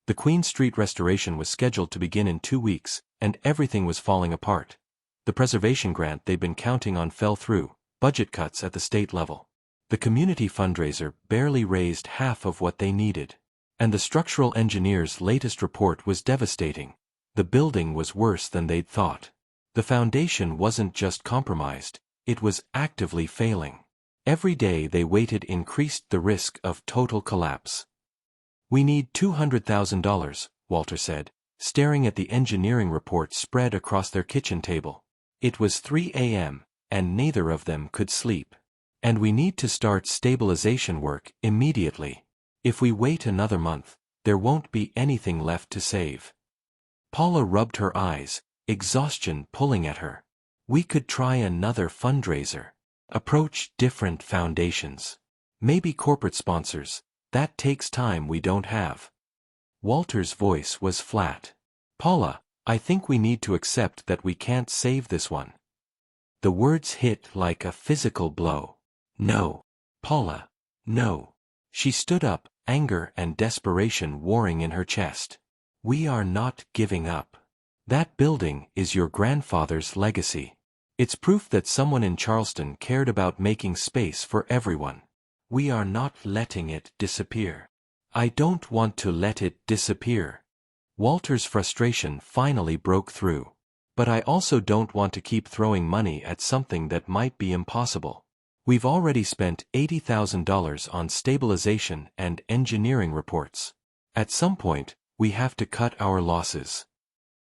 The Queen Street restoration was scheduled to begin in 2 weeks, and everything was falling apart. The preservation grant they'd been counting on fell through, budget cuts at the state level. The community fundraiser barely raised half of what they needed. And the structural engineer's latest report was devastating. The building was worse than they'd thought. The foundation wasn't just compromised, it was actively failing. Every day they waited increased the risk of total collapse. "We need $200,000, Walter said, staring at the engineering report spread across their kitchen table. It was 3 a.m., and neither of them could sleep. "And we need to start stabilization work immediately. If we wait another month, there won't be anything left to save." Paula rubbed her eyes, exhaustion pulling at her. "We could try another fundraiser. Approach different foundations. Maybe corporate sponsors. That takes time we don't have." Walter's voice was flat. "Paula, I think we need to accept that we can't save this one." The words hit like a physical blow. "No. Paula. No." She stood up, anger and desperation warring in her chest. "We are not giving up. That building is your grandfather's legacy. It's proof that someone in Charleston cared about making space for everyone. We are not letting it disappear. I don't want to let it disappear." Walter's frustration finally broke through. "But I also don't want to keep throwing money at something that might be impossible. We've already spent $80,000 on stabilization and engineering reports. At some point, we have to cut our losses."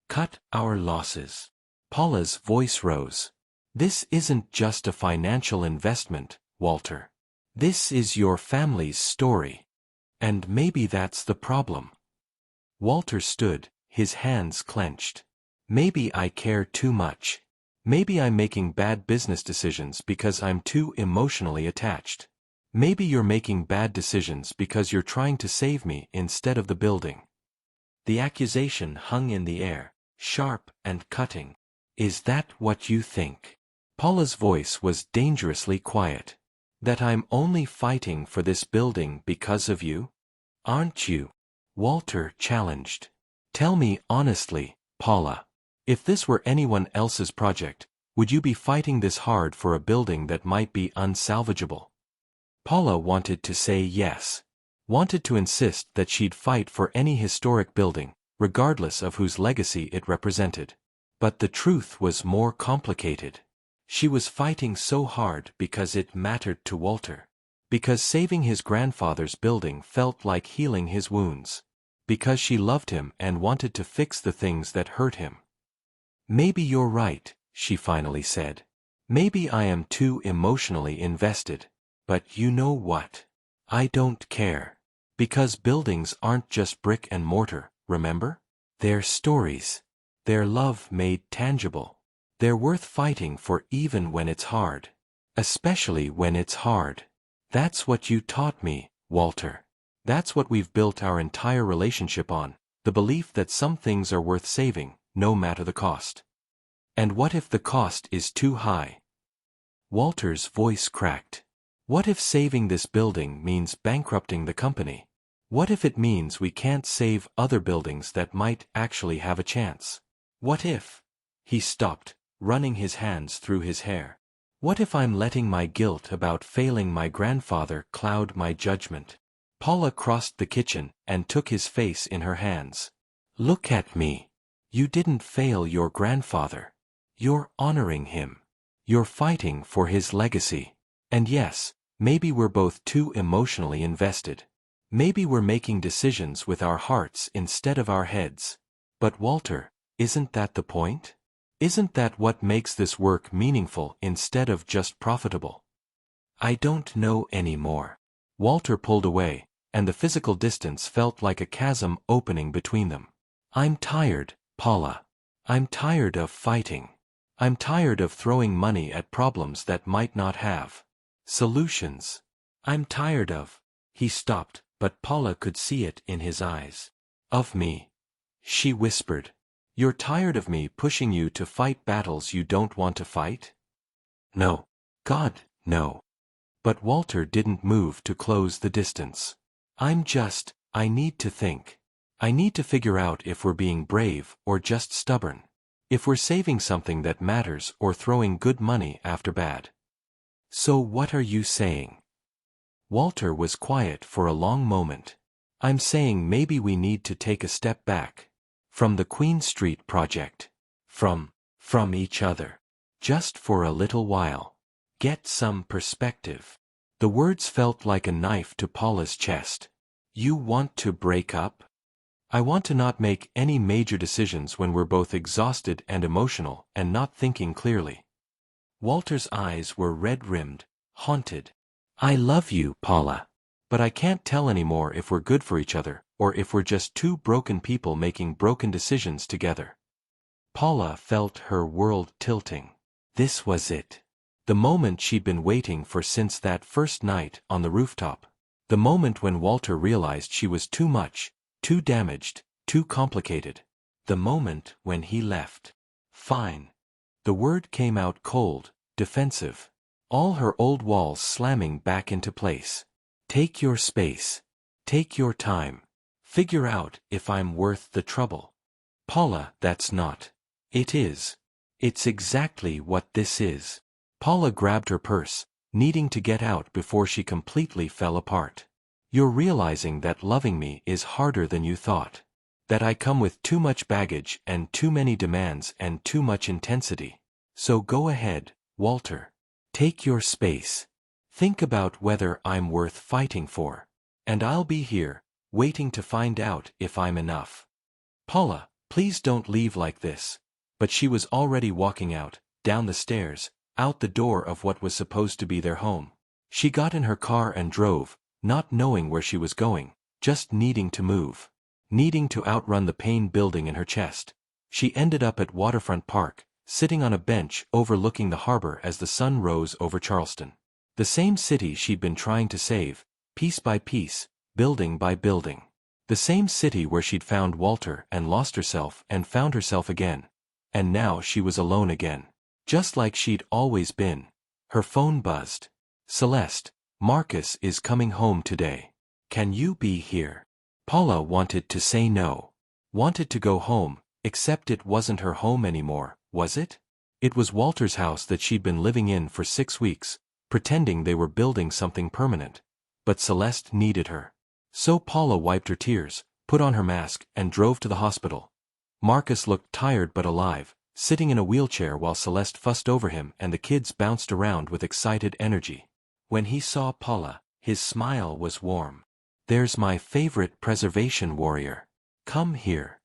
"Cut our losses." Paula's voice rose. "This isn't just a financial investment, Walter. This is your family's story. And maybe that's the problem." Walter stood, his hands clenched. "Maybe I care too much. Maybe I'm making bad business decisions because I'm too emotionally attached. Maybe you're making bad decisions because you're trying to save me instead of the building." The accusation hung in the air, sharp and cutting. "Is that what you think?" Paula's voice was dangerously quiet. "That I'm only fighting for this building because of you? Aren't you?" Walter challenged. "Tell me honestly, Paula. If this were anyone else's project, would you be fighting this hard for a building that might be unsalvageable?" Paula wanted to say yes. Wanted to insist that she'd fight for any historic building, regardless of whose legacy it represented. But the truth was more complicated. She was fighting so hard because it mattered to Walter. Because saving his grandfather's building felt like healing his wounds. Because she loved him and wanted to fix the things that hurt him. "Maybe you're right," she finally said. "Maybe I am too emotionally invested. But you know what? I don't care. Because buildings aren't just brick and mortar, remember? They're stories. They're love made tangible. They're worth fighting for even when it's hard. Especially when it's hard. That's what you taught me, Walter. That's what we've built our entire relationship on, the belief that some things are worth saving, no matter the cost. And what if the cost is too high?" Walter's voice cracked. "What if saving this building means bankrupting the company? What if it means we can't save other buildings that might actually have a chance? What if—" He stopped, running his hands through his hair. "What if I'm letting my guilt about failing my grandfather cloud my judgment?" Paula crossed the kitchen and took his face in her hands. "Look at me. You didn't fail your grandfather. You're honoring him. You're fighting for his legacy. And yes, maybe we're both too emotionally invested. Maybe we're making decisions with our hearts instead of our heads. But Walter, isn't that the point? Isn't that what makes this work meaningful instead of just profitable?" "I don't know anymore." Walter pulled away, and the physical distance felt like a chasm opening between them. "I'm tired, Paula. I'm tired of fighting. I'm tired of throwing money at problems that might not have solutions. I'm tired of—" He stopped, but Paula could see it in his eyes. "Of me," she whispered. "You're tired of me pushing you to fight battles you don't want to fight?" "No. God, no." But Walter didn't move to close the distance. I need to think. I need to figure out if we're being brave or just stubborn. If we're saving something that matters or throwing good money after bad." "So what are you saying?" Walter was quiet for a long moment. "I'm saying maybe we need to take a step back. From the Queen Street project. From each other. Just for a little while. Get some perspective." The words felt like a knife to Paula's chest. "You want to break up?" "I want to not make any major decisions when we're both exhausted and emotional and not thinking clearly." Walter's eyes were red-rimmed, haunted. "I love you, Paula. But I can't tell anymore if we're good for each other, or if we're just two broken people making broken decisions together." Paula felt her world tilting. This was it. The moment she'd been waiting for since that first night on the rooftop. The moment when Walter realized she was too much, too damaged, too complicated. The moment when he left. "Fine." The word came out cold, defensive. All her old walls slamming back into place. "Take your space. Take your time. Figure out if I'm worth the trouble." "Paula, that's not." "It is. It's exactly what this is." Paula grabbed her purse, needing to get out before she completely fell apart. "You're realizing that loving me is harder than you thought. That I come with too much baggage and too many demands and too much intensity. So go ahead, Walter. Take your space. Think about whether I'm worth fighting for. And I'll be here, waiting to find out if I'm enough." "Paula, please don't leave like this." But she was already walking out, down the stairs, out the door of what was supposed to be their home. She got in her car and drove, not knowing where she was going, just needing to move. Needing to outrun the pain building in her chest. She ended up at Waterfront Park, sitting on a bench overlooking the harbor as the sun rose over Charleston. The same city she'd been trying to save, piece by piece, building by building. The same city where she'd found Walter and lost herself and found herself again. And now she was alone again. Just like she'd always been. Her phone buzzed. "Celeste, Marcus is coming home today. Can you be here?" Paula wanted to say no. Wanted to go home, except it wasn't her home anymore, was it? It was Walter's house that she'd been living in for 6 weeks, pretending they were building something permanent. But Celeste needed her. So Paula wiped her tears, put on her mask, and drove to the hospital. Marcus looked tired but alive, sitting in a wheelchair while Celeste fussed over him and the kids bounced around with excited energy. When he saw Paula, his smile was warm. "There's my favorite preservation warrior. Come here."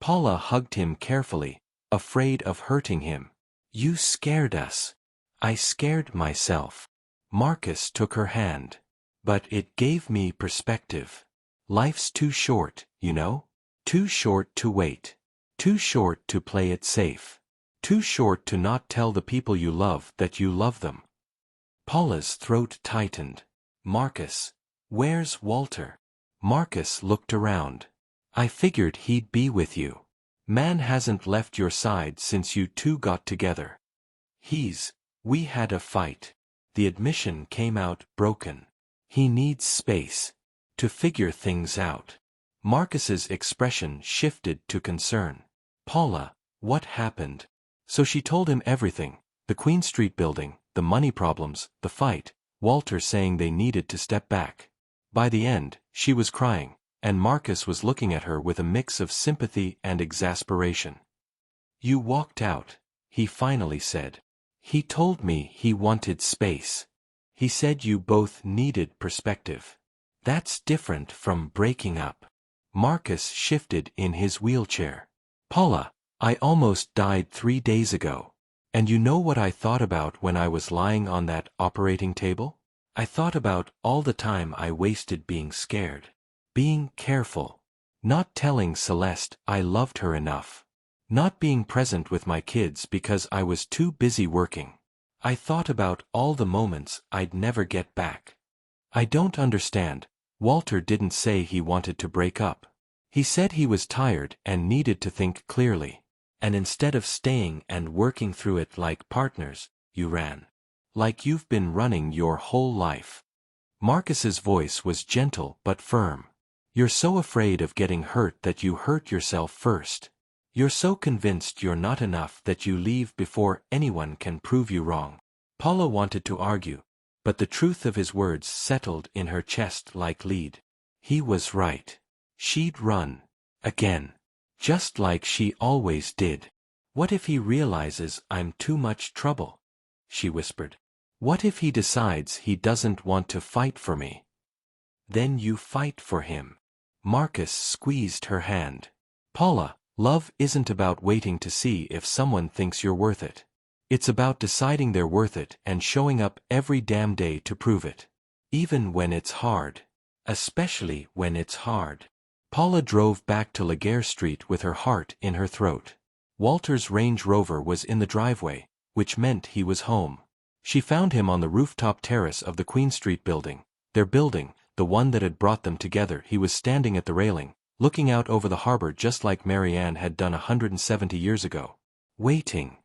Paula hugged him carefully, afraid of hurting him. "You scared us." "I scared myself." Marcus took her hand. "But it gave me perspective. Life's too short, you know? Too short to wait. Too short to play it safe. Too short to not tell the people you love that you love them." Paula's throat tightened. "Marcus, where's Walter?" Marcus looked around. "I figured he'd be with you. Man hasn't left your side since you two got together. We had a fight. The admission came out broken. He needs space to figure things out." Marcus's expression shifted to concern. "Paula, what happened?" So she told him everything: the Queen Street building, the money problems, the fight, Walter saying they needed to step back. By the end, she was crying, and Marcus was looking at her with a mix of sympathy and exasperation. "You walked out," he finally said. "He told me he wanted space. He said you both needed perspective. That's different from breaking up." Marcus shifted in his wheelchair. "Paula, I almost died 3 days ago. And you know what I thought about when I was lying on that operating table? I thought about all the time I wasted being scared. Being careful. Not telling Celeste I loved her enough. Not being present with my kids because I was too busy working. I thought about all the moments I'd never get back. I don't understand. Walter didn't say he wanted to break up. He said he was tired and needed to think clearly. And instead of staying and working through it like partners, you ran. Like you've been running your whole life." Marcus's voice was gentle but firm. "You're so afraid of getting hurt that you hurt yourself first. You're so convinced you're not enough that you leave before anyone can prove you wrong." Paula wanted to argue, but the truth of his words settled in her chest like lead. He was right. She'd run. Again. Just like she always did. "What if he realizes I'm too much trouble?" she whispered. "What if he decides he doesn't want to fight for me?" "Then you fight for him." Marcus squeezed her hand. "Paula, love isn't about waiting to see if someone thinks you're worth it. It's about deciding they're worth it and showing up every damn day to prove it. Even when it's hard. Especially when it's hard." Paula drove back to Laguerre Street with her heart in her throat. Walter's Range Rover was in the driveway, which meant he was home. She found him on the rooftop terrace of the Queen Street building, their building, the one that had brought them together. He was standing at the railing, looking out over the harbor just like Marianne had done 170 years ago. Waiting.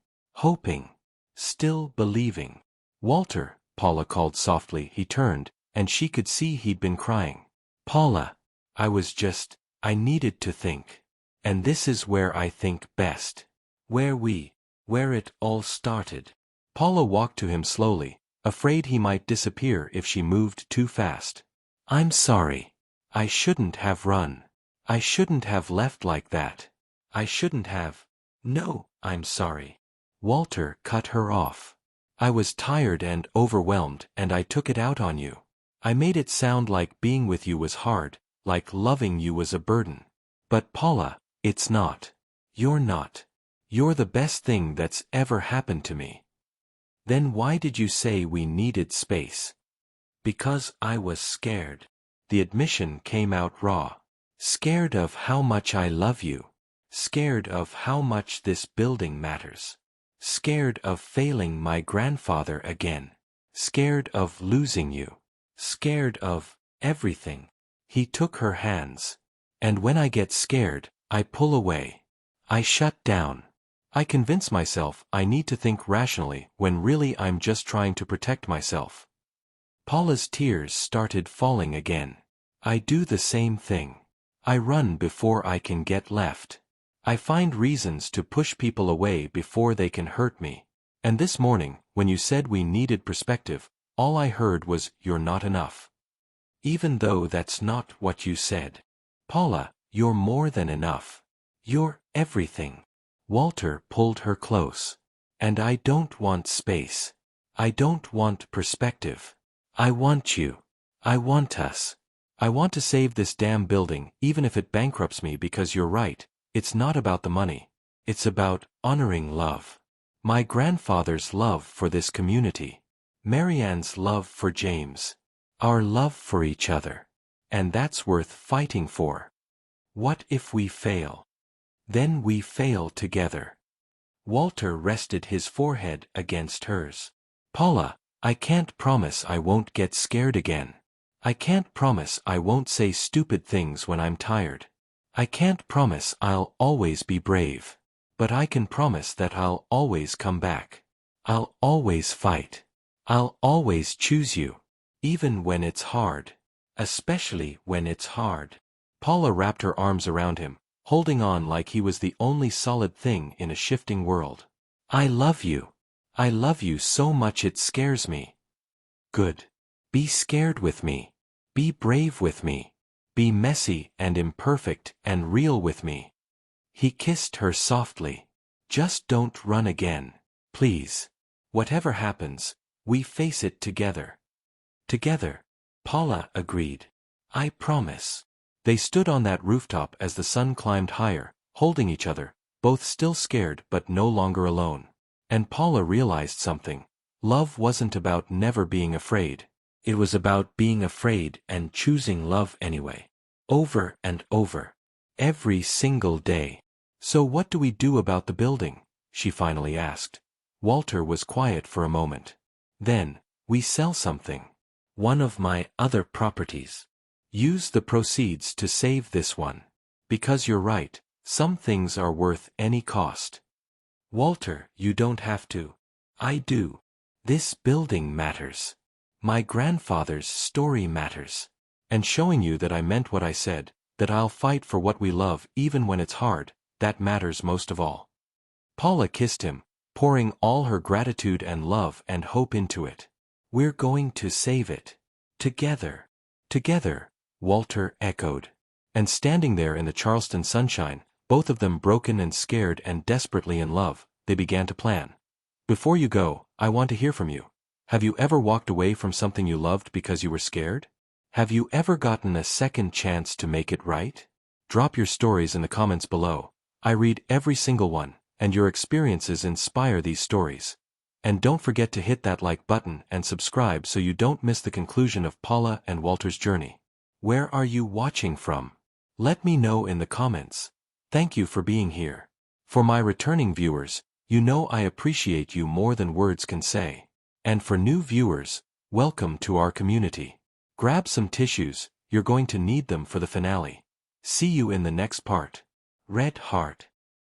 Hoping. Still believing. "Walter," Paula called softly. He turned, and she could see he'd been crying. "Paula, I needed to think. And this is where I think best. Where it all started." Paula walked to him slowly, afraid he might disappear if she moved too fast. "I'm sorry. I shouldn't have run. I shouldn't have left like that. I shouldn't have." "No, I'm sorry." Walter cut her off. "I was tired and overwhelmed and I took it out on you. I made it sound like being with you was hard, like loving you was a burden. But Paula, it's not. You're not. You're the best thing that's ever happened to me." "Then why did you say we needed space?" "Because I was scared." The admission came out raw. "Scared of how much I love you. Scared of how much this building matters. Scared of failing my grandfather again. Scared of losing you. Scared of everything." He took her hands. "And when I get scared, I pull away. I shut down. I convince myself I need to think rationally when really I'm just trying to protect myself." Paula's tears started falling again. "I do the same thing. I run before I can get left. I find reasons to push people away before they can hurt me. And this morning, when you said we needed perspective, all I heard was, "You're not enough." Even though that's not what you said. Paula, you're more than enough. You're everything. Walter pulled her close. And I don't want space. I don't want perspective. I want you. I want us. I want to save this damn building, even if it bankrupts me, because you're right. It's not about the money. It's about honoring love. My grandfather's love for this community. Marianne's love for James. Our love for each other. And that's worth fighting for. What if we fail? Then we fail together. Walter rested his forehead against hers. Paula, I can't promise I won't get scared again. I can't promise I won't say stupid things when I'm tired. I can't promise I'll always be brave. But I can promise that I'll always come back. I'll always fight. I'll always choose you. Even when it's hard. Especially when it's hard. Paula wrapped her arms around him, holding on like he was the only solid thing in a shifting world. I love you. I love you so much it scares me. Good. Be scared with me. Be brave with me. Be messy and imperfect and real with me. He kissed her softly. Just don't run again. Please. Whatever happens, we face it together. Together. Paula agreed. I promise. They stood on that rooftop as the sun climbed higher, holding each other, both still scared but no longer alone. And Paula realized something. Love wasn't about never being afraid. It was about being afraid and choosing love anyway. Over and over. Every single day. So what do we do about the building? She finally asked. Walter was quiet for a moment. Then, we sell something. One of my other properties. Use the proceeds to save this one. Because you're right, some things are worth any cost. Walter, you don't have to. I do. This building matters. My grandfather's story matters. And showing you that I meant what I said, that I'll fight for what we love even when it's hard, that matters most of all. Paula kissed him, pouring all her gratitude and love and hope into it. We're going to save it. Together. Together, Walter echoed. And standing there in the Charleston sunshine, both of them broken and scared and desperately in love, they began to plan. Before you go, I want to hear from you. Have you ever walked away from something you loved because you were scared? Have you ever gotten a second chance to make it right? Drop your stories in the comments below. I read every single one, and your experiences inspire these stories. And don't forget to hit that like button and subscribe so you don't miss the conclusion of Paula and Walter's journey. Where are you watching from? Let me know in the comments. Thank you for being here. For my returning viewers, you know I appreciate you more than words can say. And for new viewers, welcome to our community. Grab some tissues, you're going to need them for the finale. See you in the next part. Red Heart.